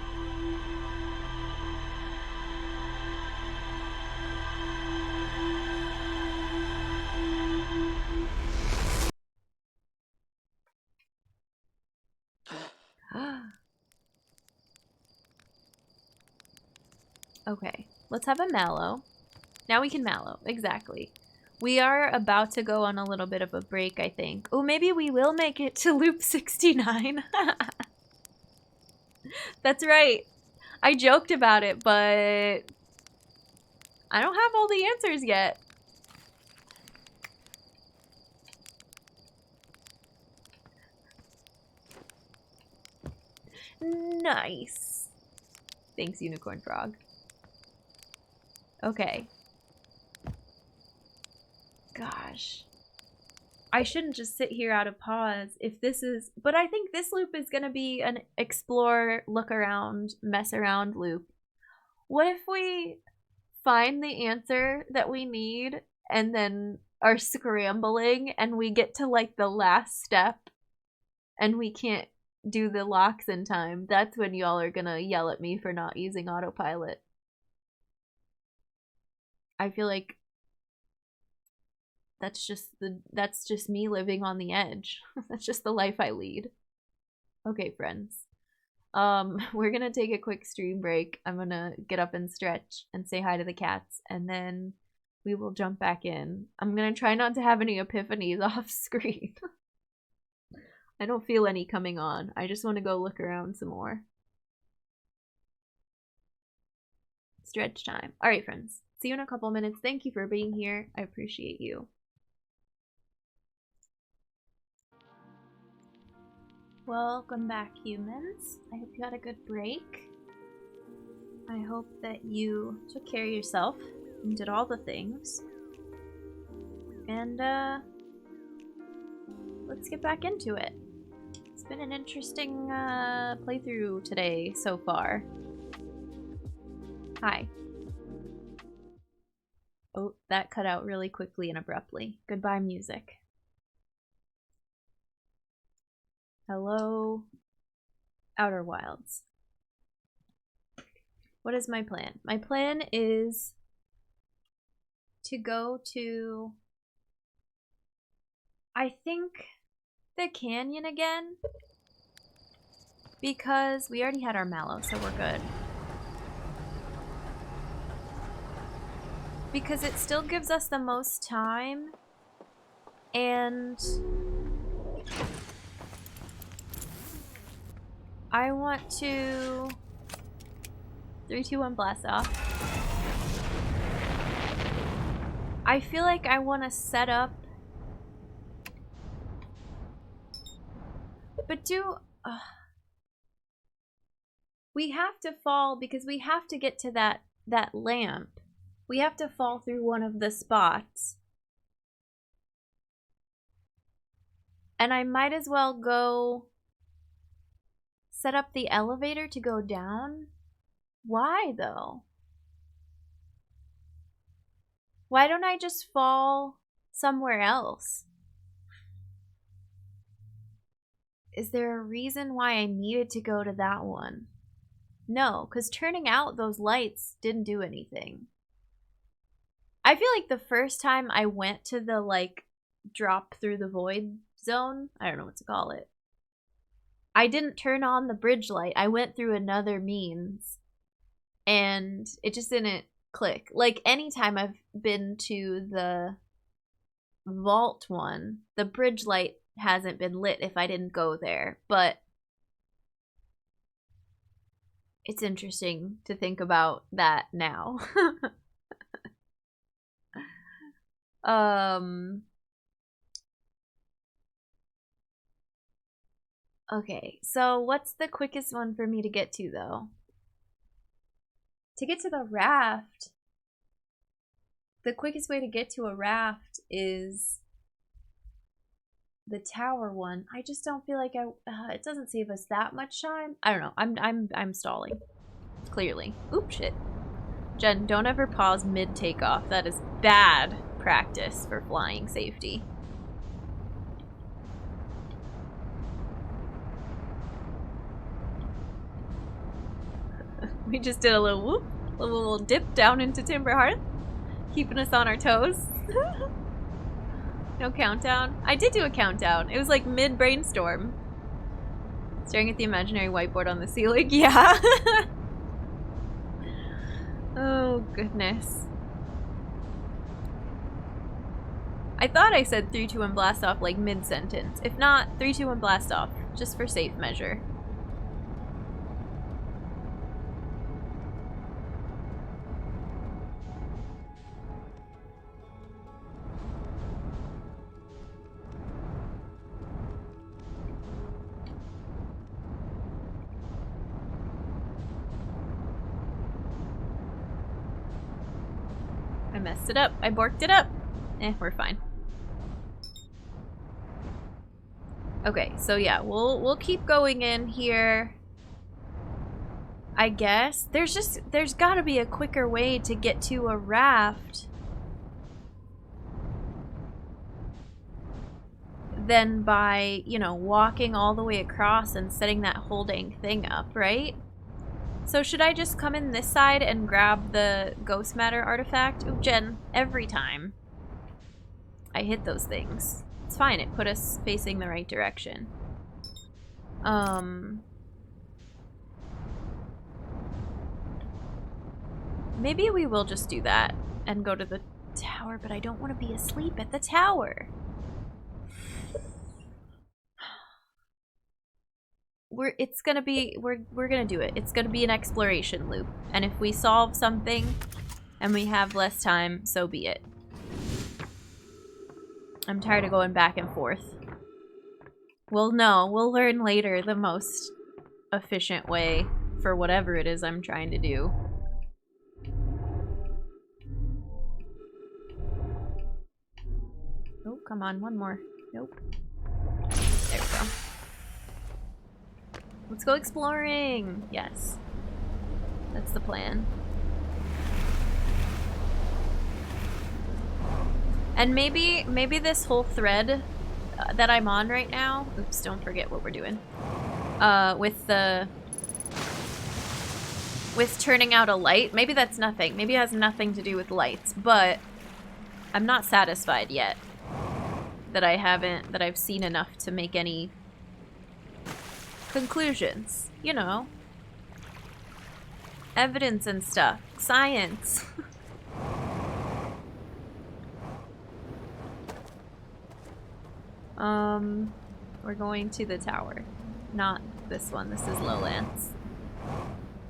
Okay, let's have a mallow. Now we can mallow, exactly. We are about to go on a little bit of a break, I think. Oh, maybe we will make it to loop 69. That's right. I joked about it, but I don't have all the answers yet. Nice. Thanks, Unicorn Frog. Okay. Gosh. I shouldn't just sit here out of pause if this is... But I think this loop is going to be an explore, look around, mess around loop. What if we find the answer that we need and then are scrambling and we get to like the last step and we can't do the locks in time? That's when y'all are gonna yell at me for not using autopilot. I feel like that's just me living on the edge. That's just the life I lead. Okay, friends. We're gonna take a quick stream break. I'm gonna get up and stretch and say hi to the cats, and then we will jump back in. I'm gonna try not to have any epiphanies off screen. I don't feel any coming on. I just want to go look around some more. Stretch time. All right, friends. See you in a couple minutes. Thank you for being here. I appreciate you. Welcome back, humans. I hope you had a good break. I hope that you took care of yourself and did all the things. And, let's get back into it. It's been an interesting, playthrough today so far. Hi. Oh, that cut out really quickly and abruptly. Goodbye, music. Hello, Outer Wilds. What is my plan? My plan is to go to, I think, the canyon again, because we already had our mallow, so we're good. Because it still gives us the most time, and I want to 3, 2, 1 blast off. I feel like I want to set up, but we have to fall because we have to get to that lamp. We have to fall through one of the spots. And I might as well go set up the elevator to go down. Why, though? Why don't I just fall somewhere else? Is there a reason why I needed to go to that one? No, because turning out those lights didn't do anything. I feel like the first time I went to the, like, drop through the void zone, I don't know what to call it, I didn't turn on the bridge light. I went through another means, and it just didn't click. Like, anytime I've been to the vault one, the bridge light hasn't been lit if I didn't go there, but it's interesting to think about that now. Okay, so what's the quickest one for me to get to, though? To get to the raft, the quickest way to get to a raft is the tower one. I just don't feel like it doesn't save us that much time. I don't know. I'm stalling. Clearly. Oop, shit. Jen, don't ever pause mid takeoff. That is bad practice for flying safety. We just did a little whoop, a little dip down into Timber Hearth, keeping us on our toes. No countdown. I did do a countdown. It was like mid-brainstorm. Staring at the imaginary whiteboard on the ceiling. Yeah. Oh, goodness. I thought I said 3, 2, 1 blast off like mid-sentence. If not, 3, 2, 1 blast off. Just for safe measure. I messed it up. I borked it up. We're fine. Okay, so yeah, we'll keep going in here. I guess. There's gotta be a quicker way to get to a raft than by, you know, walking all the way across and setting that whole dang thing up, right? So should I just come in this side and grab the ghost matter artifact? Oh, Jen, every time I hit those things. It's fine, it put us facing the right direction. Maybe we will just do that and go to the tower, but I don't want to be asleep at the tower. We're gonna do it. It's gonna be an exploration loop. And if we solve something and we have less time, so be it. I'm tired of going back and forth. Well, no, we'll learn later the most efficient way for whatever it is I'm trying to do. Oh, come on, one more. Nope. There we go. Let's go exploring! Yes. That's the plan. And maybe this whole thread that I'm on right now... Oops, don't forget what we're doing. With turning out a light, maybe that's nothing. Maybe it has nothing to do with lights, but I'm not satisfied yet that I've seen enough to make any conclusions, you know. Evidence and stuff. Science. We're going to the tower. Not this one. This is Lowlands.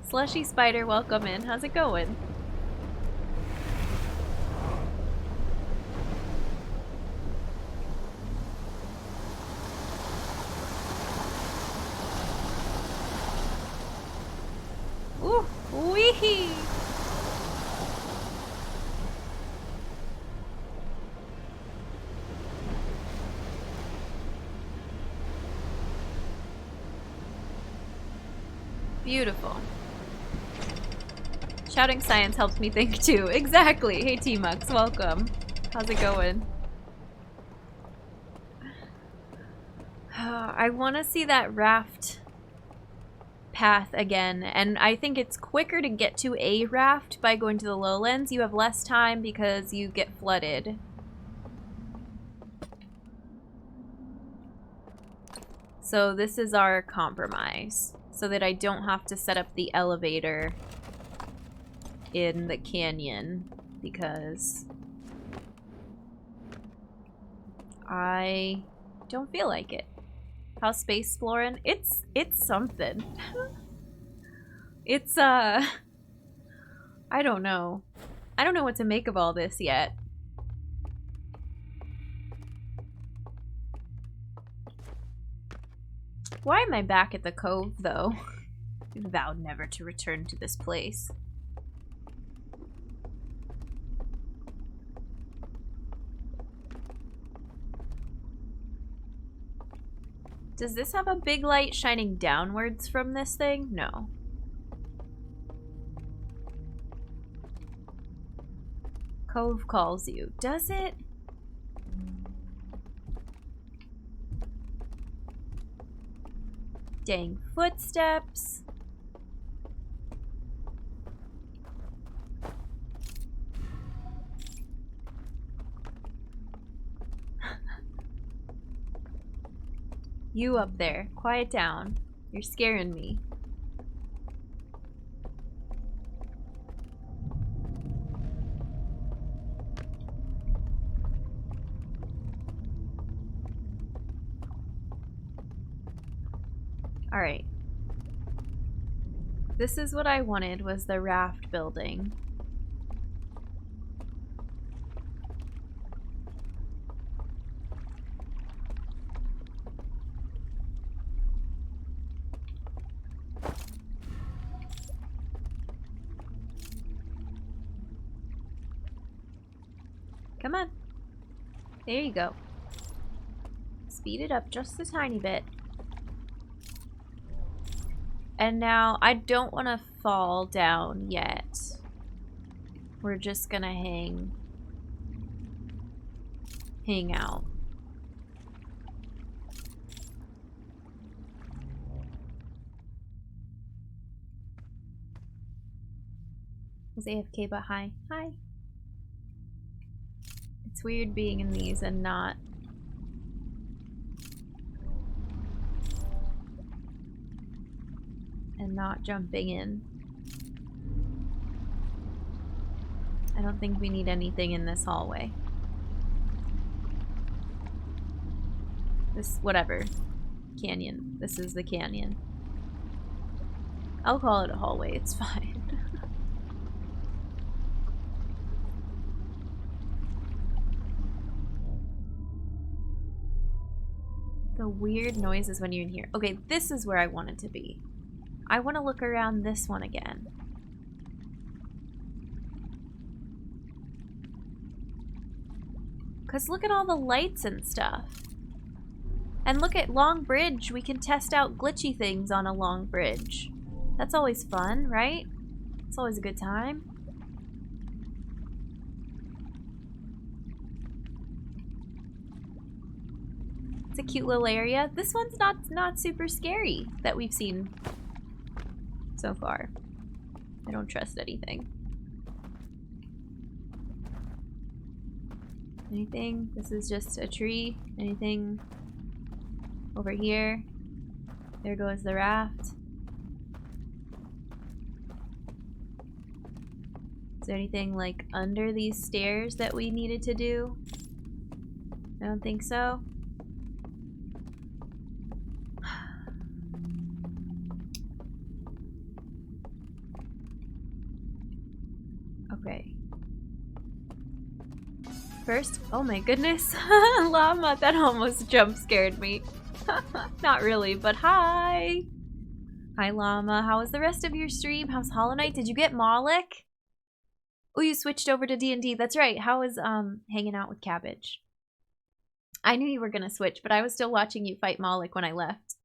Slushy Spider, welcome in. How's it going? Ooh, wee! Beautiful. Shouting science helps me think too. Exactly. Hey T-Mux, welcome. How's it going? I want to see that raft path again, and I think it's quicker to get to a raft by going to the lowlands. You have less time because you get flooded. So this is our compromise, so that I don't have to set up the elevator in the canyon, because I don't feel like it. How's space exploring? It's something. It's I don't know. I don't know what to make of all this yet. Why am I back at the cove though? I vowed never to return to this place. Does this have a big light shining downwards from this thing? No. Cove calls you. Does it? Dang footsteps. You up there. Quiet down. You're scaring me. Alright. This is what I wanted, was the raft building. Come on. There you go. Speed it up just a tiny bit. And now, I don't want to fall down yet. We're just gonna hang out. Was AFK, but hi. Hi. It's weird being in these and not jumping in. I don't think we need anything in this hallway. This, whatever. Canyon. This is the canyon. I'll call it a hallway, it's fine. The weird noises when you're in here. Okay, this is where I wanted to be. I want to look around this one again. Because look at all the lights and stuff. And look at Long Bridge. We can test out glitchy things on a long bridge. That's always fun, right? It's always a good time. It's a cute little area. This one's not super scary that we've seen so far. I don't trust anything. Anything? This is just a tree. Anything over here? There goes the raft. Is there anything like under these stairs that we needed to do? I don't think so. Okay. First, oh my goodness, llama, that almost jump scared me. Not really, but hi! Hi llama, how was the rest of your stream? How's Hollow Knight? Did you get Moloch? Oh, you switched over to D&D, that's right. How was hanging out with Cabbage? I knew you were gonna switch, but I was still watching you fight Moloch when I left.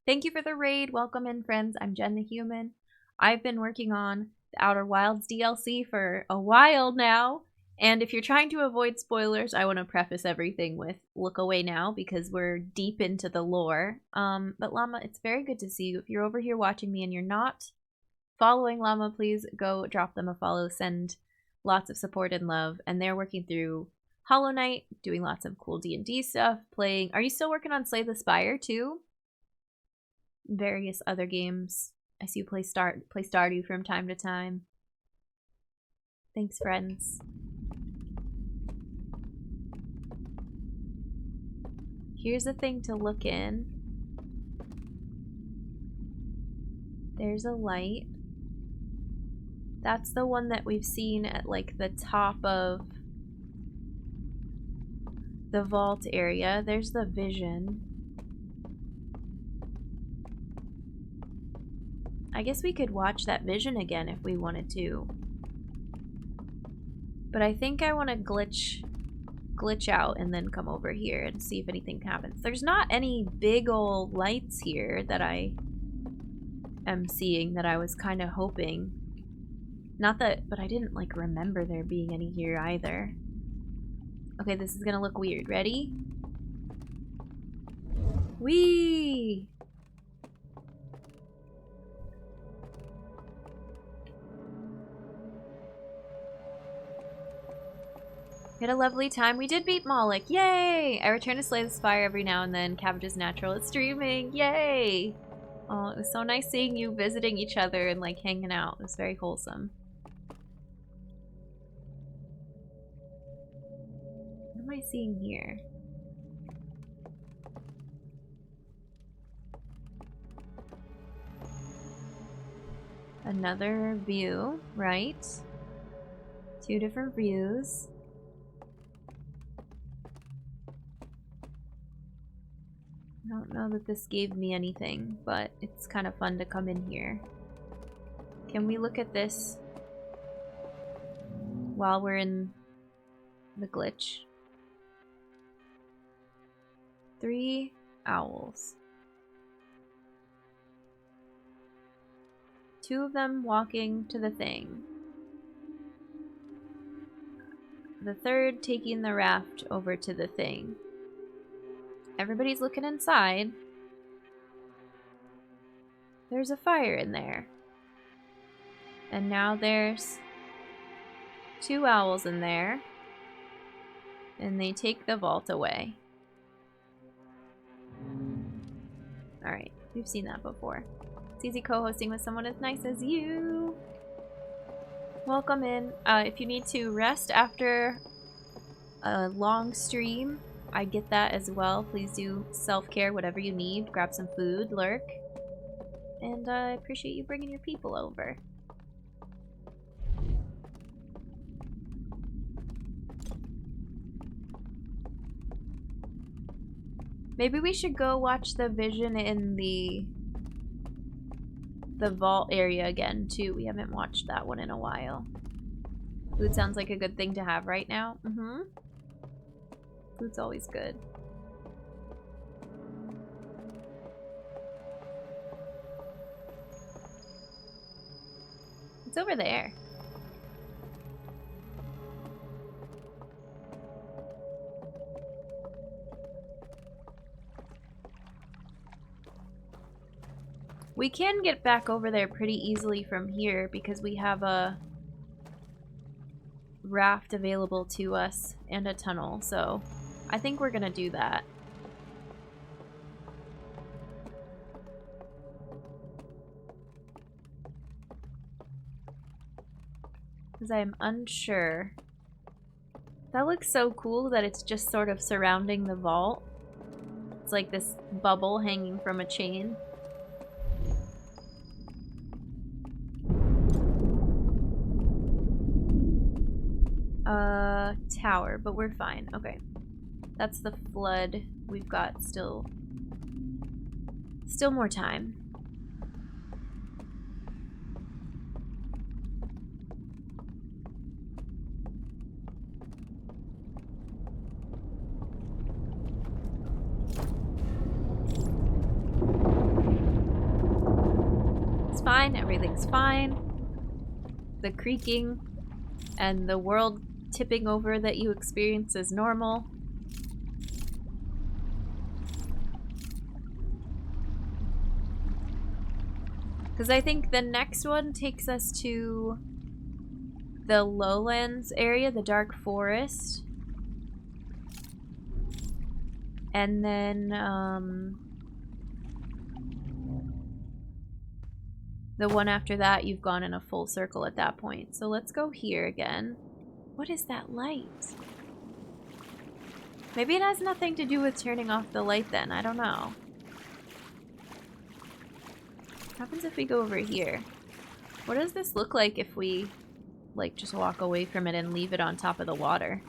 Thank you for the raid, welcome in friends, I'm Jen the Human. I've been working on the Outer Wilds DLC for a while now. And if you're trying to avoid spoilers, I want to preface everything with look away now because we're deep into the lore. But Llama, it's very good to see you. If you're over here watching me and you're not following Llama, please go drop them a follow. Send lots of support and love. And they're working through Hollow Knight, doing lots of cool D&D stuff, playing. Are you still working on Slay the Spire too? Various other games. I see you play Stardew from time to time. Thanks, friends. Here's a thing to look in. There's a light. That's the one that we've seen at like the top of the vault area. There's the vision. I guess we could watch that vision again if we wanted to. But I think I want to glitch out and then come over here and see if anything happens. There's not any big ol' lights here that I am seeing that I was kind of hoping. Not that, but I didn't like remember there being any here either. Okay, this is gonna look weird. Ready? Whee! We had a lovely time. We did beat Moloch. Yay! I return to slay this fire every now and then. Cabbage is natural at streaming. Yay! Oh, it was so nice seeing you visiting each other and like hanging out. It was very wholesome. What am I seeing here? Another view, right? Two different views. I don't know that this gave me anything, but it's kind of fun to come in here. Can we look at this while we're in the glitch? 3 owls. 2 of them walking to the thing. The third taking the raft over to the thing. Everybody's looking inside. There's a fire in there. And now there's 2 owls in there. And they take the vault away. Alright, we've seen that before. It's easy co-hosting with someone as nice as you. Welcome in. If you need to rest after a long stream, I get that as well. Please do self-care, whatever you need. Grab some food, lurk. And I appreciate you bringing your people over. Maybe we should go watch the vision in the vault area again, too. We haven't watched that one in a while. Food sounds like a good thing to have right now. Mm-hmm. Food's always good. It's over there. We can get back over there pretty easily from here because we have a raft available to us and a tunnel, so I think we're gonna do that. Because I'm unsure. That looks so cool that it's just sort of surrounding the vault. It's like this bubble hanging from a chain. Tower, but we're fine. Okay. That's the flood. We've got still more time. It's fine. Everything's fine. The creaking and the world tipping over that you experience is normal. Because I think the next one takes us to the lowlands area, the dark forest. And then the one after that, you've gone in a full circle at that point. So let's go here again. What is that light? Maybe it has nothing to do with turning off the light then. I don't know. What happens if we go over here? What does this look like if we, like, just walk away from it and leave it on top of the water?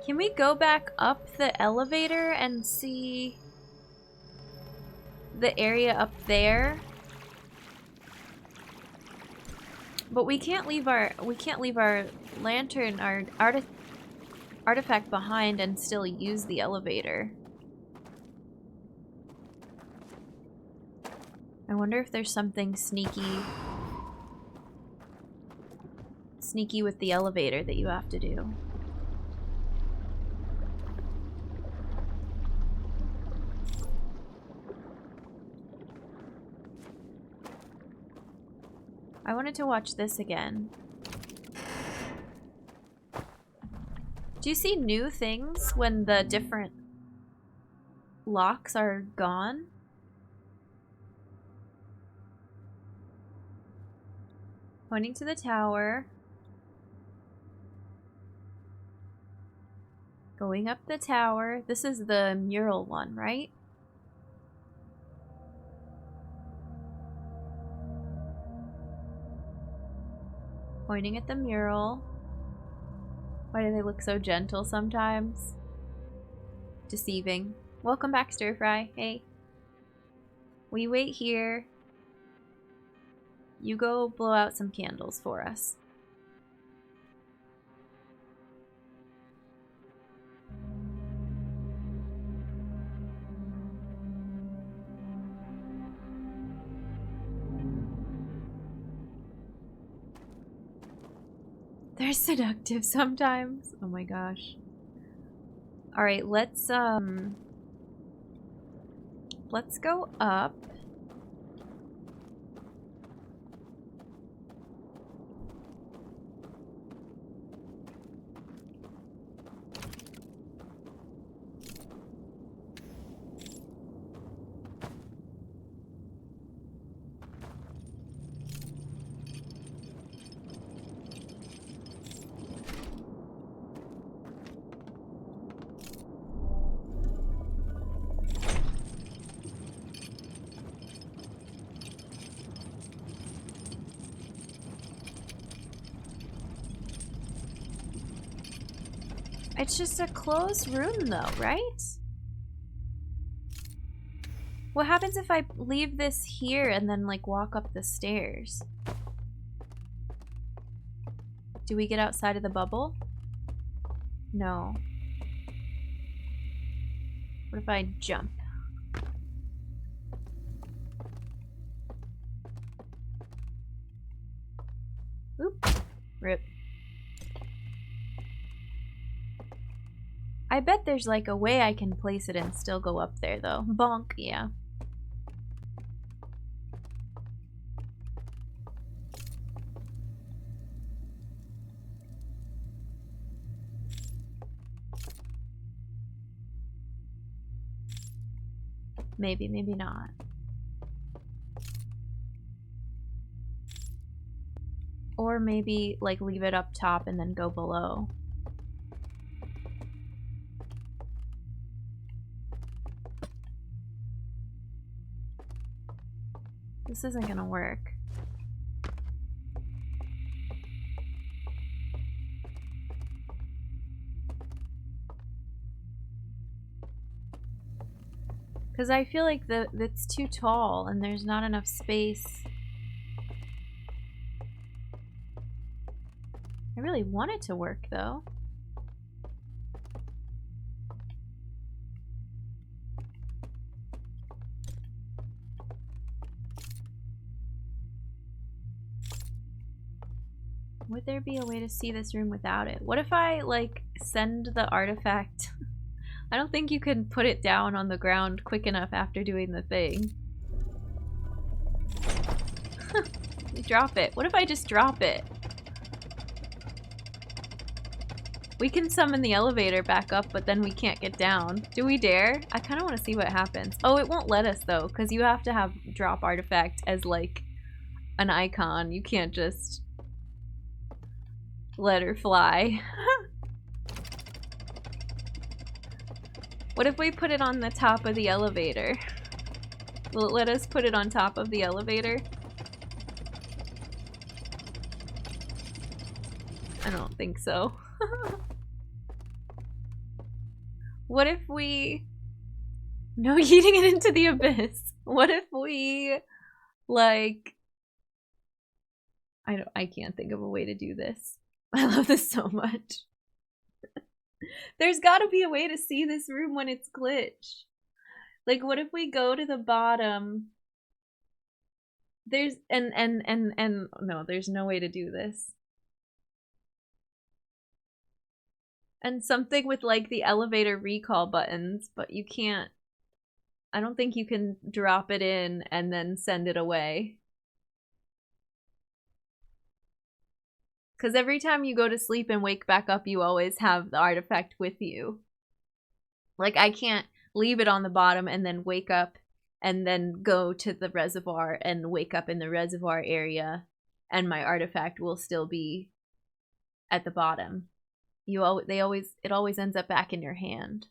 Can we go back up the elevator and see the area up there? But we can't leave our lantern, our artifact behind and still use the elevator. I wonder if there's something sneaky with the elevator that you have to do. I wanted to watch this again. Do you see new things when the different locks are gone? Pointing to the tower. Going up the tower. This is the mural one, right? Pointing at the mural. Why do they look so gentle sometimes? Deceiving. Welcome back, Stir Fry. Hey. We wait here. You go blow out some candles for us. They're seductive sometimes. Oh my gosh. Alright, let's go up. It's just a closed room though, right? What happens if I leave this here and then like walk up the stairs? Do we get outside of the bubble? No. What if I jump? Oop. Rip. I bet there's like a way I can place it and still go up there though. Bonk, yeah. Maybe, maybe not. Or maybe like leave it up top and then go below. This isn't gonna work. Because I feel like it's too tall and there's not enough space. I really want it to work though. Would there be a way to see this room without it? What if I, like, send the artifact? I don't think you can put it down on the ground quick enough after doing the thing. Drop it. What if I just drop it? We can summon the elevator back up, but then we can't get down. Do we dare? I kind of want to see what happens. Oh, it won't let us, though, because you have to have drop artifact as, like, an icon. You can't just let her fly. What if we put it on the top of the elevator? Will it let us put it on top of the elevator? I don't think so. What if we... No, yeeting it into the abyss. What if we, like... I can't think of a way to do this. I love this so much. There's gotta be a way to see this room when it's glitched. Like, what if we go to the bottom? There's, no, there's no way to do this. And something with, like, the elevator recall buttons, but you can't, I don't think you can drop it in and then send it away. Because every time you go to sleep and wake back up, you always have the artifact with you. Like, I can't leave it on the bottom and then wake up and then go to the reservoir and wake up in the reservoir area, and my artifact will still be at the bottom. It always ends up back in your hand.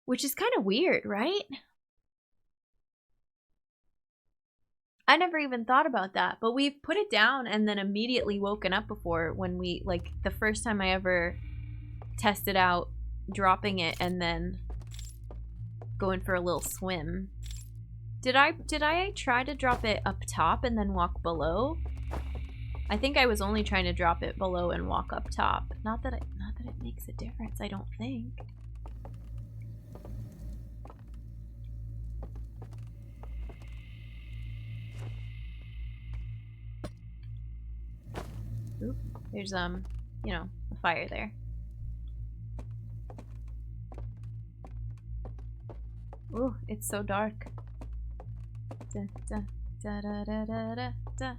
Which is kind of weird, right? I never even thought about that, but we've put it down and then immediately woken up before when we, like, the first time I ever tested out dropping it and then going for a little swim. Did I try to drop it up top and then walk below? I think I was only trying to drop it below and walk up top. Not that it makes a difference, I don't think. Oop, there's you know, a fire there. Ooh, it's so dark. Da, da, da, da, da, da, da, da.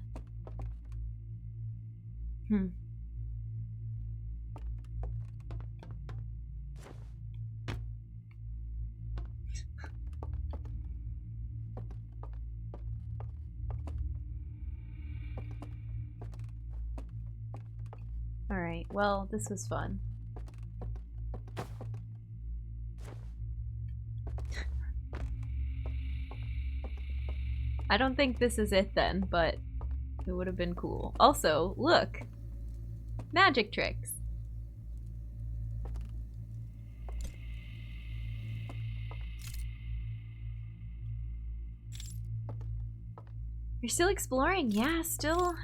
Alright, well, this was fun. I don't think this is it then, but it would have been cool. Also, look! Magic tricks! You're still exploring? Yeah, still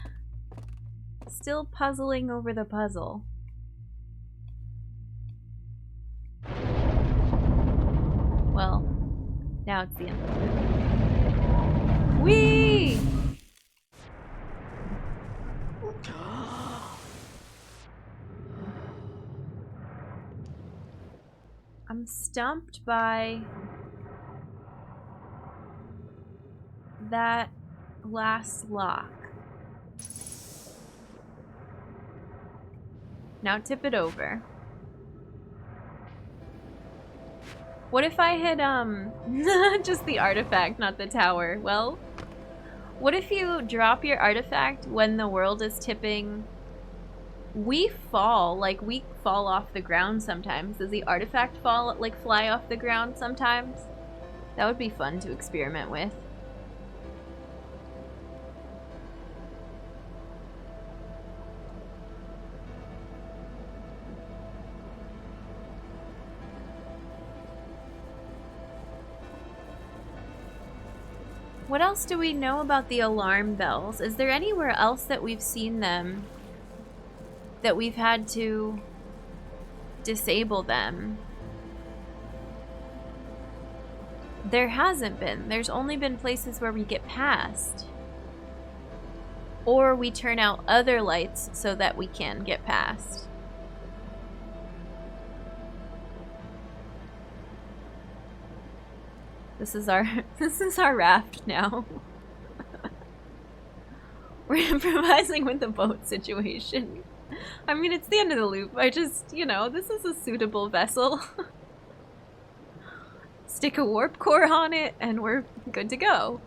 puzzling over the puzzle. Well, now it's the end of the loop. Whee! I'm stumped by that last lock. Now tip it over. What if I had, just the artifact, not the tower? Well, what if you drop your artifact when the world is tipping? We fall off the ground sometimes. Does the artifact fall, like, fly off the ground sometimes? That would be fun to experiment with. What else do we know about the alarm bells? Is there anywhere else that we've seen them that we've had to disable them? There hasn't been. There's only been places where we get past. Or we turn out other lights so that we can get past. This is our raft now. We're improvising with the boat situation. I mean, it's the end of the loop. I just, you know, this is a suitable vessel. Stick a warp core on it and we're good to go.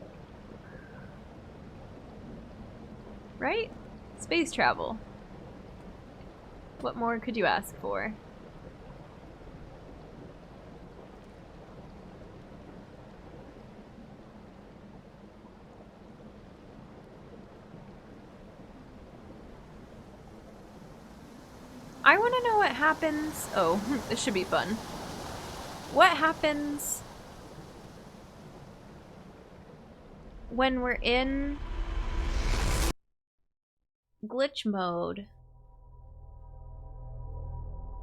Right? Space travel. What more could you ask for? I want to know what happens. Oh, this should be fun. What happens when we're in glitch mode?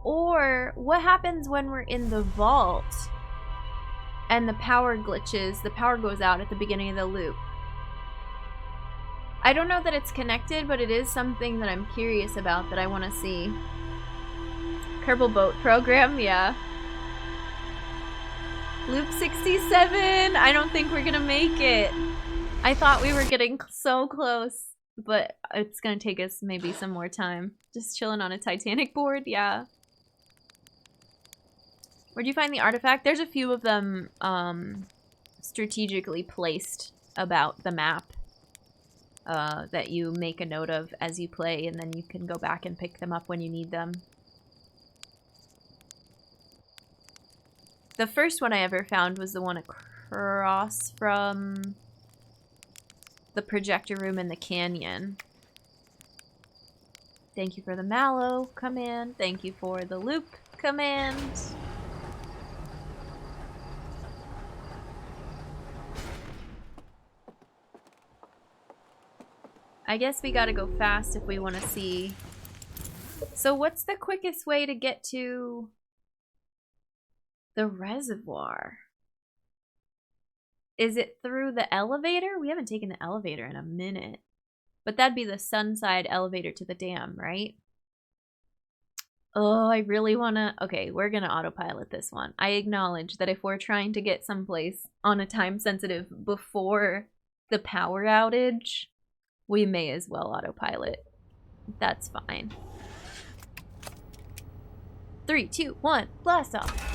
Or what happens when we're in the vault and the power glitches, the power goes out at the beginning of the loop? I don't know that it's connected, but it is something that I'm curious about that I want to see. Kerbal Boat Program, yeah. Loop 67! I don't think we're gonna make it. I thought we were getting so close. but it's gonna take us maybe some more time. Just chilling on a Titanic board, yeah. Where'd you find the artifact? There's a few of them strategically placed about the map that you make a note of as you play, and then you can go back and pick them up when you need them. The first one I ever found was the one across from the projector room in the canyon. Thank you for the mallow command. Thank you for the loop command. I guess we gotta go fast if we want to see. So what's the quickest way to get to the reservoir? Is it through the elevator? We haven't taken the elevator in a minute. But that'd be the sunside elevator to the dam, right? Oh, I really wanna... Okay, we're gonna autopilot this one. I acknowledge that if we're trying to get someplace on a time sensitive before the power outage, we may as well autopilot. That's fine. 3, 2, 1, blast off.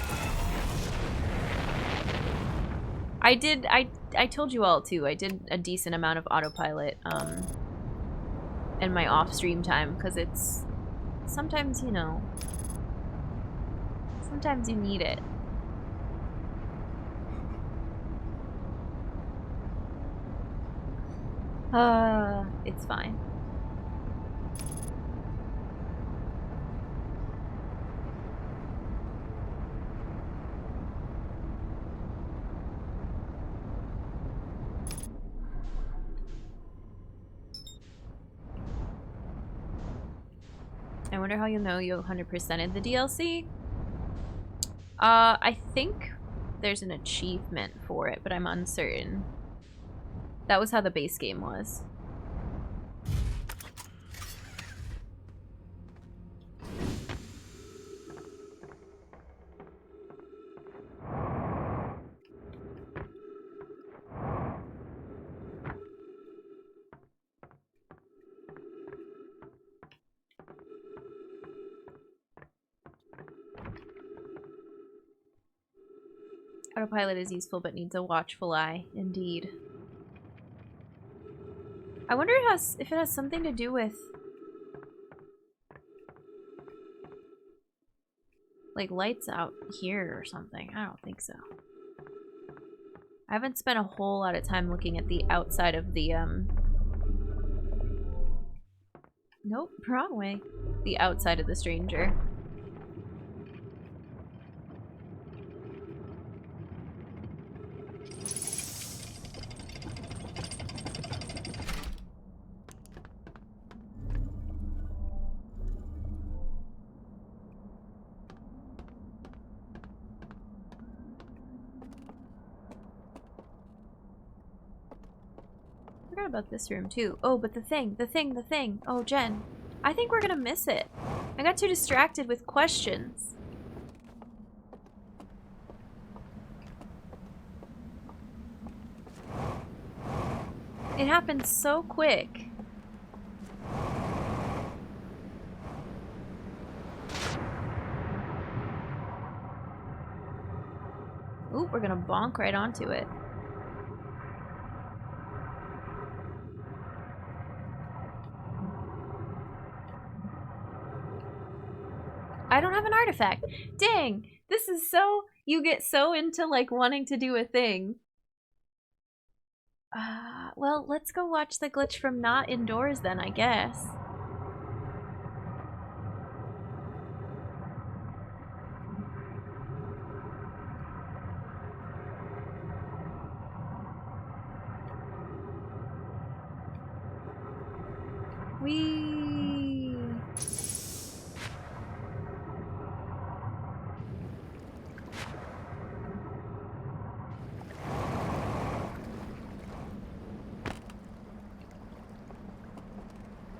I told you all too, I did a decent amount of autopilot in my off-stream time, because it's sometimes, you know, sometimes you need it. It's fine. I wonder how you'll know you 100%ed the DLC. I think there's an achievement for it, but I'm uncertain. That was how the base game was. Autopilot is useful, but needs a watchful eye. Indeed. I wonder if it has something to do with... like, lights out here or something. I don't think so. I haven't spent a whole lot of time looking at the outside of the, Nope, wrong way. The outside of the stranger. About this room too. Oh, but the thing. Oh, Jen, I think we're gonna miss it. I got too distracted with questions. It happened so quick. Ooh, we're gonna bonk right onto it. I don't have an artifact. Dang, this is so... You get so into, like, wanting to do a thing. Well, let's go watch the glitch from not indoors then, I guess.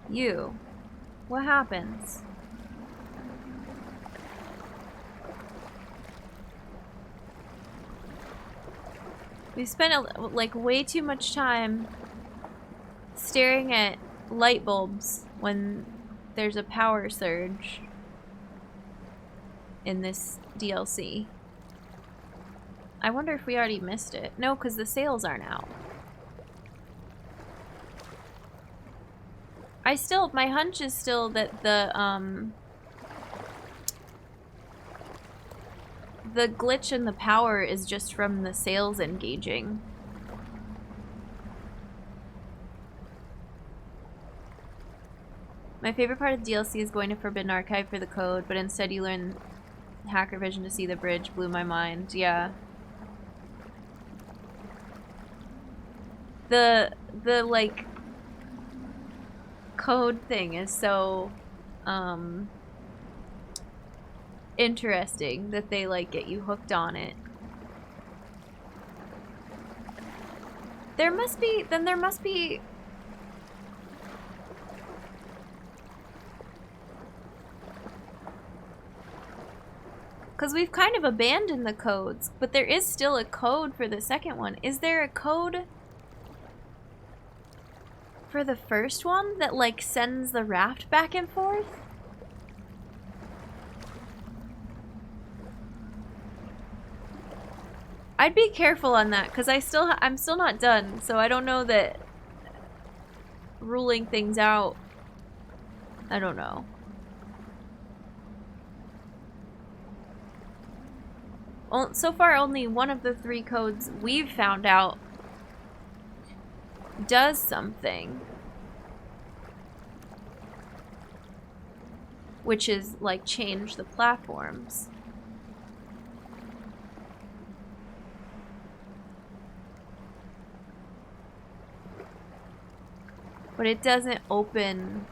You. What happens? We spent like way too much time staring at light bulbs when there's a power surge in this DLC. I wonder if we already missed it. No, because the sales aren't out. My hunch is still that the glitch in the power is just from the sails engaging. My favorite part of the DLC is going to Forbidden Archive for the code, but instead you learn hacker vision to see the bridge. Blew my mind. Yeah. The like code thing is so interesting that they like get you hooked on it. There must be because we've kind of abandoned the codes, but there is still a code for the second one. Is there a code for the first one that like sends the raft back and forth? I'd be careful on that because I'm still not done, so I don't know that ruling things out. I don't know. So far, only one of the 3 codes we've found out does something. Which is, like, change the platforms. But it doesn't open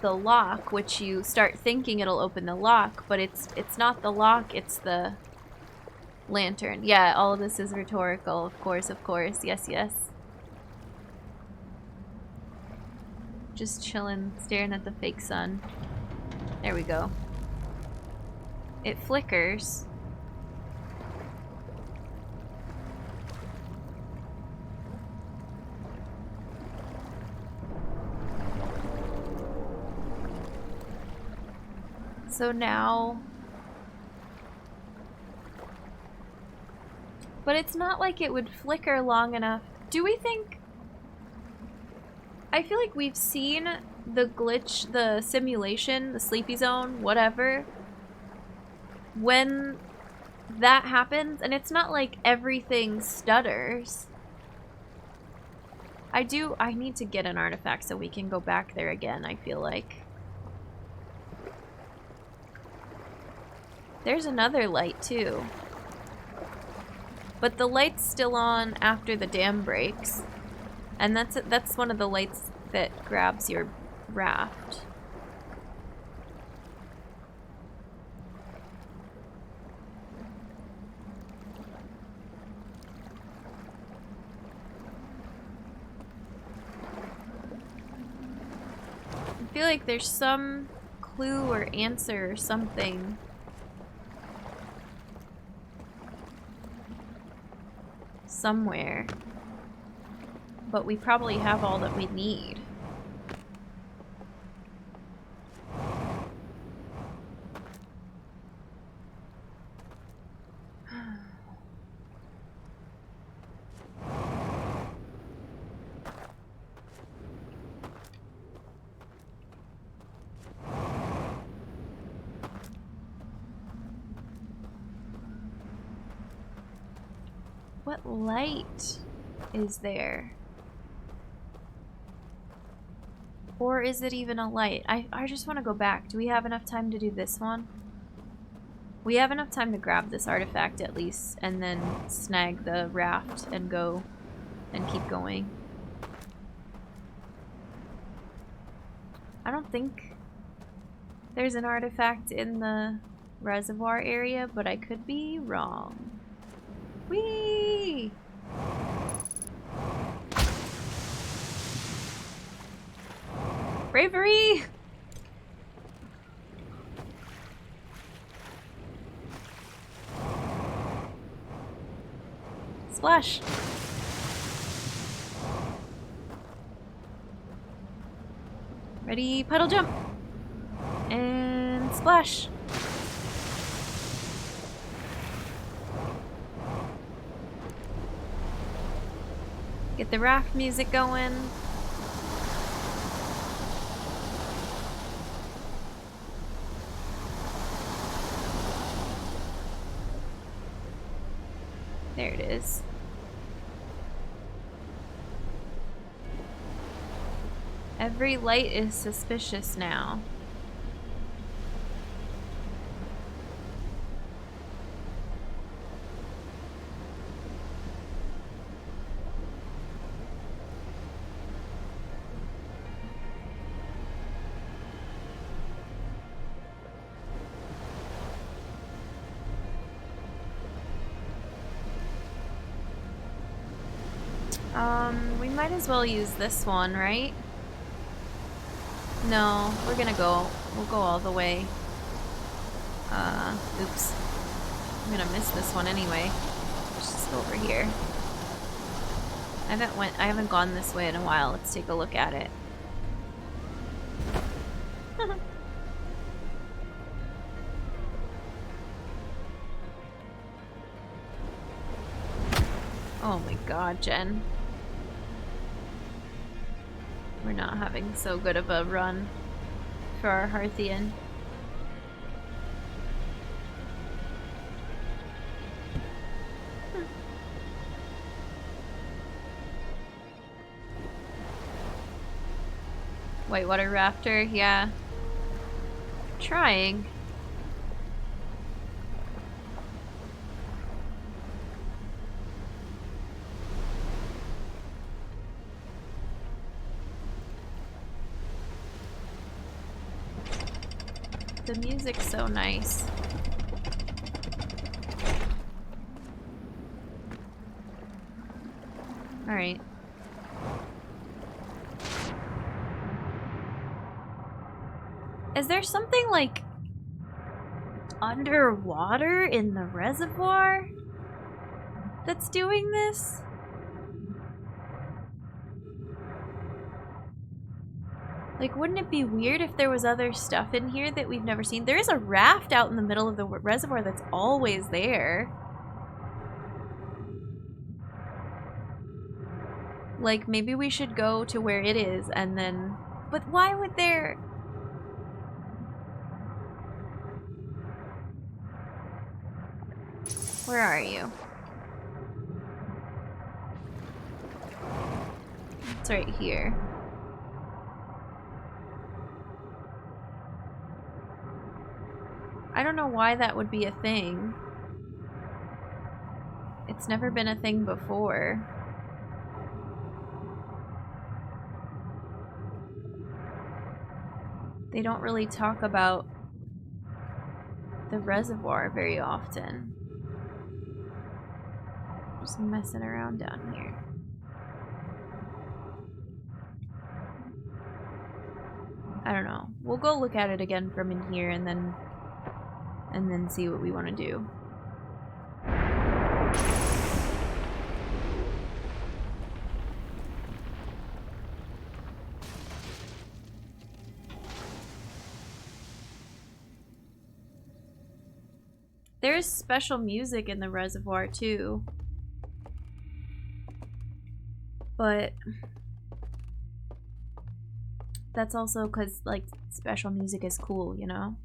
the lock, which you start thinking it'll open the lock, but it's not the lock, it's the lantern. Yeah, all of this is rhetorical, of course, yes, yes. Just chilling, staring at the fake sun. There we go. It flickers. So now... But it's not like it would flicker long enough. Do we think... I feel like we've seen the glitch, the simulation, the sleepy zone, whatever. When that happens, and it's not like everything stutters. I need to get an artifact so we can go back there again, I feel like. There's another light, too. But the light's still on after the dam breaks. And that's one of the lights that grabs your raft. I feel like there's some clue or answer or something. Somewhere. But we probably have all that we need. What light is there? Or is it even a light? I just want to go back. Do we have enough time to do this one? We have enough time to grab this artifact at least, and then snag the raft and go and keep going. I don't think there's an artifact in the reservoir area, but I could be wrong. Whee! Bravery! Splash! Ready, puddle jump. And splash. Get the raft music going. There it is. Every light is suspicious now. We might as well use this one, right? No, we'll go all the way. Oops. I'm gonna miss this one anyway. Let's just go over here. I haven't gone this way in a while. Let's take a look at it. Oh my god, Jen. We're not having so good of a run for our Hearthian. Whitewater rafter, yeah. Trying. The music's so nice. All right. Is there something like underwater in the reservoir that's doing this? Like, wouldn't it be weird if there was other stuff in here that we've never seen? There is a raft out in the middle of the reservoir that's always there. Like, maybe we should go to where it is and then... But why would there... Where are you? It's right here. I don't know why that would be a thing. It's never been a thing before. They don't really talk about the reservoir very often. Just messing around down here. I don't know. We'll go look at it again from in here and then see what we want to do. There's special music in the reservoir too. But that's also because, like, special music is cool, you know?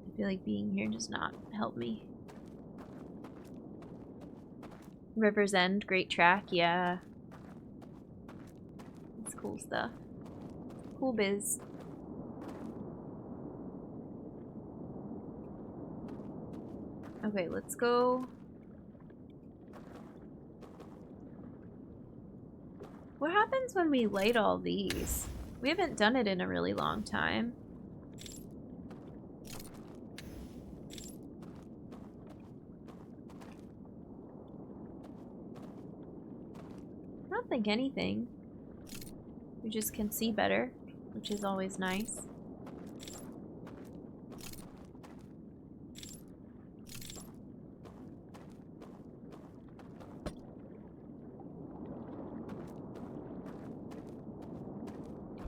I feel like being here does not help me. River's End, great track, yeah. It's cool stuff. Cool biz. Okay, let's go. What happens when we light all these? We haven't done it in a really long time. don't think anything. We just can see better, which is always nice.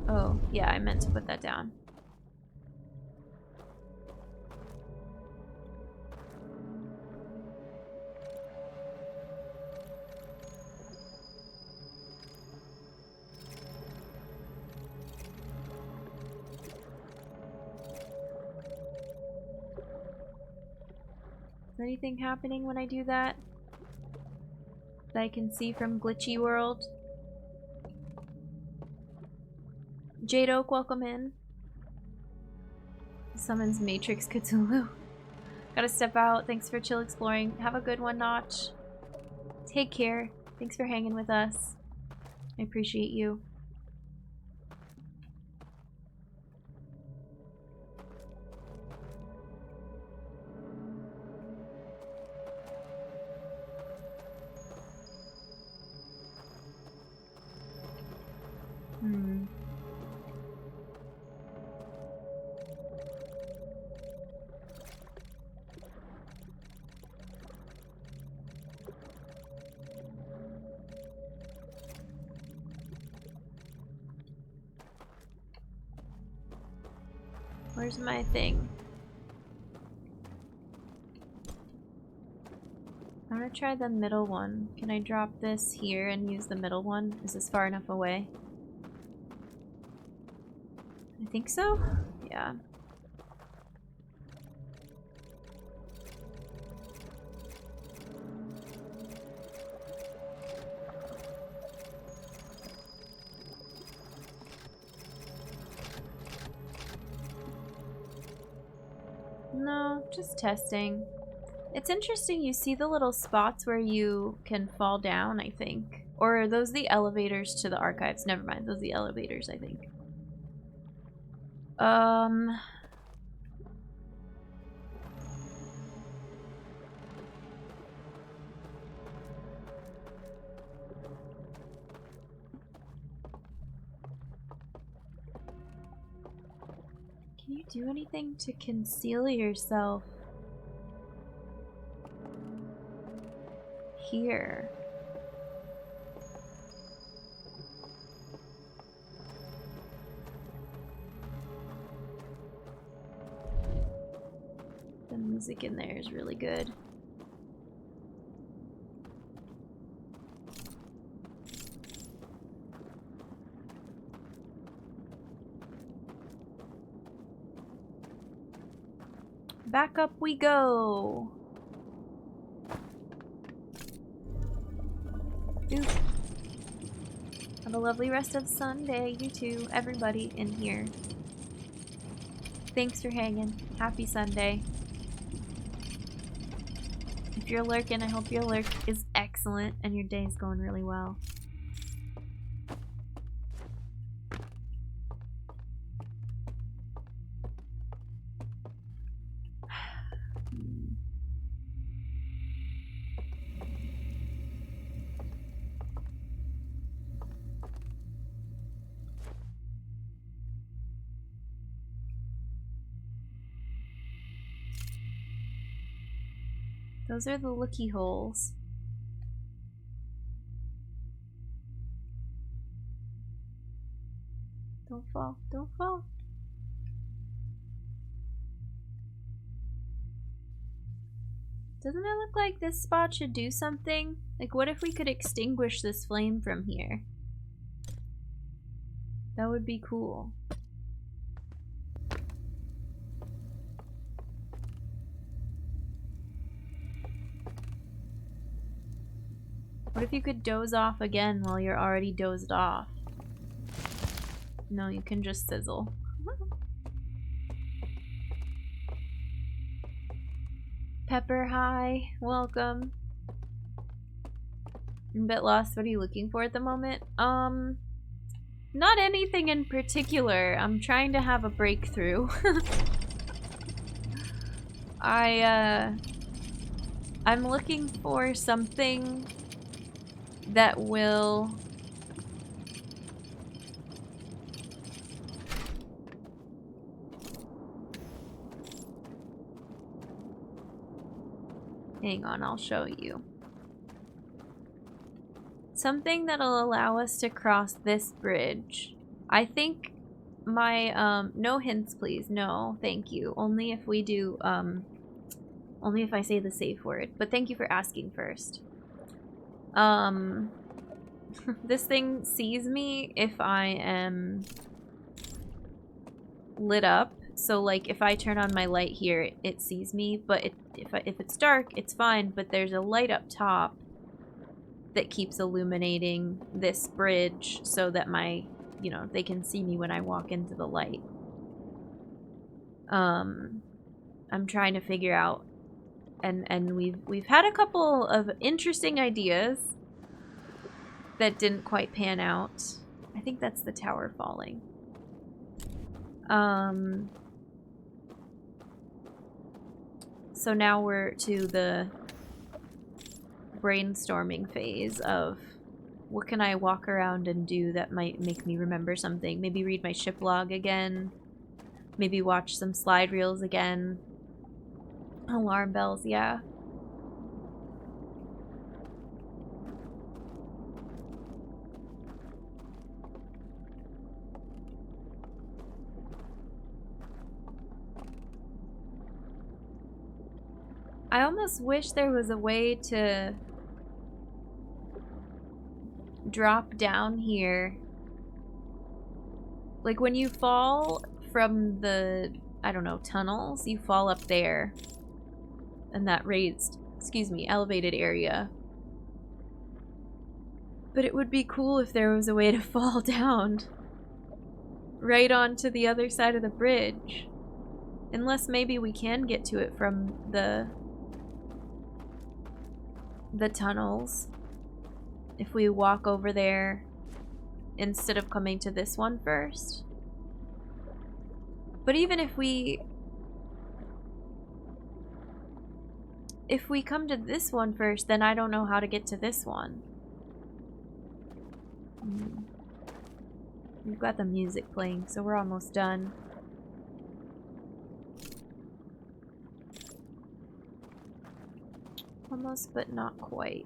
Oh, yeah, I meant to put that down. Is anything happening when I do that? That I can see from Glitchy World? Jade Oak, welcome in. Summons Matrix Cthulhu. Gotta step out. Thanks for chill exploring. Have a good one, Notch. Take care. Thanks for hanging with us. I appreciate you. Where's my thing? I'm gonna try the middle one. Can I drop this here and use the middle one? Is this far enough away? I think so? Yeah. No, just testing. It's interesting, you see the little spots where you can fall down, I think. Or are those the elevators to the archives? Never mind, those are the elevators, I think. Can you do anything to conceal yourself? Here. The music in there is really good. Back up we go. Oop. Have a lovely rest of Sunday, you too, everybody in here. Thanks for hanging. Happy Sunday. If you're lurking, I hope your lurk is excellent and your day is going really well. Those are the looky holes. Don't fall, don't fall. Doesn't it look like this spot should do something? Like, what if we could extinguish this flame from here? That would be cool. What if you could doze off again while you're already dozed off? No, you can just sizzle. Pepper, hi. Welcome. I'm a bit lost. What are you looking for at the moment? Not anything in particular. I'm trying to have a breakthrough. I'm looking for something that will Hang on, I'll show you. Something that'll allow us to cross this bridge. I think my, no hints please. No, thank you. Only if we do, only if I say the safe word. But thank you for asking first. This thing sees me if I am lit up. So, like, if I turn on my light here, it sees me. But if it's dark, it's fine. But there's a light up top that keeps illuminating this bridge so that you know, they can see me when I walk into the light. I'm trying to figure out, and we've had a couple of interesting ideas that didn't quite pan out. I think that's the tower falling. So now we're to the brainstorming phase of what can I walk around and do that might make me remember something. Maybe read my ship log again. Maybe watch some slide reels again. Alarm bells, yeah. I almost wish there was a way to drop down here. Like when you fall from the, I don't know, tunnels, you fall up there in that raised, excuse me, elevated area. But it would be cool if there was a way to fall down right onto the other side of the bridge. Unless maybe we can get to it from the tunnels. If we walk over there instead of coming to this one first. But even if we come to this one first, then I don't know how to get to this one. We've got the music playing, so we're almost done. Almost, but not quite.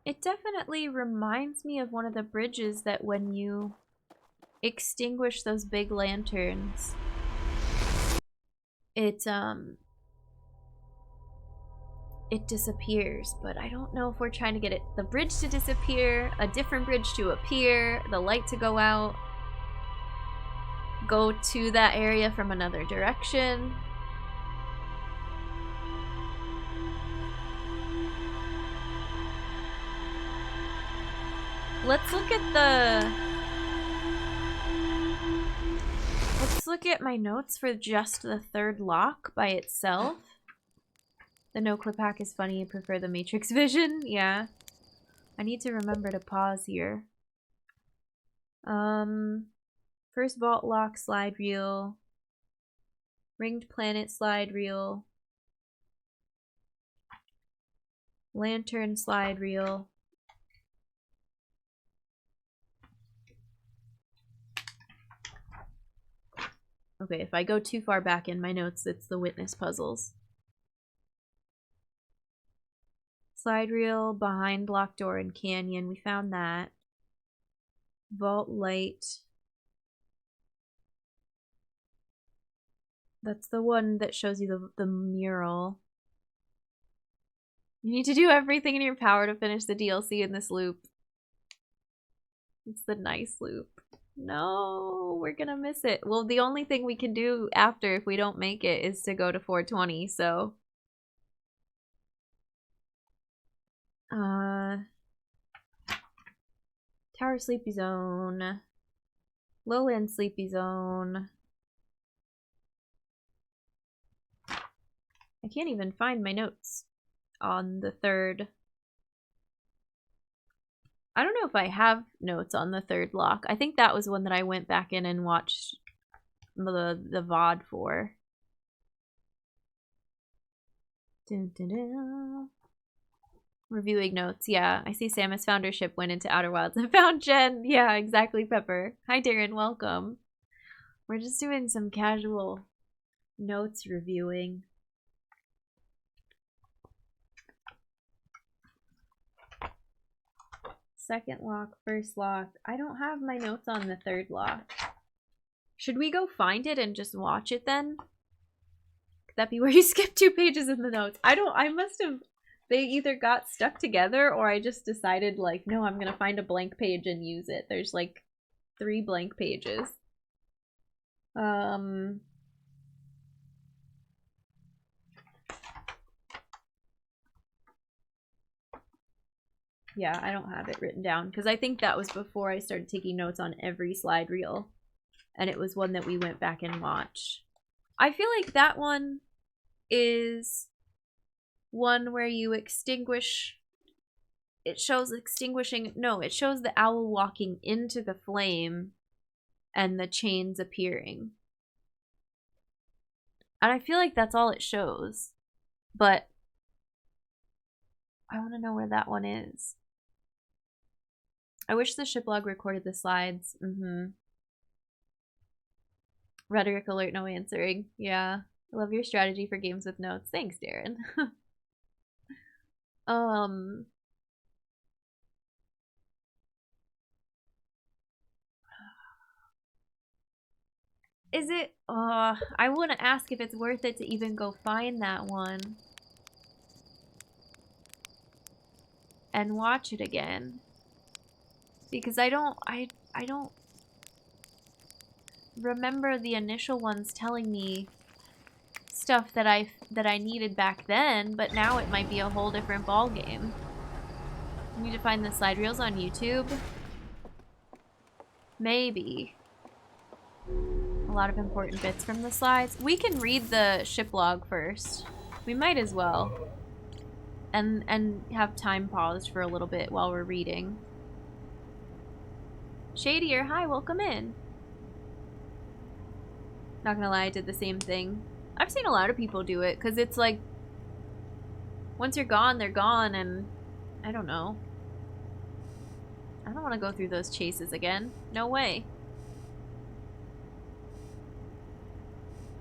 It definitely reminds me of one of the bridges that when you extinguish those big lanterns, it disappears, but I don't know if we're trying to get the bridge to disappear, a different bridge to appear, the light to go out, go to that area from another direction. Let's look at my notes for just the third lock by itself. The no clip hack is funny. I prefer the Matrix vision. Yeah. I need to remember to pause here. First vault lock slide reel. Ringed planet slide reel. Lantern slide reel. Okay, if I go too far back in my notes, it's the witness puzzles. Slide reel, behind locked door and canyon. We found that. Vault light. That's the one that shows you the mural. You need to do everything in your power to finish the DLC in this loop. It's the nice loop. No, we're gonna miss it. Well, the only thing we can do after if we don't make it is to go to 420, so. Tower sleepy zone. Lowland sleepy zone. I can't even find my notes on the third. I don't know if I have notes on the third lock. I think that was one that I went back in and watched the VOD for. Dun, dun, dun. Reviewing notes. Yeah, I see Samus found her ship, went into Outer Wilds, and found Jen. Yeah, exactly, Pepper. Hi, Darren. Welcome. We're just doing some casual notes reviewing. Second lock, first lock. I don't have my notes on the third lock. Should we go find it and just watch it then? Could that be where you skip 2 pages in the notes? I must have... They either got stuck together or I just decided, like, no, I'm gonna find a blank page and use it. There's, like, 3 blank pages. Yeah, I don't have it written down because I think that was before I started taking notes on every slide reel. And it was one that we went back and watched. I feel like that one is one where you extinguish... It shows extinguishing... No, it shows the owl walking into the flame and the chains appearing. And I feel like that's all it shows. But I want to know where that one is. I wish the shiplog recorded the slides. Rhetoric alert, no answering. Yeah. I love your strategy for games with notes. Thanks, Darren. Is it... I want to ask if it's worth it to even go find that one. And watch it again. Because I don't remember the initial ones telling me stuff that I needed back then, but now it might be a whole different ball game. I need to find the slide reels on YouTube. Maybe. A lot of important bits from the slides. We can read the shiplog first. We might as well. And have time paused for a little bit while we're reading. Shadier, hi, welcome in. Not gonna lie, I did the same thing. I've seen a lot of people do it, because it's like, once you're gone, they're gone, and I don't know. I don't want to go through those chases again. No way.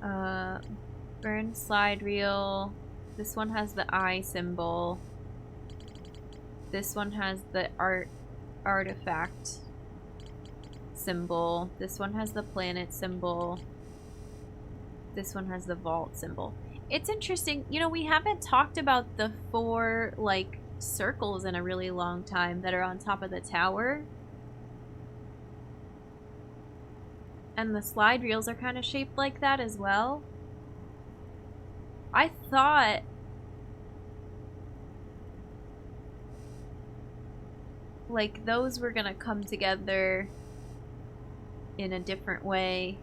Burn slide reel. This one has the eye symbol. This one has the artifact symbol. This one has the planet symbol. This one has the vault symbol. It's interesting. You know, we haven't talked about the 4, like, circles in a really long time that are on top of the tower. And the slide reels are kind of shaped like that as well. I thought... like, those were gonna come together in a different way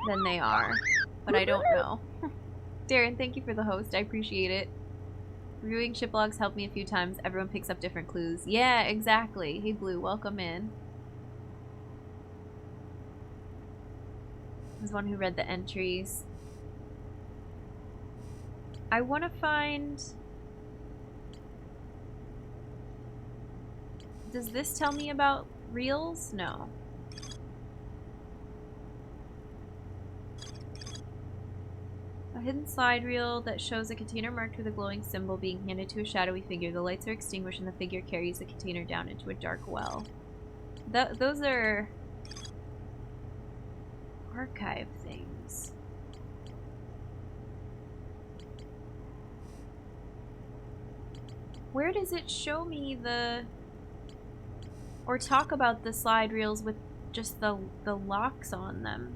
than they are. But I don't know. Darren, thank you for the host. I appreciate it. Reviewing shiplogs helped me a few times. Everyone picks up different clues. Yeah, exactly. Hey, Blue, welcome in. I was one who read the entries. I want to find... Does this tell me about reels? No. A hidden slide reel that shows a container marked with a glowing symbol being handed to a shadowy figure. The lights are extinguished and the figure carries the container down into a dark well. Those are archive things. Where does it show me the... or talk about the slide reels with just the locks on them?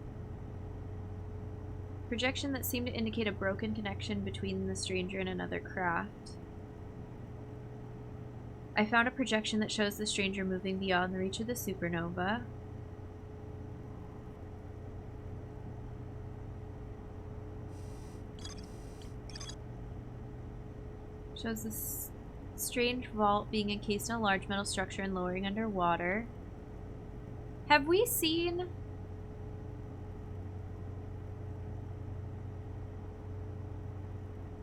Projection that seemed to indicate a broken connection between the stranger and another craft. I found a projection that shows the stranger moving beyond the reach of the supernova. Shows this Strange vault being encased in a large metal structure and lowering underwater. Have we seen...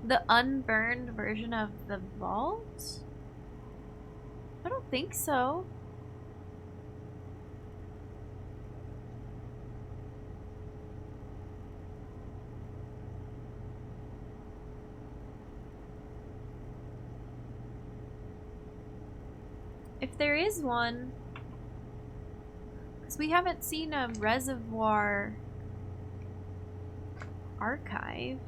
the unburned version of the vault? I don't think so. If there is one, because we haven't seen a reservoir archive.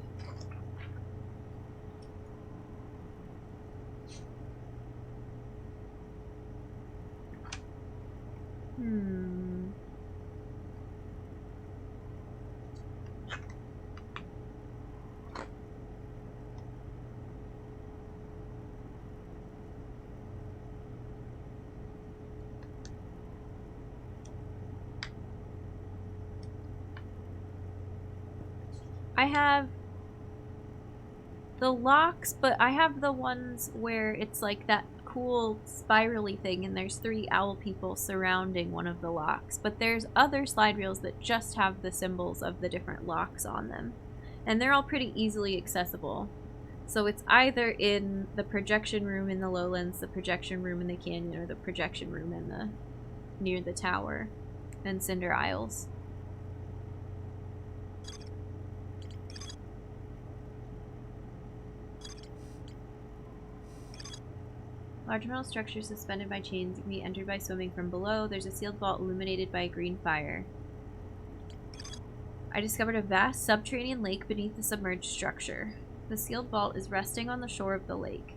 I have the locks, but I have the ones where it's like that cool spirally thing and there's 3 owl people surrounding one of the locks. But there's other slide reels that just have the symbols of the different locks on them. And they're all pretty easily accessible. So it's either in the projection room in the lowlands, the projection room in the canyon, or the projection room in the near the tower and Cinder Isles. Large metal structure suspended by chains can be entered by swimming from below. There's a sealed vault illuminated by a green fire. I discovered a vast subterranean lake beneath the submerged structure. The sealed vault is resting on the shore of the lake.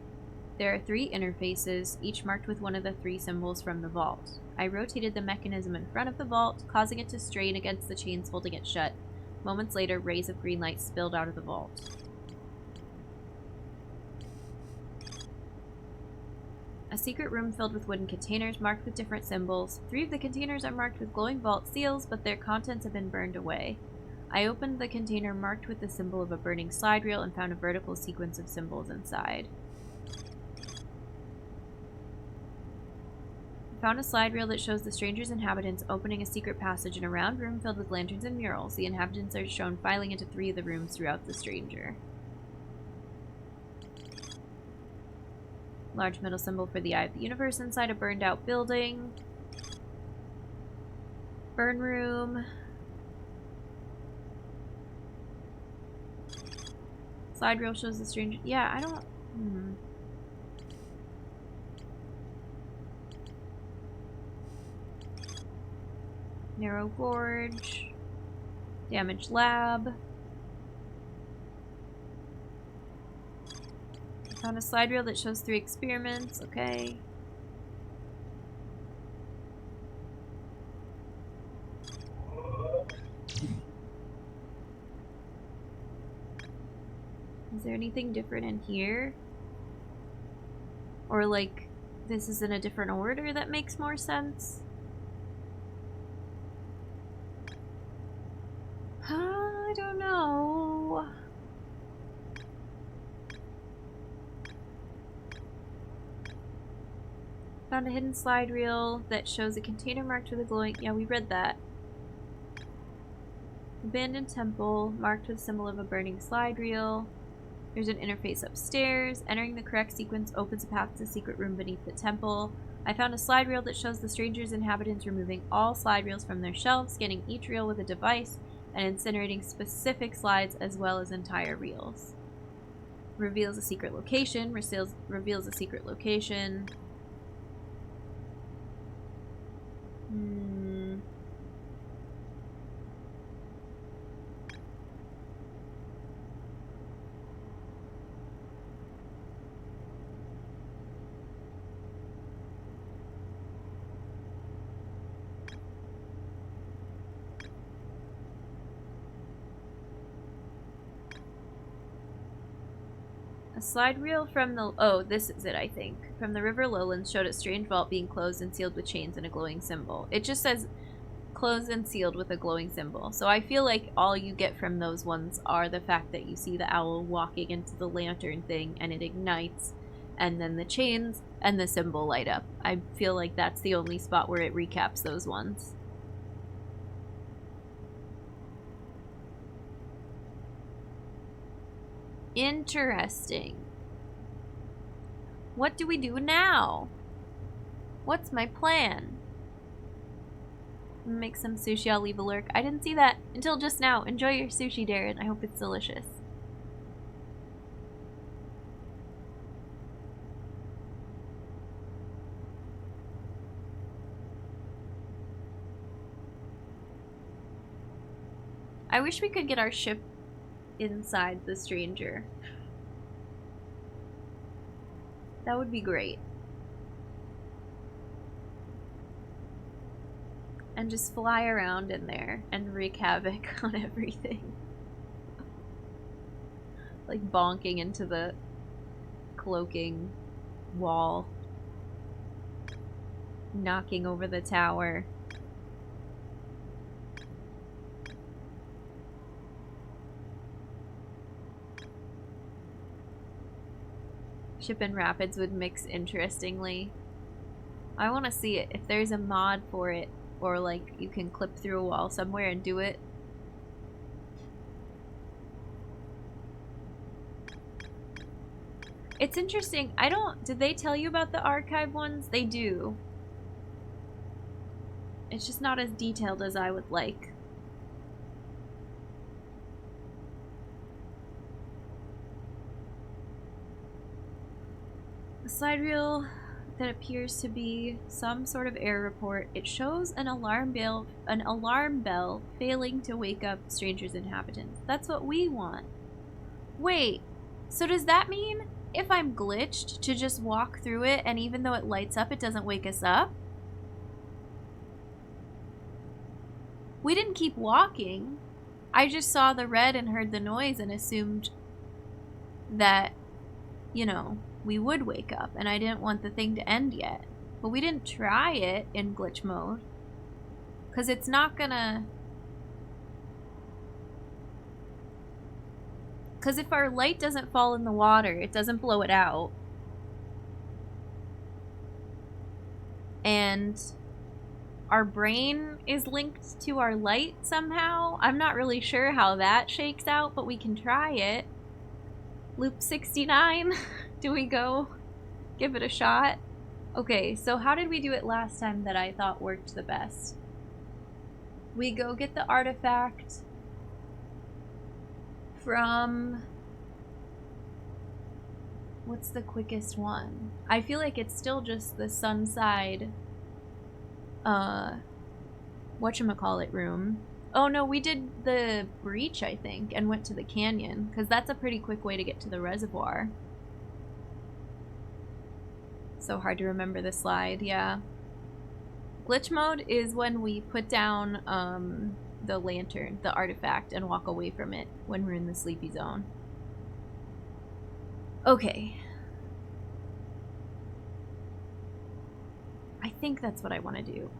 There are 3 interfaces, each marked with one of the 3 symbols from the vault. I rotated the mechanism in front of the vault, causing it to strain against the chains holding it shut. Moments later, rays of green light spilled out of the vault. A secret room filled with wooden containers marked with different symbols. 3 of the containers are marked with glowing vault seals, but their contents have been burned away. I opened the container marked with the symbol of a burning slide reel and found a vertical sequence of symbols inside. I found a slide reel that shows the stranger's inhabitants opening a secret passage in a round room filled with lanterns and murals. The inhabitants are shown filing into 3 of the rooms throughout the stranger. Large metal symbol for the Eye of the Universe inside a burned out building. Burn room. Slide reel shows the stranger. Yeah, I don't... Narrow gorge. Damaged lab. Found a slide reel that shows 3 experiments. Okay. Is there anything different in here? Or like, this is in a different order that makes more sense? I don't know. Found a hidden slide reel that shows a container marked with a glowing... Yeah, we read that. Abandoned temple marked with a symbol of a burning slide reel. There's an interface upstairs. Entering the correct sequence opens a path to the secret room beneath the temple. I found a slide reel that shows the stranger's inhabitants removing all slide reels from their shelves, scanning each reel with a device, and incinerating specific slides as well as entire reels. Reveals a secret location. Reveals a secret location. A slide reel from the... Oh, this is it, I think. From the river lowlands showed a strange vault being closed and sealed with chains and a glowing symbol. It just says closed and sealed with a glowing symbol. So I feel like all you get from those ones are the fact that you see the owl walking into the lantern thing and it ignites. and then the chains and the symbol light up. I feel like that's the only spot where it recaps those ones. Interesting. What do we do now? What's my plan? Make some sushi, I'll leave a lurk. I didn't see that until just now. Enjoy your sushi, Darren. I hope it's delicious. I wish we could get our ship inside the stranger. That would be great. And just fly around in there and wreak havoc on everything. Like bonking into the cloaking wall. Knocking over the tower. Ship and Rapids would mix interestingly. I want to see it. If there's a mod for it, or like you can clip through a wall somewhere and do it. It's interesting. Did they tell you about the archive ones? They do. It's just not as detailed as I would like. The side reel that appears to be some sort of error report. It shows an alarm bell failing to wake up strangers' inhabitants. That's what we want. Wait, so does that mean if I'm glitched to just walk through it and even though it lights up, it doesn't wake us up? We didn't keep walking. I just saw the red and heard the noise and assumed that, you know, we would wake up, and I didn't want the thing to end yet. But we didn't try it in glitch mode. Because it's not gonna... Because if our light doesn't fall in the water, it doesn't blow it out. And our brain is linked to our light somehow. I'm not really sure how that shakes out, but we can try it. Loop 69. Do we go give it a shot? Okay, so how did we do it last time that I thought worked the best? We go get the artifact from... What's the quickest one? I feel like it's still just the Sunside, whatchamacallit room. Oh no, we did the breach, I think, and went to the canyon, because that's a pretty quick way to get to the reservoir. So hard to remember the slide, yeah. Glitch mode is when we put down the lantern, the artifact, and walk away from it when we're in the sleepy zone. Okay. I think that's what I want to do.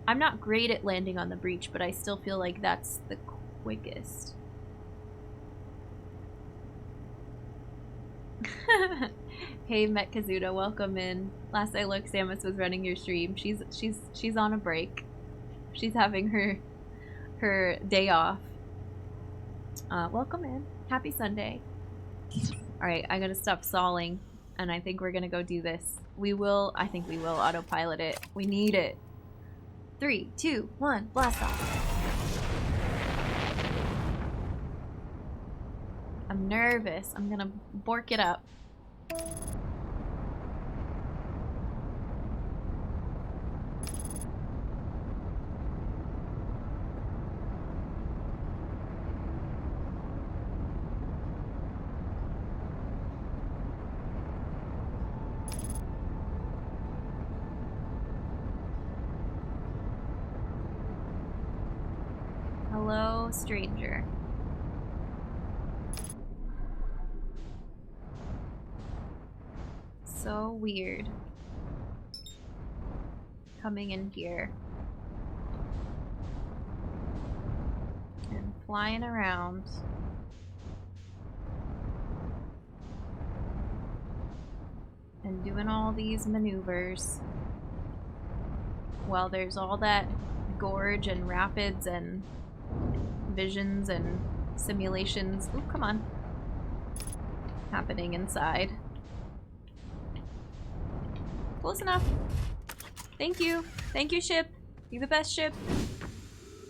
I'm not great at landing on the breach, but I still feel like that's the quickest. Hey Met Kazuda, welcome in. Last I looked, Samus was running your stream. She's on a break. She's having her day off. Welcome in. Happy Sunday. Alright, I'm gonna stop stalling, and I think we're gonna go do this. I think we will autopilot it. We need it. 3, 2, 1, blast off. I'm nervous. I'm gonna bork it up. Hello, stranger. So weird. Coming in here. And flying around. and doing all these maneuvers while there's all that gorge and rapids and visions and simulations. Ooh, come on. Happening inside. Close enough. Thank you. Thank you, ship. You're the best ship.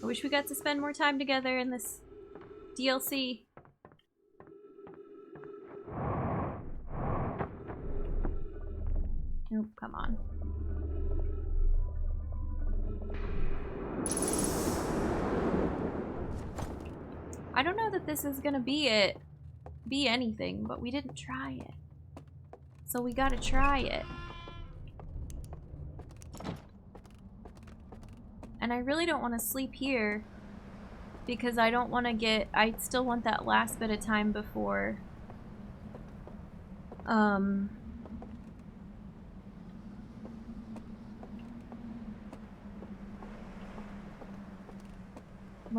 I wish we got to spend more time together in this DLC. Oh, come on. I don't know that this is gonna be anything, but we didn't try it. So we gotta try it. And I really don't want to sleep here because I don't want to get, I still want that last bit of time before when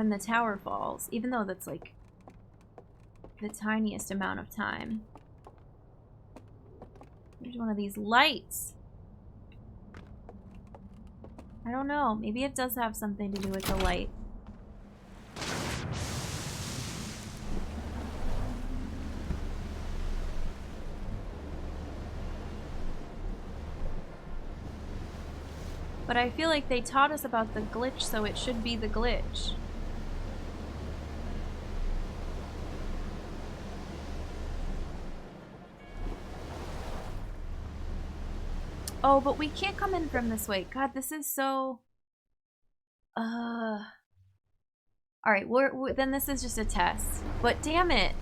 the tower falls, even though that's like the tiniest amount of time. There's one of these lights. I don't know. Maybe it does have something to do with the light. But I feel like they taught us about the glitch, so it should be the glitch. Oh, but we can't come in from this way. God, this is so... Alright, then this is just a test. But damn it.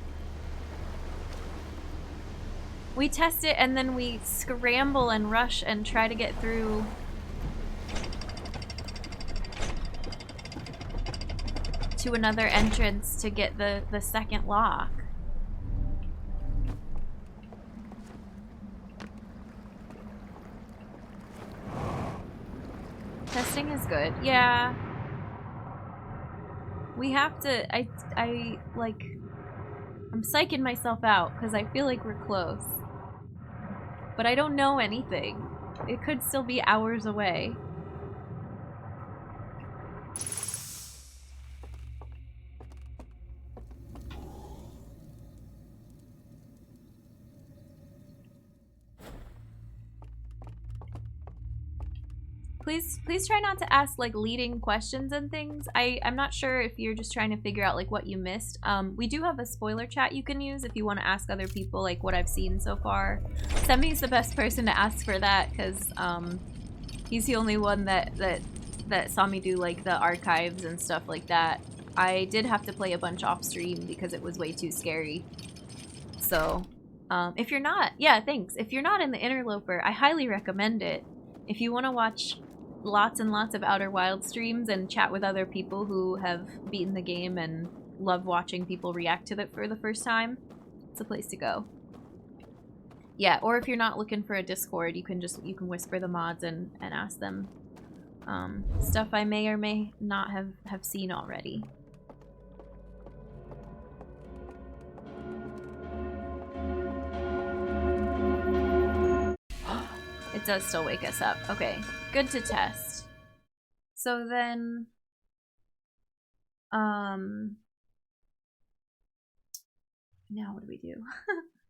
We test it and then we scramble and rush and try to get through... to another entrance to get the second lock. Testing is good. Yeah. We have to, I'm psyching myself out because I feel like we're close. But I don't know anything. It could still be hours away. Please try not to ask like leading questions and things. I'm not sure if you're just trying to figure out like what you missed. We do have a spoiler chat you can use if you want to ask other people like what I've seen so far. Semi's the best person to ask for that because he's the only one that saw me do like the archives and stuff like that. I did have to play a bunch off stream because it was way too scary. So if you're not, yeah, thanks. If you're not in the Interloper, I highly recommend it. If you want to watch lots and lots of Outer Wilds streams and chat with other people who have beaten the game and love watching people react to it for the first time, it's a place to go. Yeah, or if you're not looking for a Discord, you can whisper the mods and ask them stuff I may or may not have seen already. It does still wake us up. Okay, good to test. So then, now what do we do?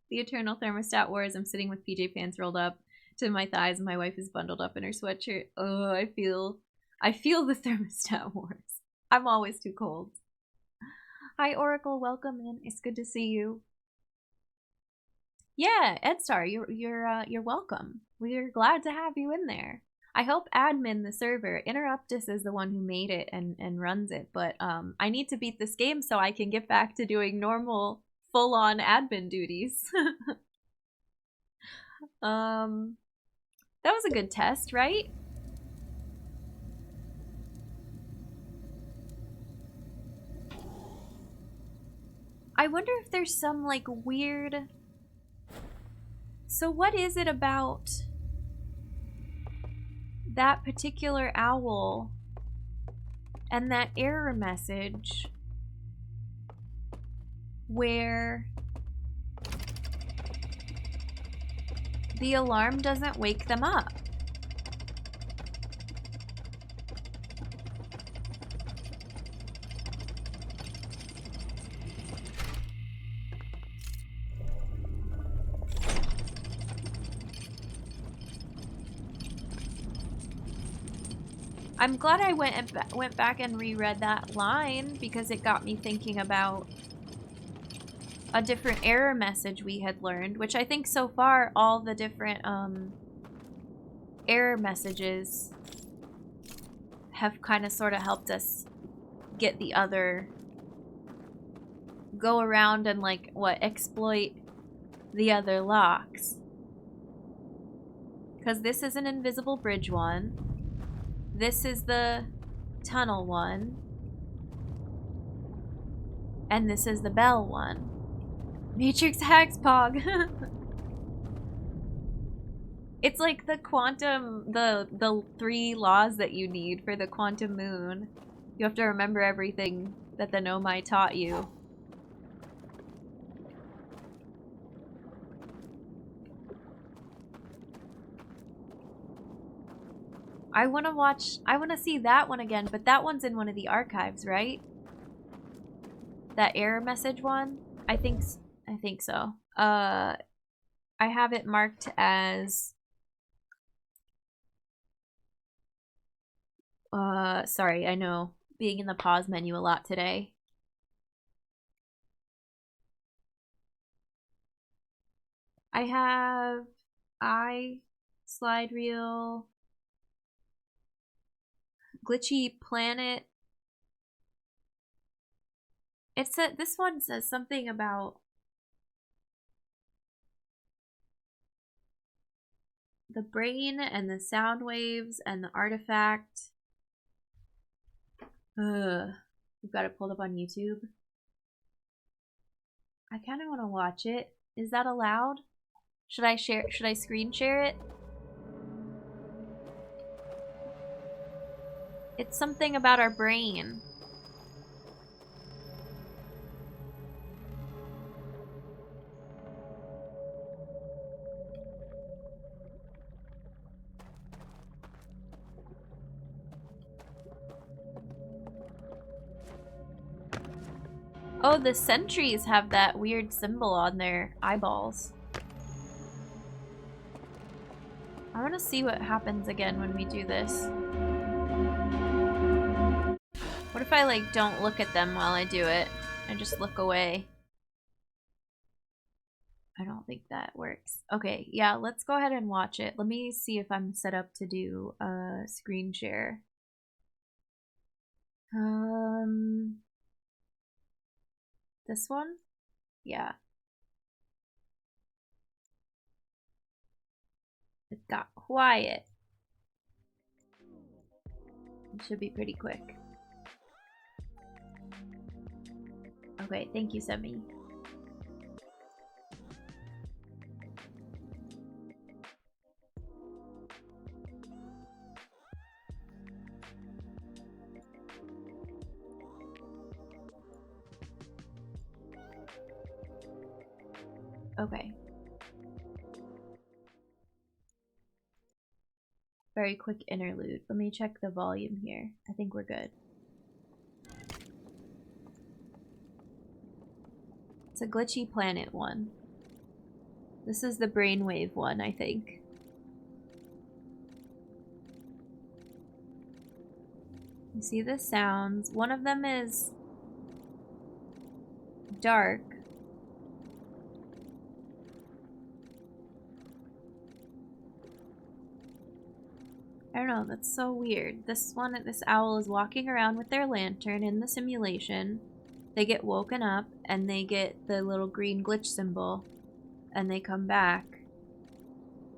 The eternal thermostat wars. I'm sitting with PJ pants rolled up to my thighs and my wife is bundled up in her sweatshirt. Oh, I feel the thermostat wars. I'm always too cold. Hi Oracle, welcome in. It's good to see you. Yeah, Edstar, you're welcome. We're glad to have you in there. I help admin the server. Interruptus is the one who made it and runs it, but I need to beat this game so I can get back to doing normal, full-on admin duties. That was a good test, right? I wonder if there's some, like, weird... So what is it about that particular owl and that error message where The alarm doesn't wake them up. I'm glad I went back and reread that line because it got me thinking about a different error message we had learned, which I think so far all the different error messages have kind of sort of helped us get the other, go around and like exploit the other locks. Because this is an invisible bridge one. This is the tunnel one. And this is the bell one. Matrix hacks, Pog. It's like the quantum, the 3 laws that you need for the quantum moon. You have to remember everything that the Nomai taught you. I want to see that one again, but that one's in one of the archives, right? That error message one? I think so. I have it marked as sorry, I know. Being in the pause menu a lot today. I have slide reel, glitchy planet. It said this one says something about the brain and the sound waves and the artifact. We've got it pulled up on YouTube. I kind of want to watch it. Is that allowed? Should I screen share it? It's something about our brain. Oh, the sentries have that weird symbol on their eyeballs. I want to see what happens again when we do this. What if I, like, don't look at them while I do it? I just look away. I don't think that works. Okay, yeah, let's go ahead and watch it. Let me see if I'm set up to do a screen share. This one? Yeah. It got quiet. It should be pretty quick. Okay, thank you, Semi. Okay. Very quick interlude. Let me check the volume here. I think we're good. It's a glitchy planet one. This is the brainwave one, I think. You see the sounds. One of them is dark. I don't know, that's so weird. This owl is walking around with their lantern in the simulation. They get woken up and they get the little green glitch symbol and they come back.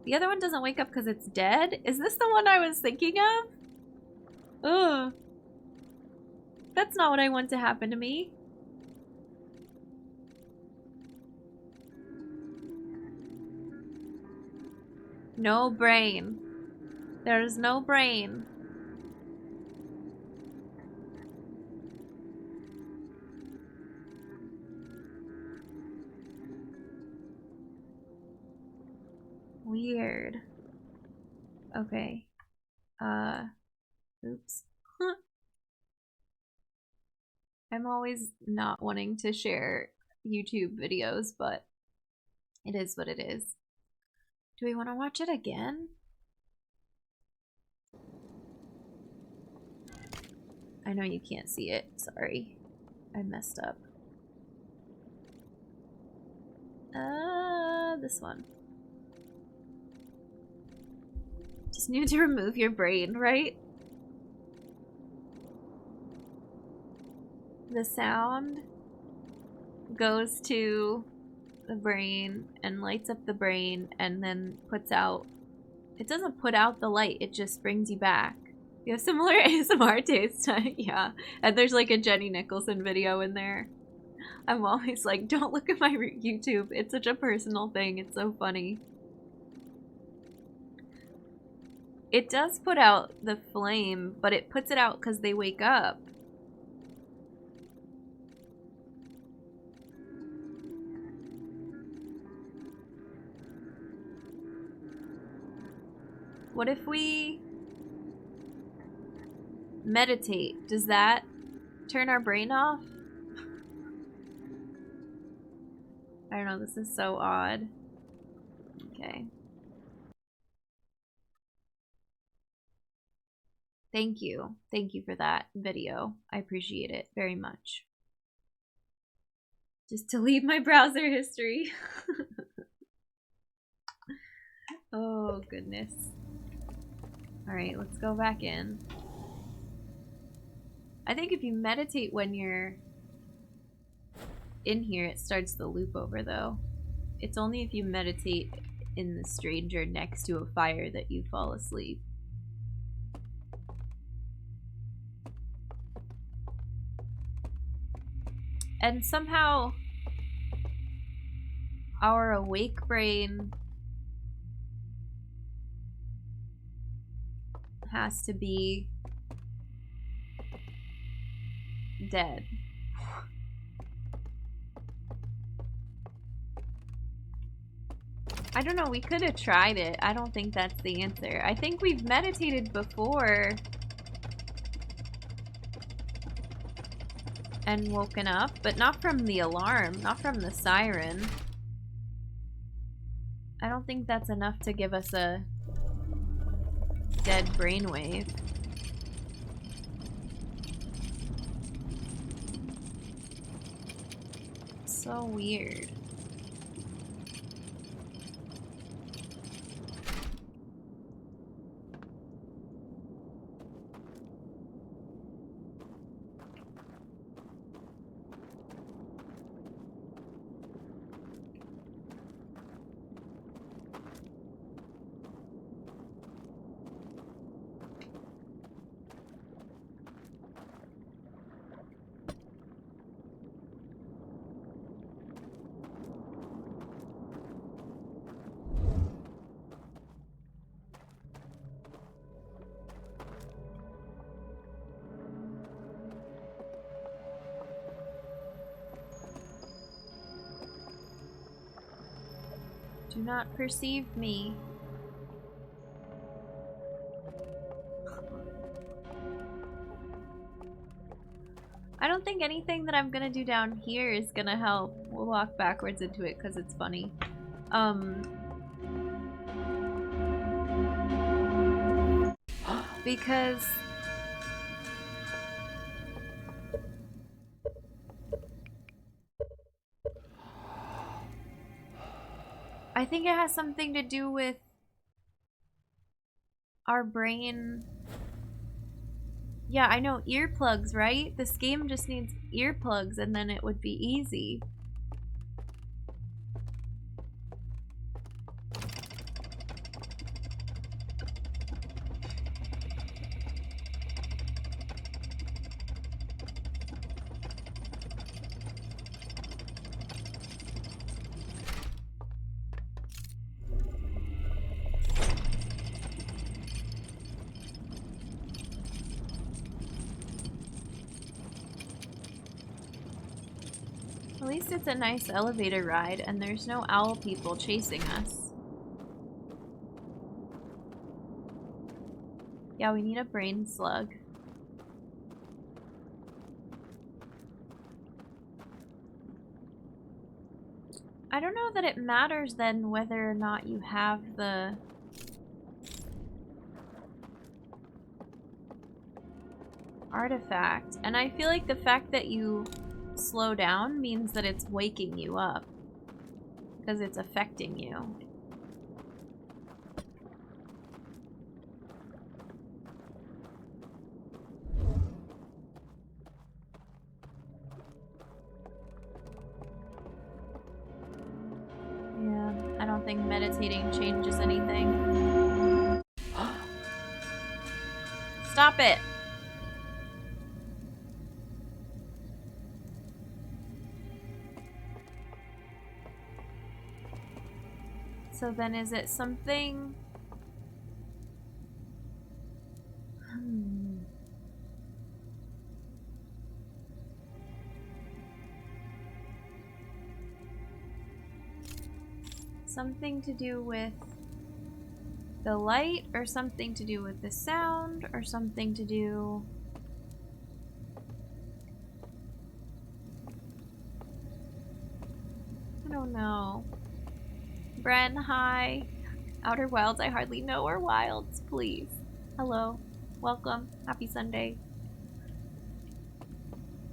The other one doesn't wake up because it's dead? Is this the one I was thinking of? Ugh. That's not what I want to happen to me. No brain. There's no brain. Weird. Okay. Oops. I'm always not wanting to share YouTube videos, but it is what it is. Do we want to watch it again? I know you can't see it. Sorry. I messed up. This one. Just need to remove your brain, right? The sound goes to the brain and lights up the brain and then puts out... It doesn't put out the light, it just brings you back. You have similar ASMR taste. Yeah, and there's like a Jenny Nicholson video in there. I'm always like, don't look at my YouTube. It's such a personal thing. It's so funny. It does put out the flame, but it puts it out because they wake up. What if we meditate? Does that turn our brain off? I don't know, this is so odd. Okay. Thank you. Thank you for that video. I appreciate it very much. Just delete my browser history. Oh, goodness. Alright, let's go back in. I think if you meditate when you're in here, it starts the loop over, though. It's only if you meditate in the stranger next to a fire that you fall asleep. And somehow our awake brain has to be dead. I don't know, we could have tried it. I don't think that's the answer. I think we've meditated before and woken up, but not from the alarm, not from the siren. I don't think that's enough to give us a dead brainwave. So weird. Do not perceive me. I don't think anything that I'm gonna do down here is gonna help. We'll walk backwards into it because it's funny. Because I think it has something to do with our brain. Yeah, I know, earplugs, right? This game just needs earplugs and then it would be easy. At least it's a nice elevator ride and there's no owl people chasing us. Yeah, we need a brain slug. I don't know that it matters then whether or not you have the... artifact. And I feel like the fact that you slow down means that it's waking you up. Because it's affecting you. Yeah, I don't think meditating changes anything. Stop it! So then is it something... Something to do with the light, or something to do with the sound, or something to do... I don't know. Bren, hi. Outer Wilds, I hardly know, or Wilds, please. Hello. Welcome. Happy Sunday.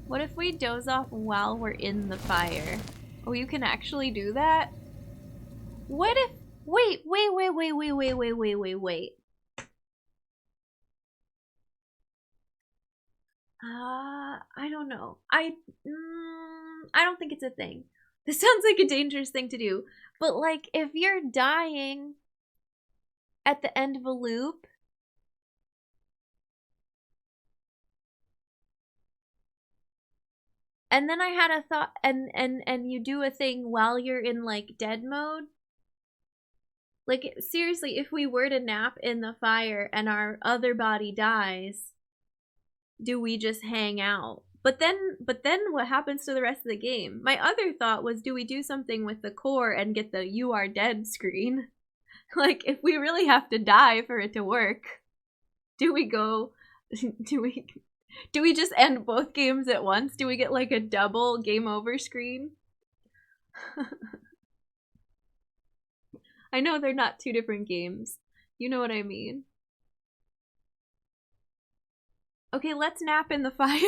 What if we doze off while we're in the fire? Oh, you can actually do that? What if... Wait. I don't know. I don't think it's a thing. This sounds like a dangerous thing to do. But, like, if you're dying at the end of a loop... And then I had a thought, and you do a thing while you're in, like, dead mode. Like, seriously, if we were to nap in the fire and our other body dies, do we just hang out? But then what happens to the rest of the game? My other thought was, do we do something with the core and get the "you are dead" screen? Like, if we really have to die for it to work, do we go... Do we just end both games at once? Do we get, like, a double game over screen? I know they're not two different games. You know what I mean. Okay, let's nap in the fire.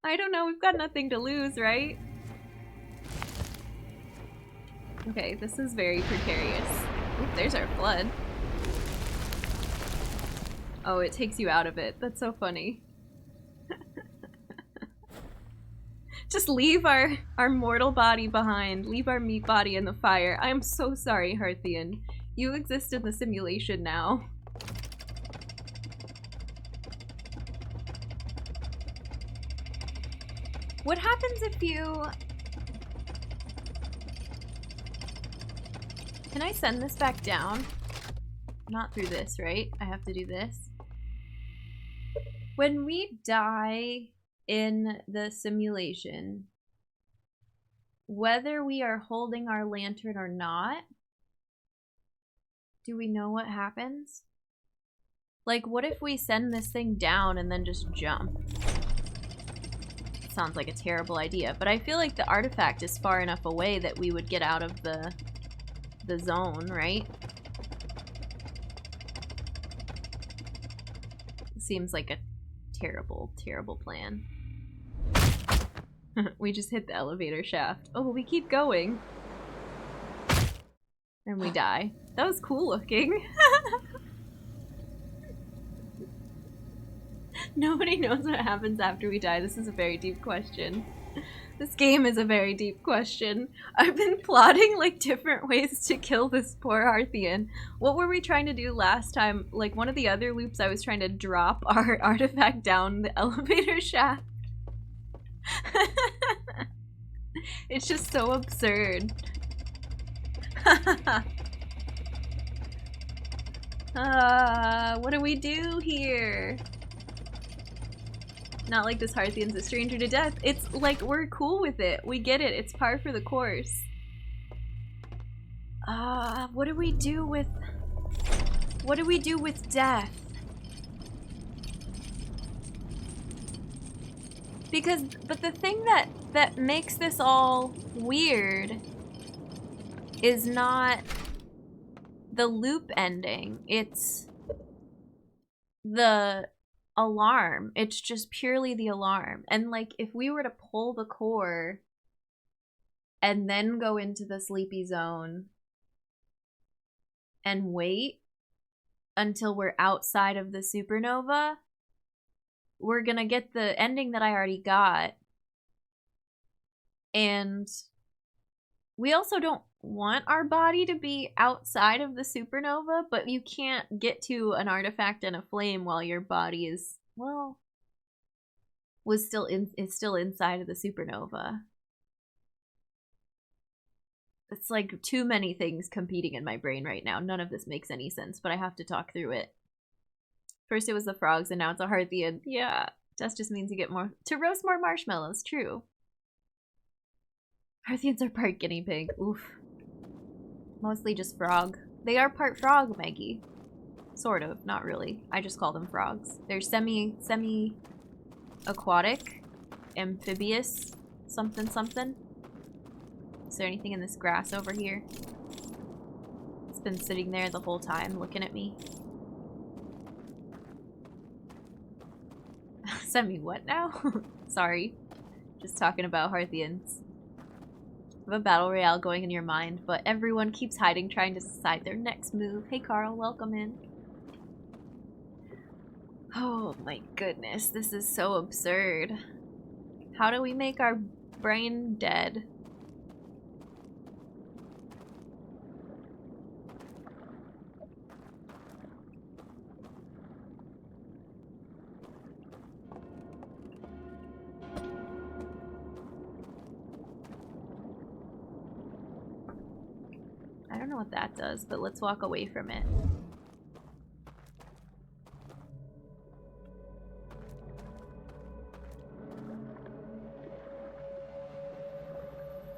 I don't know, we've got nothing to lose, right? Okay, this is very precarious. Oop, there's our flood. Oh, it takes you out of it. That's so funny. Just leave our mortal body behind. Leave our meat body in the fire. I am so sorry, Hearthian. You exist in the simulation now. What happens if you... Can I send this back down? Not through this, right? I have to do this. When we die in the simulation, whether we are holding our lantern or not, do we know what happens? Like, what if we send this thing down and then just jump? Sounds like a terrible idea, but I feel like the artifact is far enough away that we would get out of the zone, right? Seems like a terrible, terrible plan. We just hit the elevator shaft. Oh, we keep going. And we die. That was cool looking. Nobody knows what happens after we die. This is a very deep question. This game is a very deep question. I've been plotting, like, different ways to kill this poor Hearthian. What were we trying to do last time? Like, one of the other loops, I was trying to drop our artifact down the elevator shaft. It's just so absurd. What do we do here? Not like this Hearthian's a stranger to death. It's like, we're cool with it. We get it. It's par for the course. What do we do with... What do we do with death? Because, but the thing that makes this all weird is not the loop ending. It's the alarm. It's just purely the alarm. And like, if we were to pull the core and then go into the sleepy zone and wait until we're outside of the supernova, we're gonna get the ending that I already got. And we also don't want our body to be outside of the supernova, but you can't get to an artifact and a flame while your body is, well, is still inside of the supernova. It's like too many things competing in my brain right now. None of this makes any sense, but I have to talk through it. First it was the frogs, and now it's a Hearthian. Yeah, dust just means you get more to roast more marshmallows. True. Hearthians are part guinea pig. Oof. Mostly just frog. They are part frog, Maggie. Sort of, not really. I just call them frogs. They're semi-aquatic, amphibious, something something. Is there anything in this grass over here? It's been sitting there the whole time looking at me. Semi what now? Sorry. Just talking about Hearthians. I have a battle royale going in your mind, but everyone keeps hiding, trying to decide their next move. Hey Carl, welcome in. Oh my goodness, this is so absurd. How do we make our brain dead? I don't know what that does, but let's walk away from it.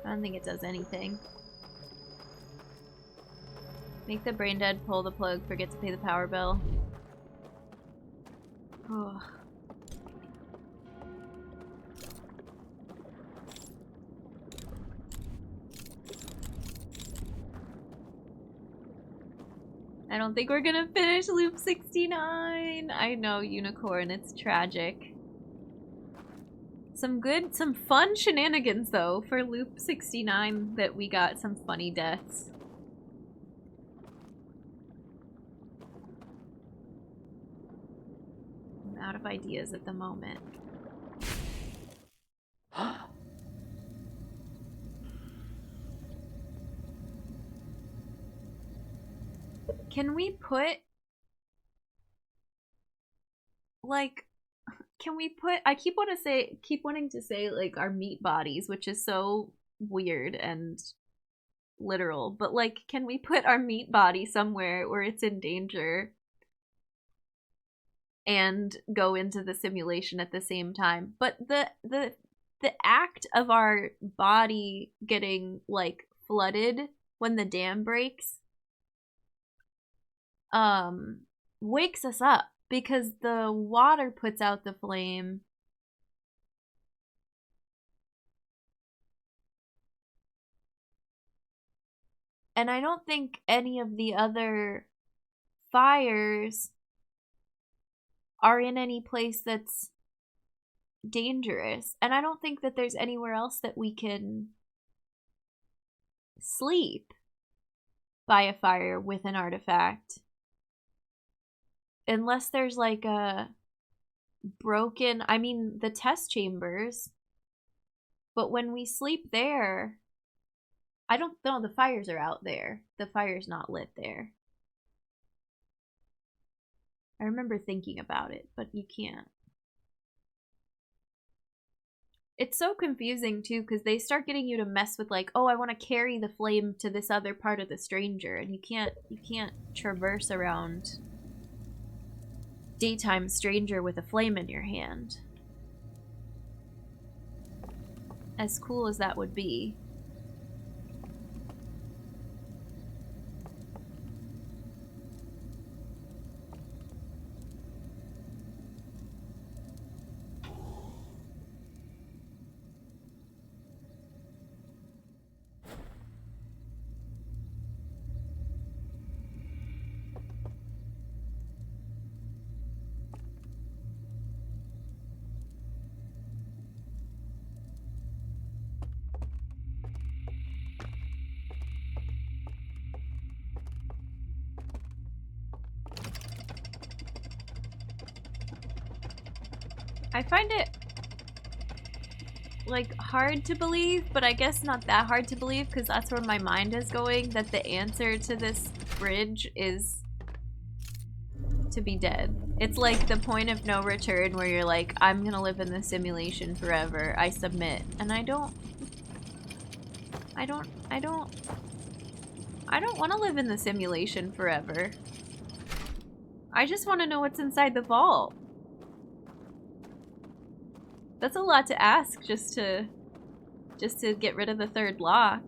I don't think it does anything. Make the brain dead, pull the plug, forget to pay the power bill. Oh. I don't think we're gonna finish loop 69. I know, Unicorn, it's tragic. Some fun shenanigans though for loop 69 that we got some funny deaths. I'm out of ideas at the moment. Can we put, like, I keep wanting to say like our meat bodies, which is so weird and literal, but like, can we put our meat body somewhere where it's in danger and go into the simulation at the same time? But the act of our body getting like flooded when the dam breaks wakes us up, because the water puts out the flame. And I don't think any of the other fires are in any place that's dangerous. And I don't think that there's anywhere else that we can sleep by a fire with an artifact. Unless there's like a broken, I mean, the test chambers. But when we sleep there, I don't know, the fires are out there. The fire's not lit there. I remember thinking about it, but you can't. It's so confusing too, because they start getting you to mess with like, oh, I want to carry the flame to this other part of the stranger, and you can't traverse around daytime stranger with a flame in your hand. As cool as that would be. I find it like hard to believe, but I guess not that hard to believe because that's where my mind is going, that the answer to this bridge is to be dead. It's like the point of no return where you're like, I'm gonna live in this simulation forever. I submit. And I don't want to live in the simulation forever. I just want to know what's inside the vault. That's a lot to ask just to get rid of the third lock.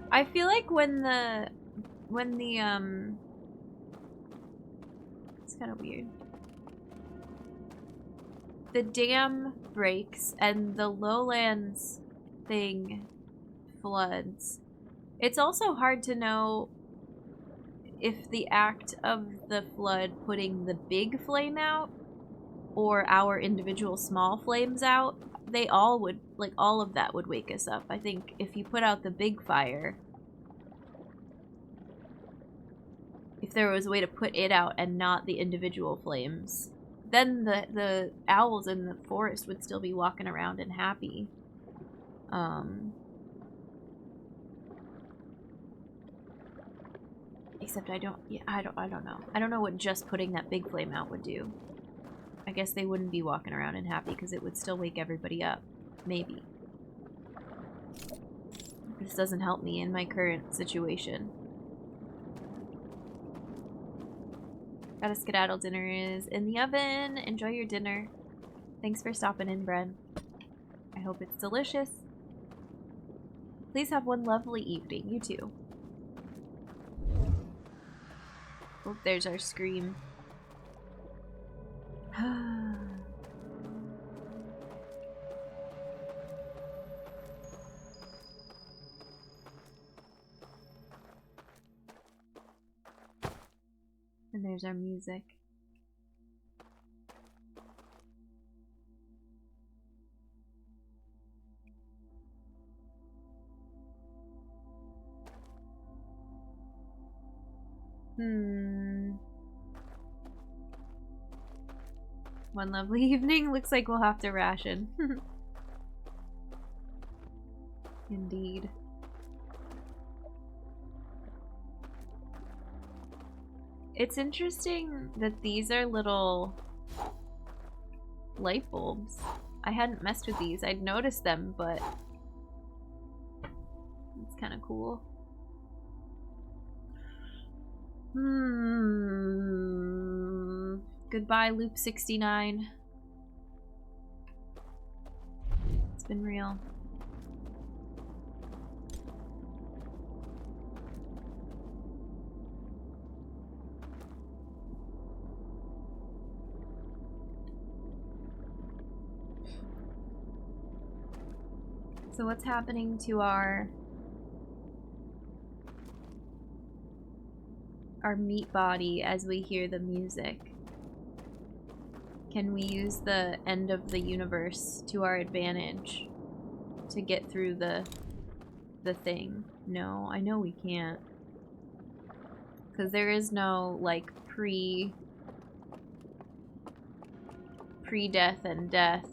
I feel like when the it's kind of weird. The dam breaks and the lowlands thing floods. It's also hard to know if the act of the flood putting the big flame out or our individual small flames out, they all would, like, all of that would wake us up. I think if you put out the big fire, if there was a way to put it out and not the individual flames, then the owls in the forest would still be walking around and happy. Except I don't know. I don't know what just putting that big flame out would do. I guess they wouldn't be walking around and happy because it would still wake everybody up. Maybe. This doesn't help me in my current situation. Got a skedaddle. Dinner is in the oven. Enjoy your dinner. Thanks for stopping in, Bren. I hope it's delicious. Please have one lovely evening. You too. Oh, there's our scream. And there's our music. One lovely evening. Looks like we'll have to ration. Indeed. It's interesting that these are little light bulbs. I hadn't messed with these. I'd noticed them, but it's kind of cool. Goodbye, Loop 69. It's been real. So what's happening to our meat body as we hear the music? Can we use the end of the universe to our advantage to get through the thing? No, I know we can't. Because there is no, like, pre-death and death.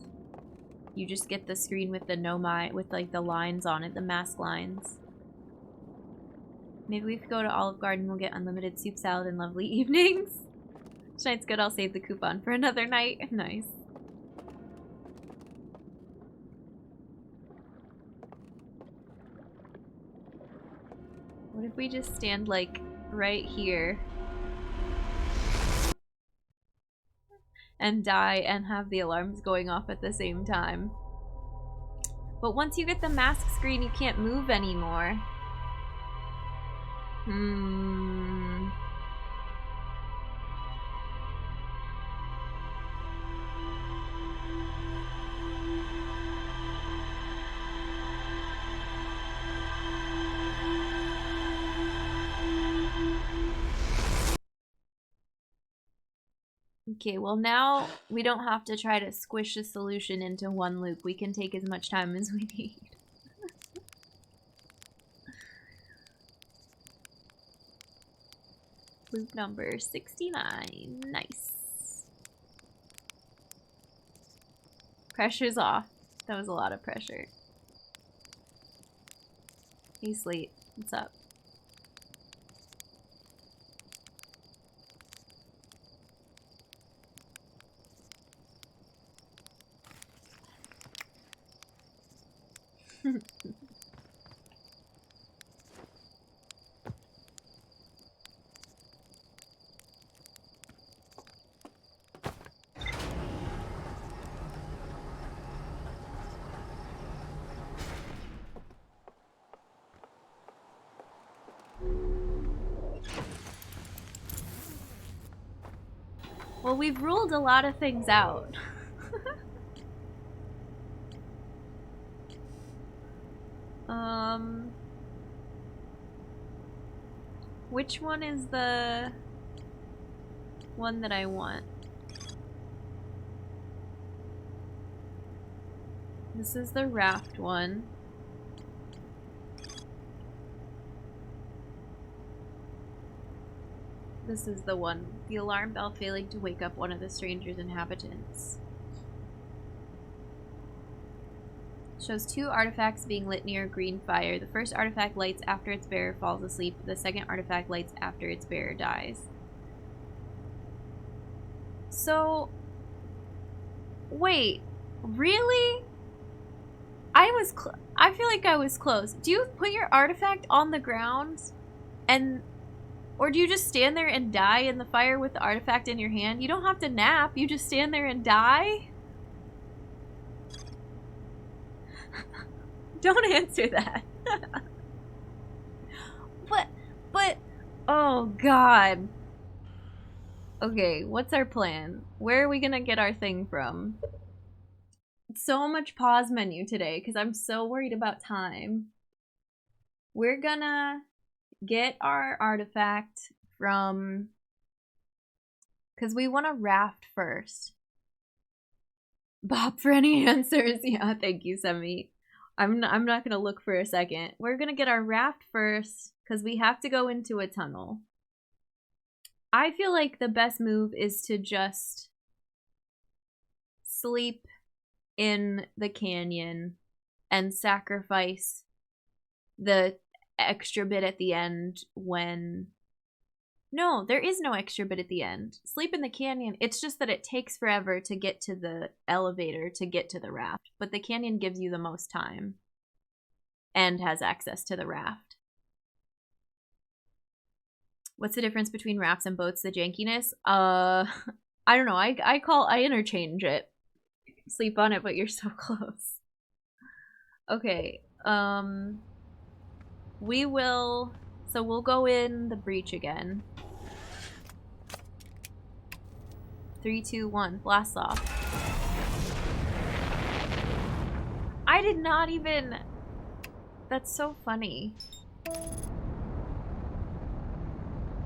You just get the screen with the with, like, the lines on it, the mask lines. Maybe we could go to Olive Garden, we'll get unlimited soup, salad, and lovely evenings. Tonight's good, I'll save the coupon for another night. Nice. What if we just stand, like, right here and die and have the alarms going off at the same time? But once you get the mask screen, you can't move anymore. Okay, well now we don't have to try to squish a solution into one loop. We can take as much time as we need. Loop number 69. Nice. Pressure's off. That was a lot of pressure. Hey, Slate. What's up? Well, we've ruled a lot of things out. Which one is the one that I want? This is the raft one. This is the one. The alarm bell failing to wake up one of the stranger's inhabitants. Shows 2 artifacts being lit near a green fire. The first artifact lights after its bearer falls asleep. The second artifact lights after its bearer dies. So... Wait. Really? I feel like I was close. Do you put your artifact on the ground and... Or do you just stand there and die in the fire with the artifact in your hand? You don't have to nap. You just stand there and die? Don't answer that. But, oh God. Okay, what's our plan? Where are we gonna get our thing from? So much pause menu today because I'm so worried about time. We're gonna get our artifact from... Because we want to raft first. Bob for any answers. Yeah, thank you, Semi. I'm not gonna look for a second. We're gonna get our raft first because we have to go into a tunnel. I feel like the best move is to just sleep in the canyon and sacrifice the extra bit at the end when... No, there is no extra bit at the end. Sleep in the canyon. It's just that it takes forever to get to the elevator to get to the raft. But the canyon gives you the most time. And has access to the raft. What's the difference between rafts and boats? The jankiness? I don't know. I interchange it. Sleep on it, but you're so close. Okay. We will... So we'll go in the breach again. 3, 2, 1. Blast off. I did not even... That's so funny.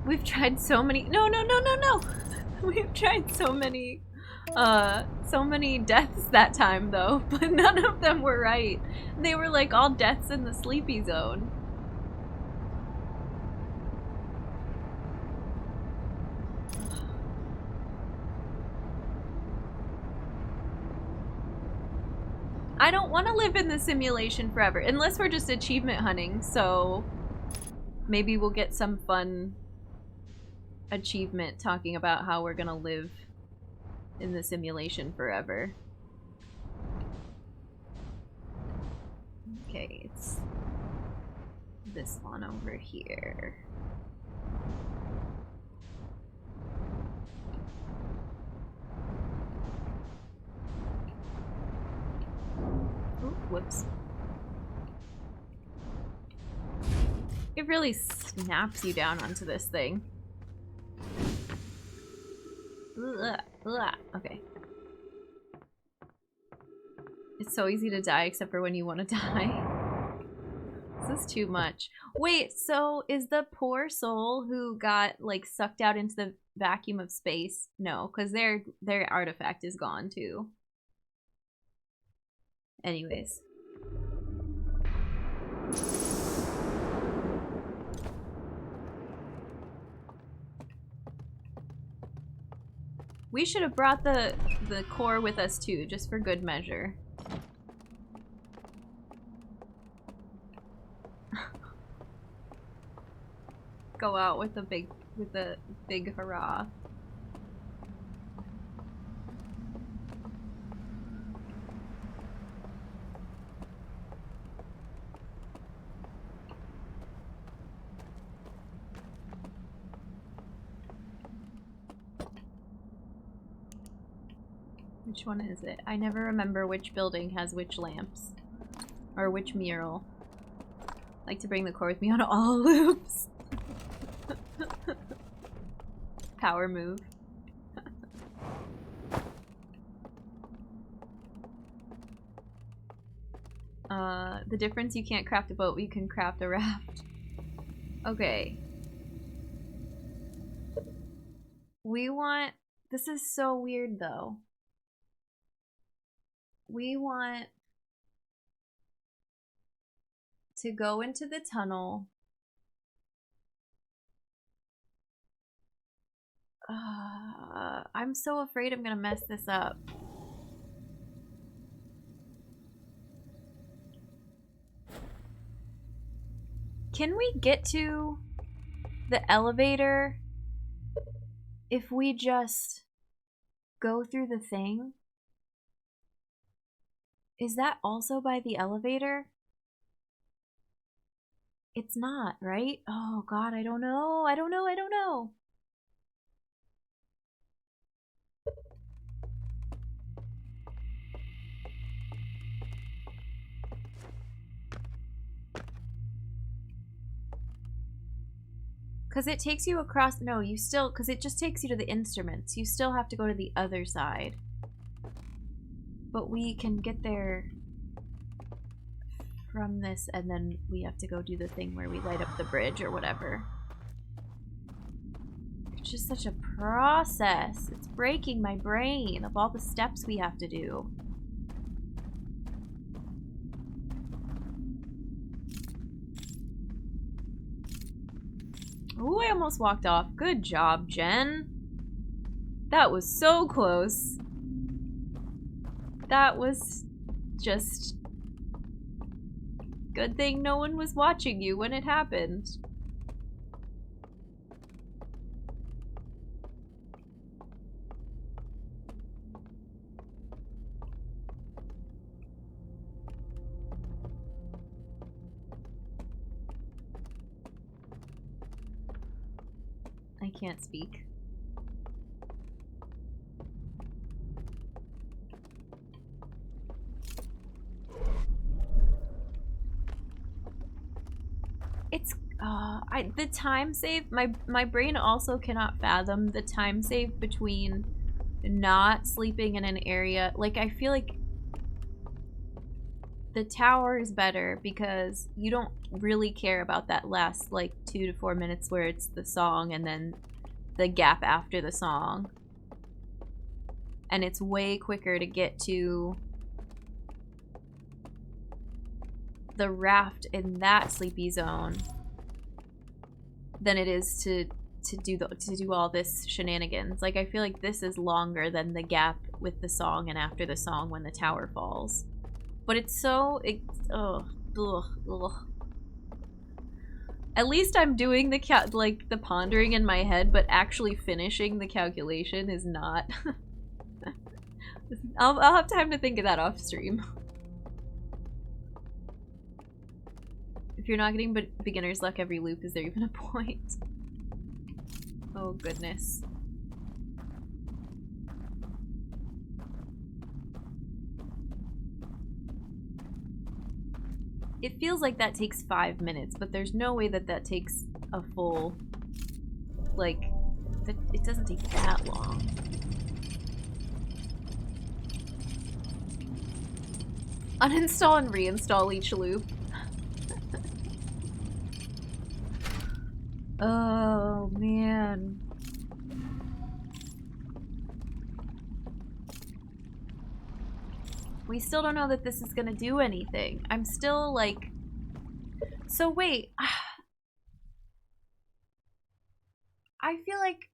We've tried so many... No! We've tried so many deaths that time, though. But none of them were right. They were like all deaths in the sleepy zone. I don't want to live in the simulation forever, unless we're just achievement hunting, so maybe we'll get some fun achievement talking about how we're gonna live in the simulation forever. Okay, it's this one over here. Oh, whoops. It really snaps you down onto this thing. Okay. It's so easy to die except for when you want to die. This is too much. Wait, so is the poor soul who got like sucked out into the vacuum of space? No, because their artifact is gone too. Anyways. We should have brought the core with us too, just for good measure. Go out with a big hurrah. Which one is it? I never remember which building has which lamps. Or which mural. I like to bring the core with me on all loops. Power move. The difference, you can't craft a boat, but you can craft a raft. Okay. We want... This is so weird, though. We want to go into the tunnel. I'm so afraid I'm gonna mess this up. Can we get to the elevator if we just go through the thing? Is that also by the elevator? It's not, right? Oh god, I don't know. I don't know. Because it takes you across... No, you still... Because it just takes you to the instruments. You still have to go to the other side. But we can get there from this, and then we have to go do the thing where we light up the bridge or whatever. It's just such a process. It's breaking my brain of all the steps we have to do. Ooh, I almost walked off. Good job, Jen. That was so close. That was just... Good thing no one was watching you when it happened. I can't speak. It's the time save, my brain also cannot fathom the time save between not sleeping in an area. Like, I feel like the tower is better because you don't really care about that last like 2 to 4 minutes where it's the song and then the gap after the song. And it's way quicker to get to the raft in that sleepy zone than it is to do all this shenanigans. Like, I feel like this is longer than the gap with the song and after the song when the tower falls. But it's so... ugh. At least I'm doing the the pondering in my head, but actually finishing the calculation is not. I'll have time to think of that off stream. If you're not getting beginner's luck every loop, is there even a point? Oh goodness. It feels like that takes 5 minutes, but there's no way that that takes a full, like, it doesn't take that long. Uninstall and reinstall each loop. Oh, man. We still don't know that this is gonna do anything. I'm still like... So wait. I feel like...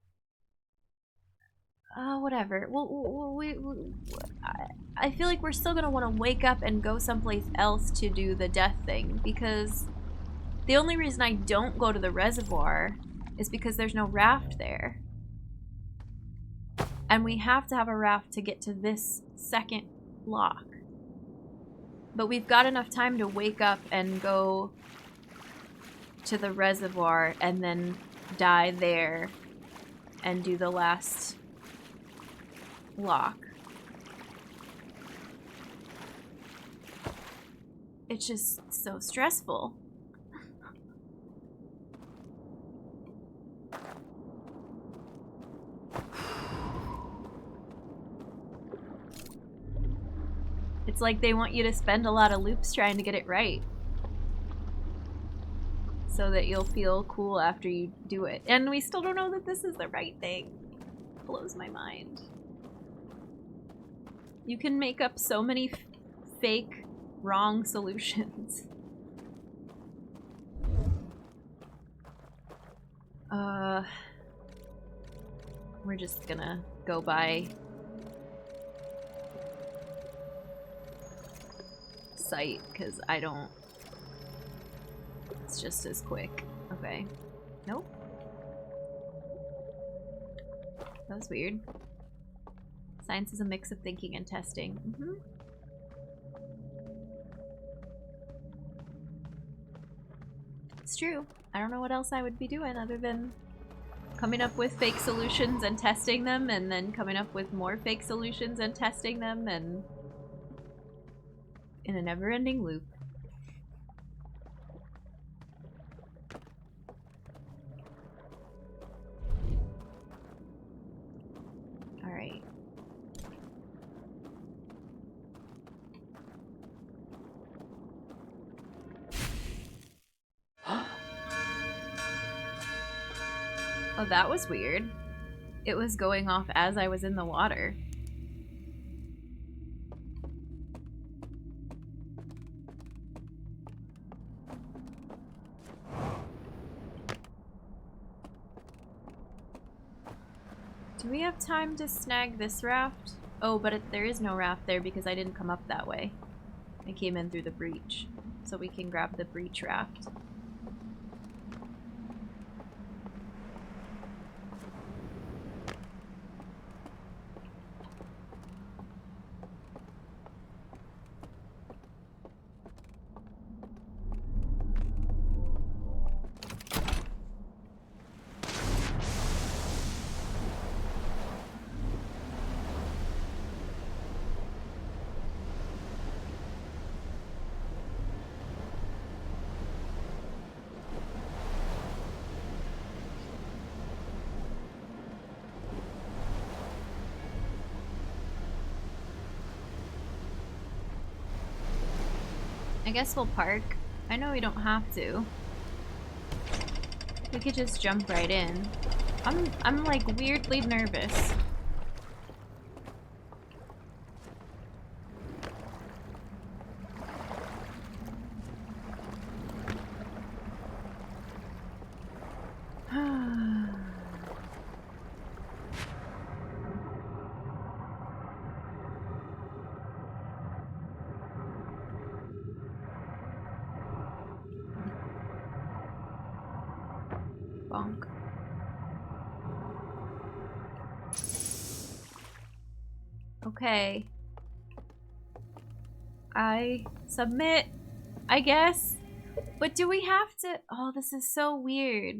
whatever. I feel like we're still gonna want to wake up and go someplace else to do the death thing, because the only reason I don't go to the reservoir is because there's no raft there. And we have to have a raft to get to this second lock. But we've got enough time to wake up and go to the reservoir and then die there and do the last lock. It's just so stressful. It's like they want you to spend a lot of loops trying to get it right, so that you'll feel cool after you do it. And we still don't know that this is the right thing. Blows my mind. You can make up so many fake, wrong solutions. We're just gonna go by sight, because I don't... It's just as quick. Okay. Nope. That was weird. Science is a mix of thinking and testing. Mm-hmm. It's true. I don't know what else I would be doing other than coming up with fake solutions and testing them, and then coming up with more fake solutions and testing them, and in a never-ending loop. Alright. Oh, that was weird. It was going off as I was in the water. Do we have time to snag this raft? Oh, but there is no raft there because I didn't come up that way. I came in through the breach. So we can grab the breach raft. I guess we'll park. I know we don't have to. We could just jump right in. I'm like weirdly nervous. Bonk. Okay. I submit, I guess. But do we have to? Oh, this is so weird.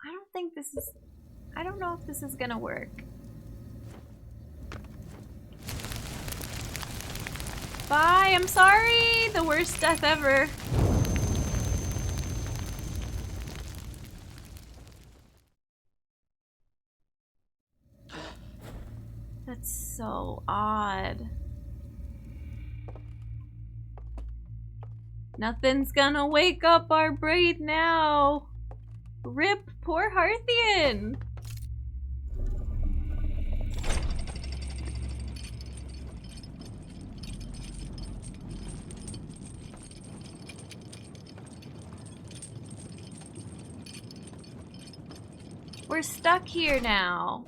I don't think this is... I don't know if this is gonna work. Bye, I'm sorry! The worst death ever. That's so odd. Nothing's gonna wake up our braid now. Rip poor Harthian. We're stuck here now.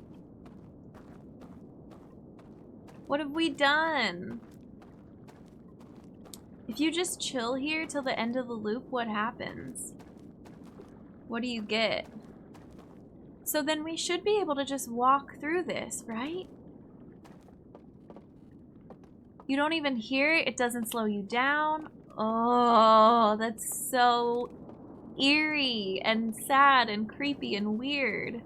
What have we done? If you just chill here till the end of the loop, what happens? What do you get? So then we should be able to just walk through this, right? You don't even hear it. It doesn't slow you down. Oh, that's so eerie and sad and creepy and weird.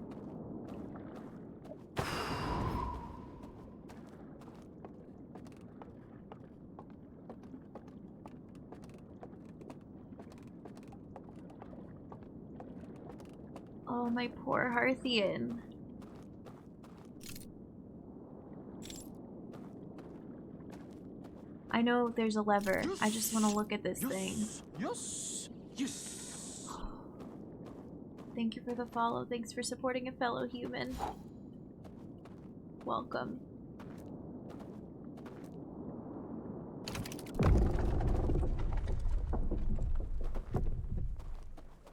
Oh, my poor Harthian. I know there's a lever. I just want to look at this thing. Yes. Yes. Thank you for the follow. Thanks for supporting a fellow human. Welcome.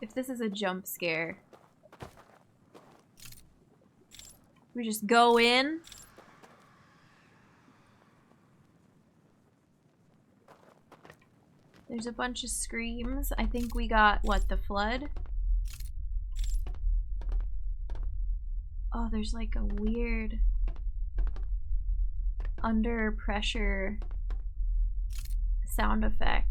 If this is a jump scare, we just go in. There's a bunch of screams. I think we got, what, the flood? Oh, there's like a weird under pressure sound effect.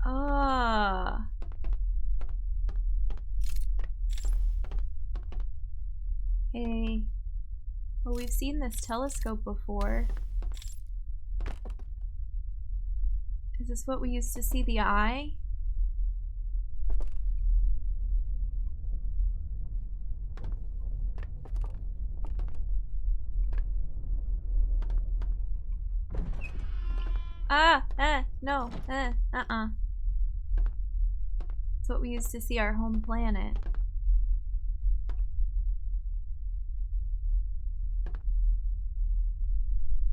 Ah. Hey. Well, we've seen this telescope before. Is this what we used to see the eye? No, It's what we used to see our home planet.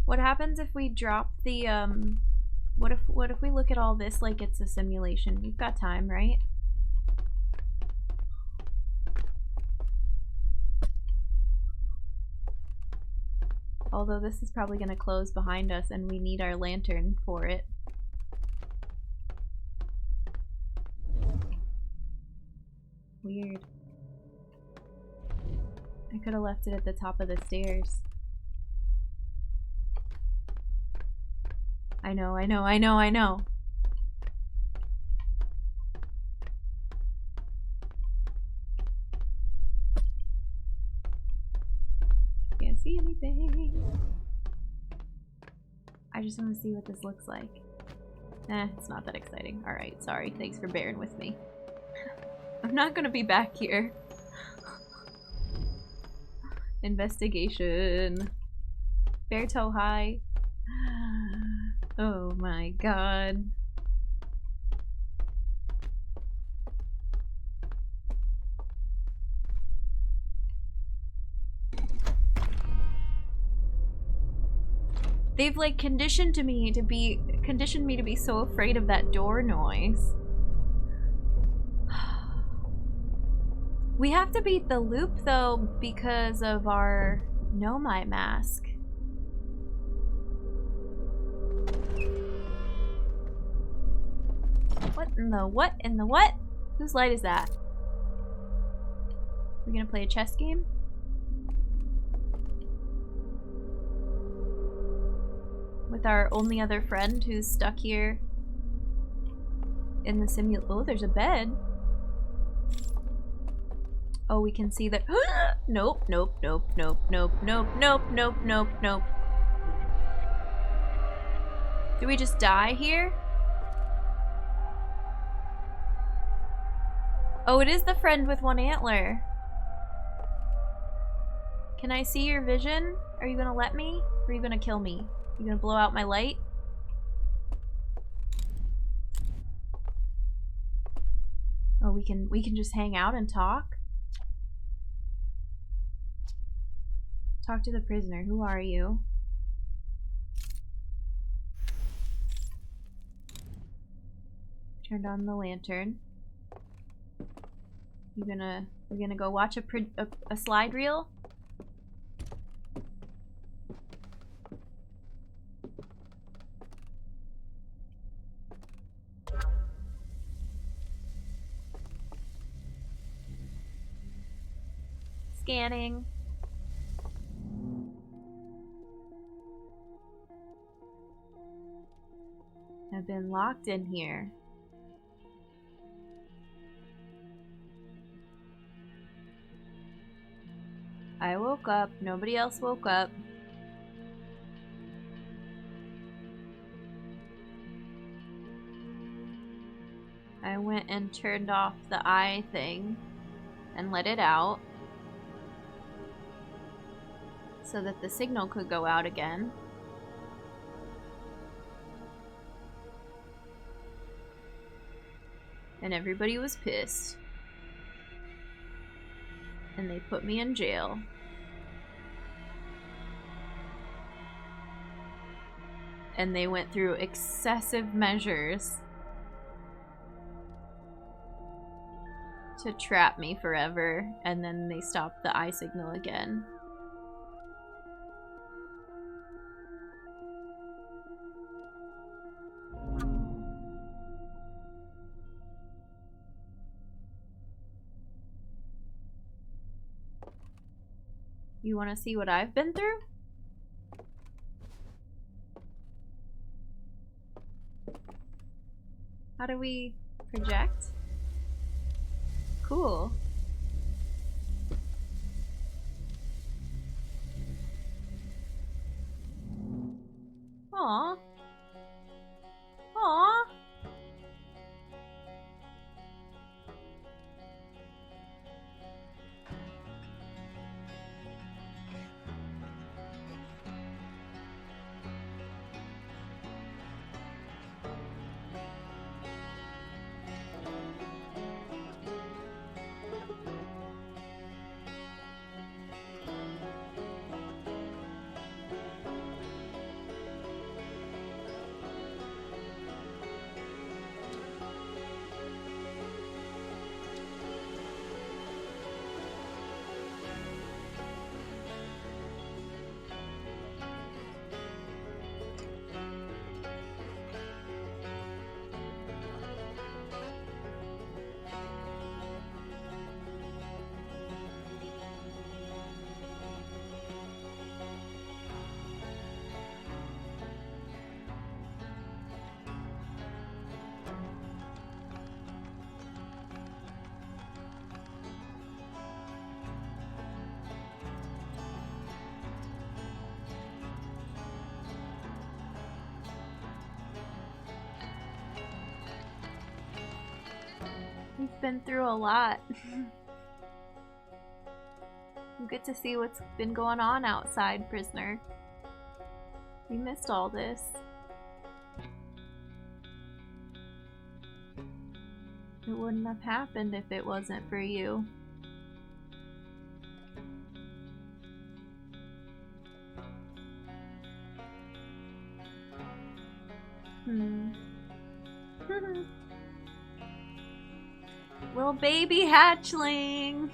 What happens if we drop the, what if we look at all this like it's a simulation? We've got time, right? Although this is probably gonna close behind us and we need our lantern for it. Weird. I could have left it at the top of the stairs. I know. Can't see anything. I just want to see what this looks like. It's not that exciting. Alright, sorry. Thanks for bearing with me. I'm not gonna be back here. Investigation. Bear toe high. Oh my god. They've like conditioned me to be so afraid of that door noise. We have to beat the loop though because of our Nomai mask. What in the what? Whose light is that? We're gonna play a chess game? With our only other friend who's stuck here in the oh, there's a bed. Oh, we can see that. Nope. Do we just die here? Oh, it is the friend with one antler. Can I see your vision? Are you gonna let me? Or are you gonna kill me? You gonna blow out my light? Oh, we can just hang out and talk? Talk to the prisoner. Who are you? Turned on the lantern. We're gonna go watch a slide reel? Scanning. I've been locked in here. I woke up. Nobody else woke up. I went and turned off the eye thing and let it out so that the signal could go out again. And everybody was pissed. And they put me in jail. And they went through excessive measures to trap me forever, and then they stopped the eye signal again. You want to see what I've been through? How do we project? Cool. Aww. Aww. We've been through a lot. You get to see what's been going on outside, prisoner. We missed all this. It wouldn't have happened if it wasn't for you. Little baby hatchling.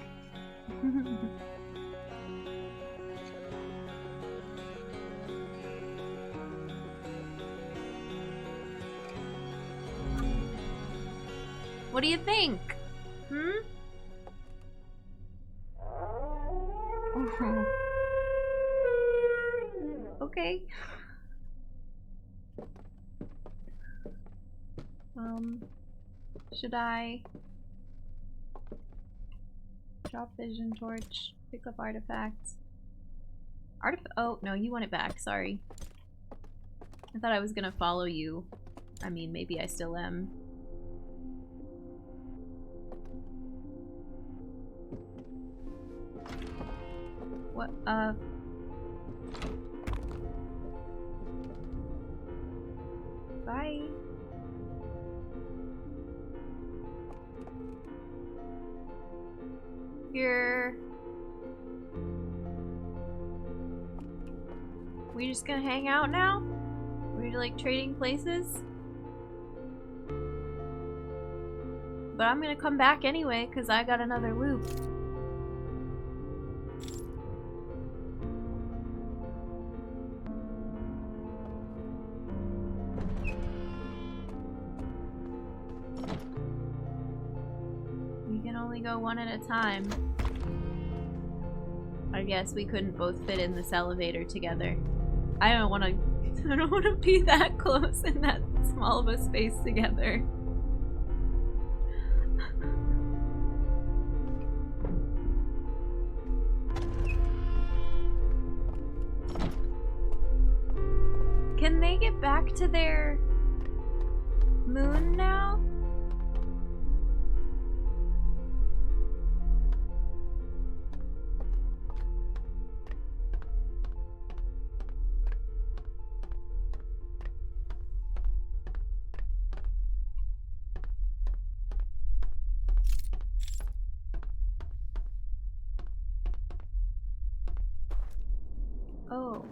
What do you think? Okay. Should I drop vision torch, pick up artifacts? Oh, no, you want it back, sorry. I thought I was gonna follow you. I mean, maybe I still am. What, Bye. Here. We just gonna hang out now? We're like trading places? But I'm gonna come back anyway, because I got another loop. We can only go one at a time. I guess we couldn't both fit in this elevator together. I don't want to be that close in that small of a space together. Can they get back to their moon now? Oh.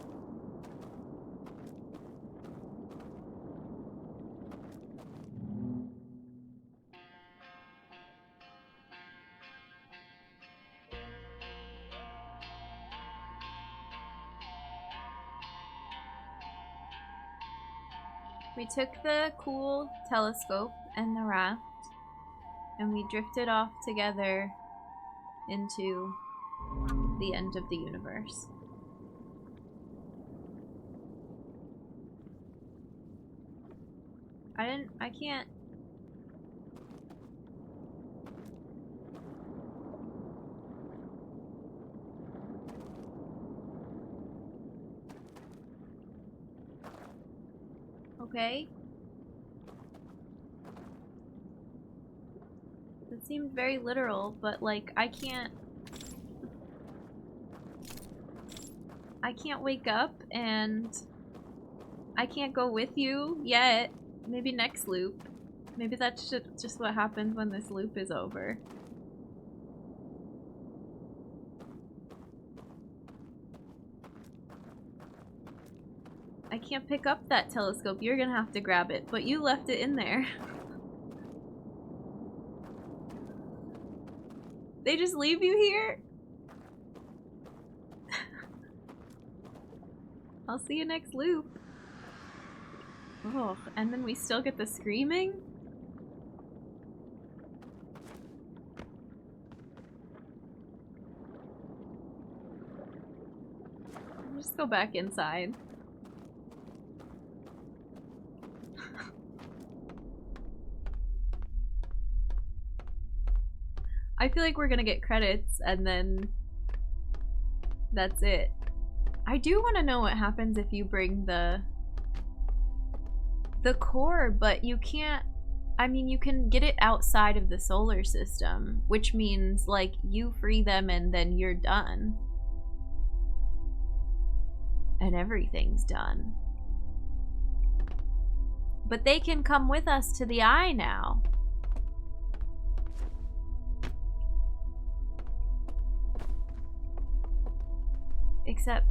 We took the cool telescope and the raft, and we drifted off together into the end of the universe. I can't. Okay. It seemed very literal, but like I can't wake up and I can't go with you yet. Maybe next loop. Maybe that's just what happens when this loop is over. I can't pick up that telescope. You're gonna have to grab it, but you left it in there. They just leave you here? I'll see you next loop. Oh, and then we still get the screaming? I'll just go back inside. I feel like we're gonna get credits and then that's it. I do want to know what happens if you bring the core, but you can't. I mean, you can get it outside of the solar system, which means like you free them and then you're done. And everything's done. But they can come with us to the eye now. Except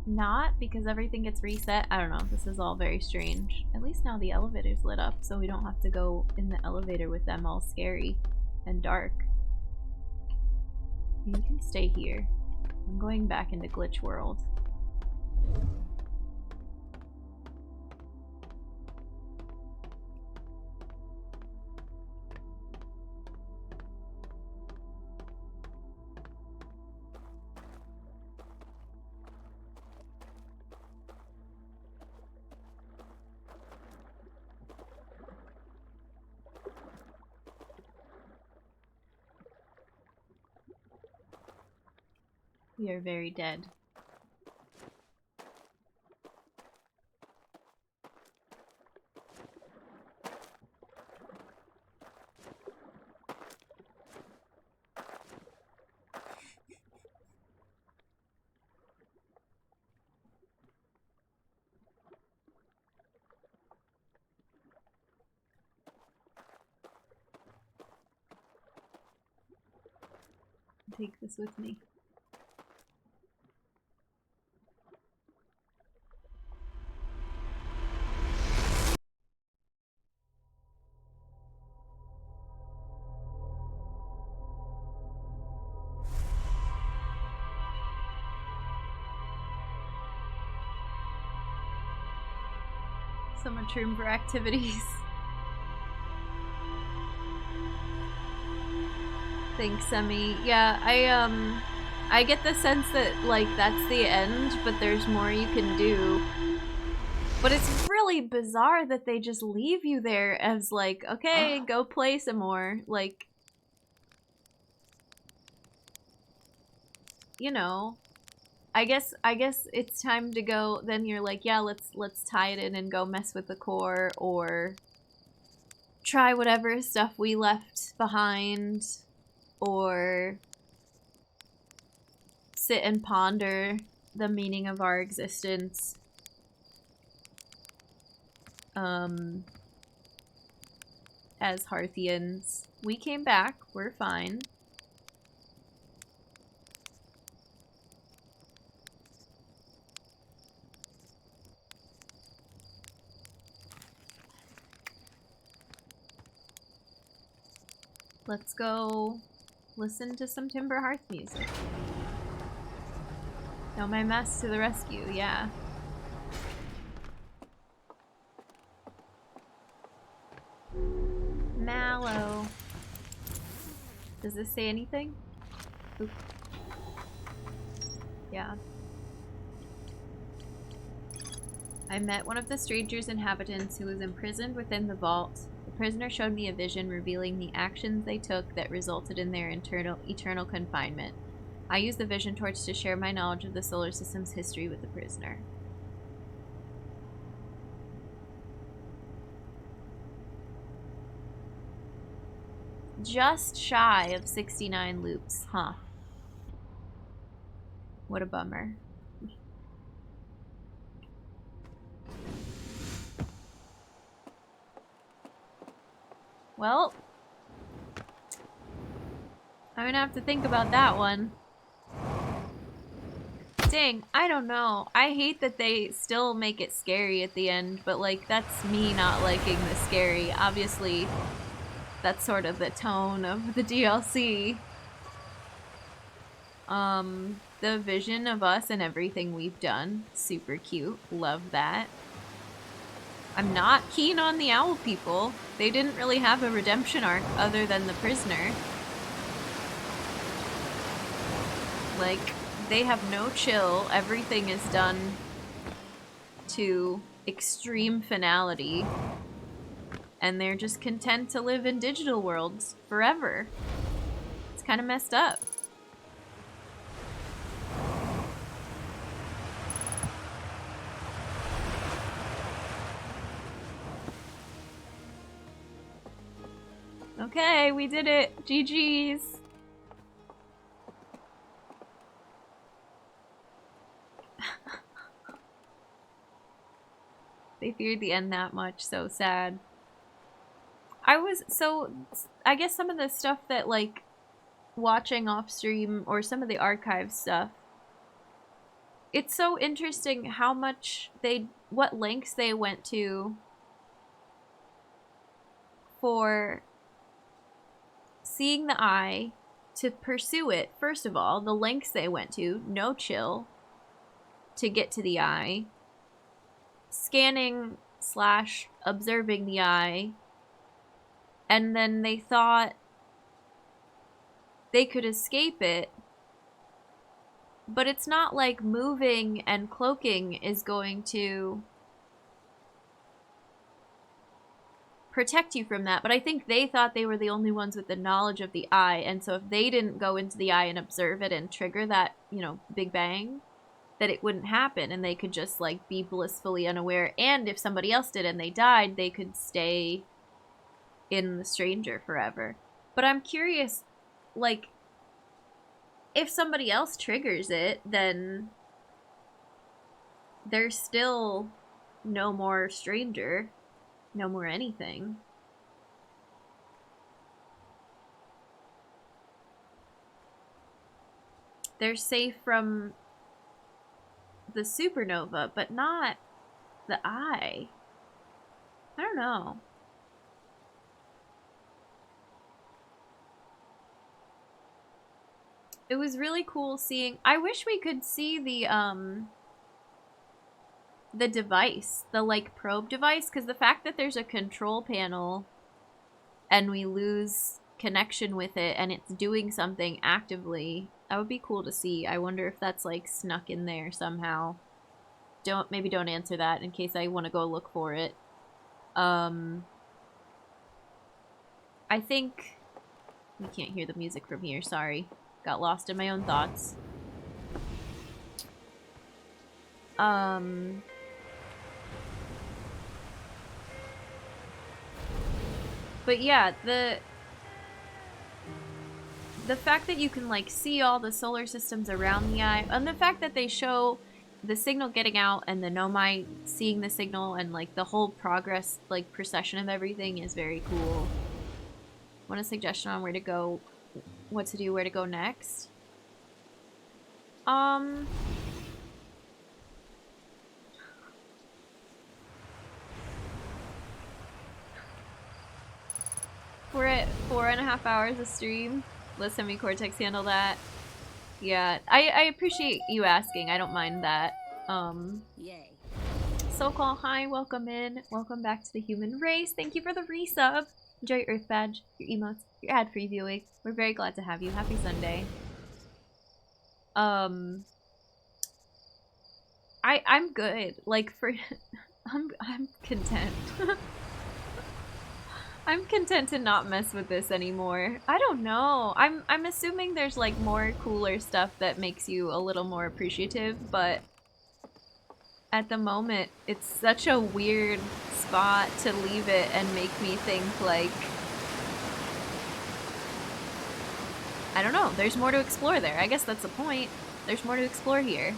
not, because everything gets reset. I don't know, this is all very strange. At least now the elevator's lit up, so we don't have to go in the elevator with them all scary and dark. You can stay here. I'm going back into Glitch World. We are very dead. Take this with me. So much room for activities. Thanks, Emmy. Yeah, I get the sense that, like, that's the end, but there's more you can do. But it's really bizarre that they just leave you there as, like, okay, go play some more. Like, you know, I guess it's time to go. Then you're like, yeah, let's tie it in and go mess with the core, or try whatever stuff we left behind, or sit and ponder the meaning of our existence. As Hearthians, we came back. We're fine. Let's go listen to some Timber Hearth music. No, my mess to the rescue, yeah. Mallow. Does this say anything? Oop. Yeah. I met one of the stranger's inhabitants who was imprisoned within the vault. The prisoner showed me a vision revealing the actions they took that resulted in their eternal confinement. I used the vision torch to share my knowledge of the solar system's history with the prisoner. Just shy of 69 loops, huh? What a bummer. Well, I'm gonna have to think about that one. Dang, I don't know. I hate that they still make it scary at the end, but like, that's me not liking the scary. Obviously, that's sort of the tone of the DLC. The vision of us and everything we've done. Super cute. Love that. I'm not keen on the owl people. They didn't really have a redemption arc other than the prisoner. Like, they have no chill. Everything is done to extreme finality. And they're just content to live in digital worlds forever. It's kind of messed up. Okay, we did it. GG's. They feared the end that much. So sad. I guess some of the stuff that, like, watching off stream or some of the archive stuff, it's so interesting how much what lengths they went to for seeing the eye, to pursue it. First of all, the lengths they went to, no chill, to get to the eye, scanning / observing the eye, and then they thought they could escape it, but it's not like moving and cloaking is going to protect you from that. But I think they thought they were the only ones with the knowledge of the eye, and so if they didn't go into the eye and observe it and trigger that, you know, big bang, that it wouldn't happen, and they could just, like, be blissfully unaware. And if somebody else did and they died, they could stay in the stranger forever. But I'm curious, like, if somebody else triggers it, then there's still no more stranger, no more anything. they're safe from the supernova, but not the eye. I don't know. It was really cool seeing. I wish we could see the device, the like probe device, because the fact that there's a control panel and we lose connection with it and it's doing something actively, that would be cool to see. I wonder if that's like snuck in there somehow. Maybe don't answer that in case I want to go look for it. I think we can't hear the music from here, sorry. Got lost in my own thoughts. But yeah, the fact that you can like see all the solar systems around the eye, and the fact that they show the signal getting out and the Nomai seeing the signal and like the whole progress, like procession of everything is very cool. Want a suggestion on where to go, what to do, where to go next? We're at 4.5 hours of stream. Let Semi-Cortex handle that. Yeah, I appreciate you asking. I don't mind that. Yay. SoCall, hi, welcome in. Welcome back to the human race. Thank you for the resub. Enjoy your Earth badge, your emotes, your ad-free viewing. We're very glad to have you. Happy Sunday. I'm good. Like for I'm content. I'm content to not mess with this anymore. I don't know. I'm assuming there's like more cooler stuff that makes you a little more appreciative, but at the moment it's such a weird spot to leave it and make me think like, I don't know, there's more to explore there. I guess that's the point. There's more to explore here.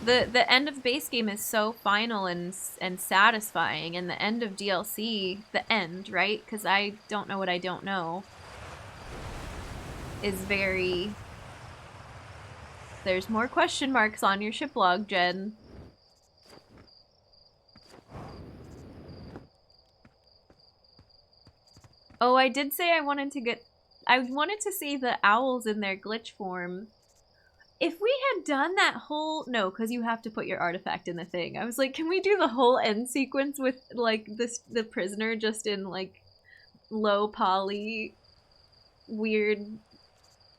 The end of the base game is so final and satisfying, and the end of DLC, the end, right? Because I don't know what I don't know, is very... There's more question marks on your ship log, Jen. Oh, I did say I wanted to see the owls in their glitch form. If we had done that whole... No, because you have to put your artifact in the thing. I was like, can we do the whole end sequence with, like, the prisoner just in, like, low poly, weird,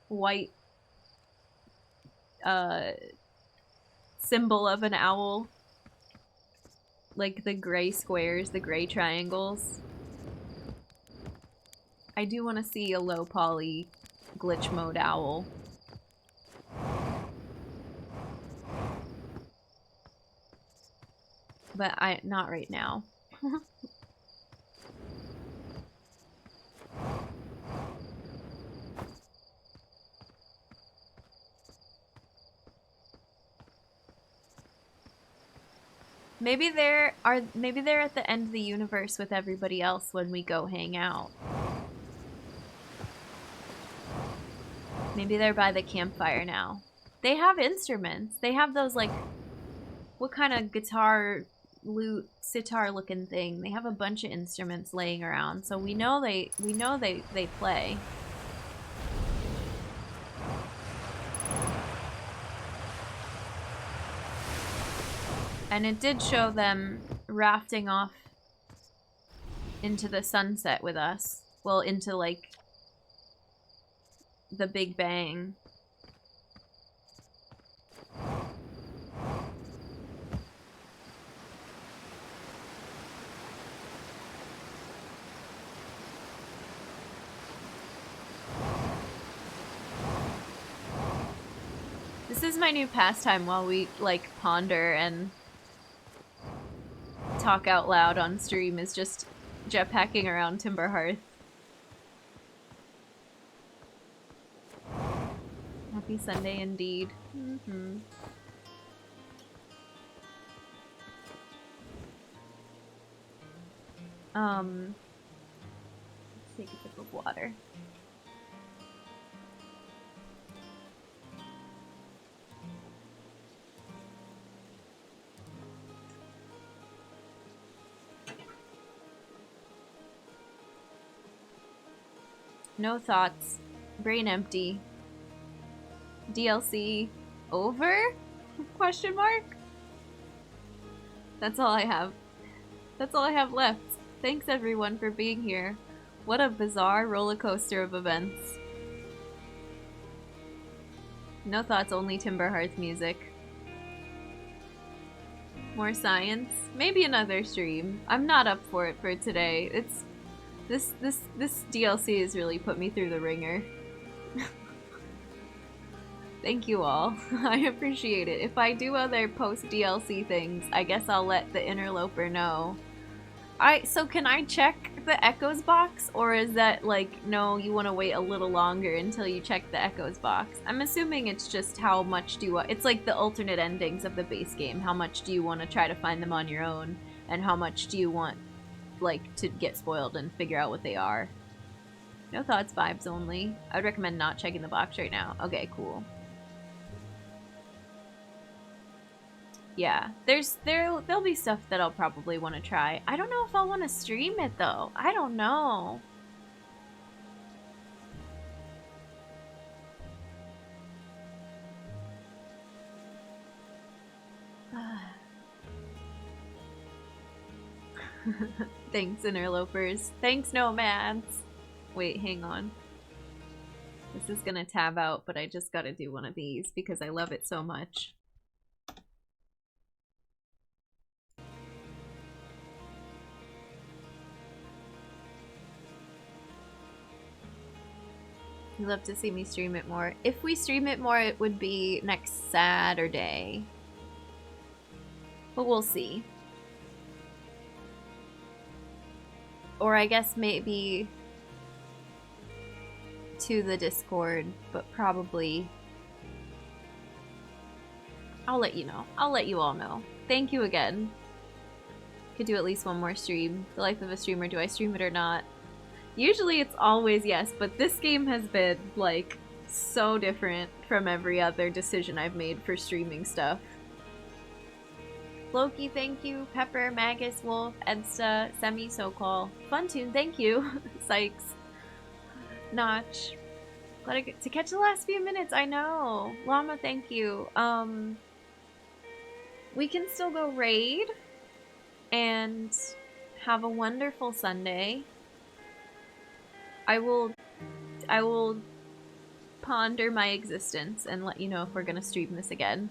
white, symbol of an owl? Like, the gray squares, the gray triangles. I do want to see a low poly glitch mode owl. But not right now. Maybe they're at the end of the universe with everybody else when we go hang out. Maybe they're by the campfire now. They have instruments. They have those, like, what kind of guitar, lute, sitar looking thing. They have a bunch of instruments laying around, so we know they play. And it did show them rafting off into the sunset with us. Well, into, like, the Big Bang. This is my new pastime while we, like, ponder and talk out loud on stream, is just jetpacking around Timber Hearth. Happy Sunday indeed. Mm-hmm. Let's take a sip of water. No thoughts. Brain empty. DLC over? Question mark? That's all I have. That's all I have left. Thanks everyone for being here. What a bizarre roller coaster of events. No thoughts, only Timber Hearth music. More science? Maybe another stream. I'm not up for it for today. It's this DLC has really put me through the ringer. Thank you all. I appreciate it. If I do other post DLC things, I guess I'll let the interloper know. So can I check the Echoes box, or is that like, no, you want to wait a little longer until you check the Echoes box? I'm assuming it's just how much do you want. It's like the alternate endings of the base game. How much do you want to try to find them on your own, and how much do you want like to get spoiled and figure out what they are? No thoughts, vibes only. I would recommend not checking the box right now. Okay, cool. Yeah, there'll be stuff that I'll probably want to try. I don't know if I'll want to stream it though. I don't know. Thanks, interlopers. Thanks, nomads. Wait, hang on. This is gonna tab out, but I just gotta do one of these because I love it so much. You'd love to see me stream it more. If we stream it more, it would be next Saturday. But we'll see. Or I guess maybe to the Discord, but probably... I'll let you know. I'll let you all know. Thank you again. Could do at least one more stream. The life of a streamer, do I stream it or not? Usually it's always yes, but this game has been, like, so different from every other decision I've made for streaming stuff. Loki, thank you. Pepper, Magus, Wolf, Edsta, Semi, Sokol. Funtune, thank you. Sykes. Notch. Glad I get to catch the last few minutes, I know. Llama, thank you. We can still go raid and have a wonderful Sunday. I will ponder my existence and let you know if we're gonna stream this again.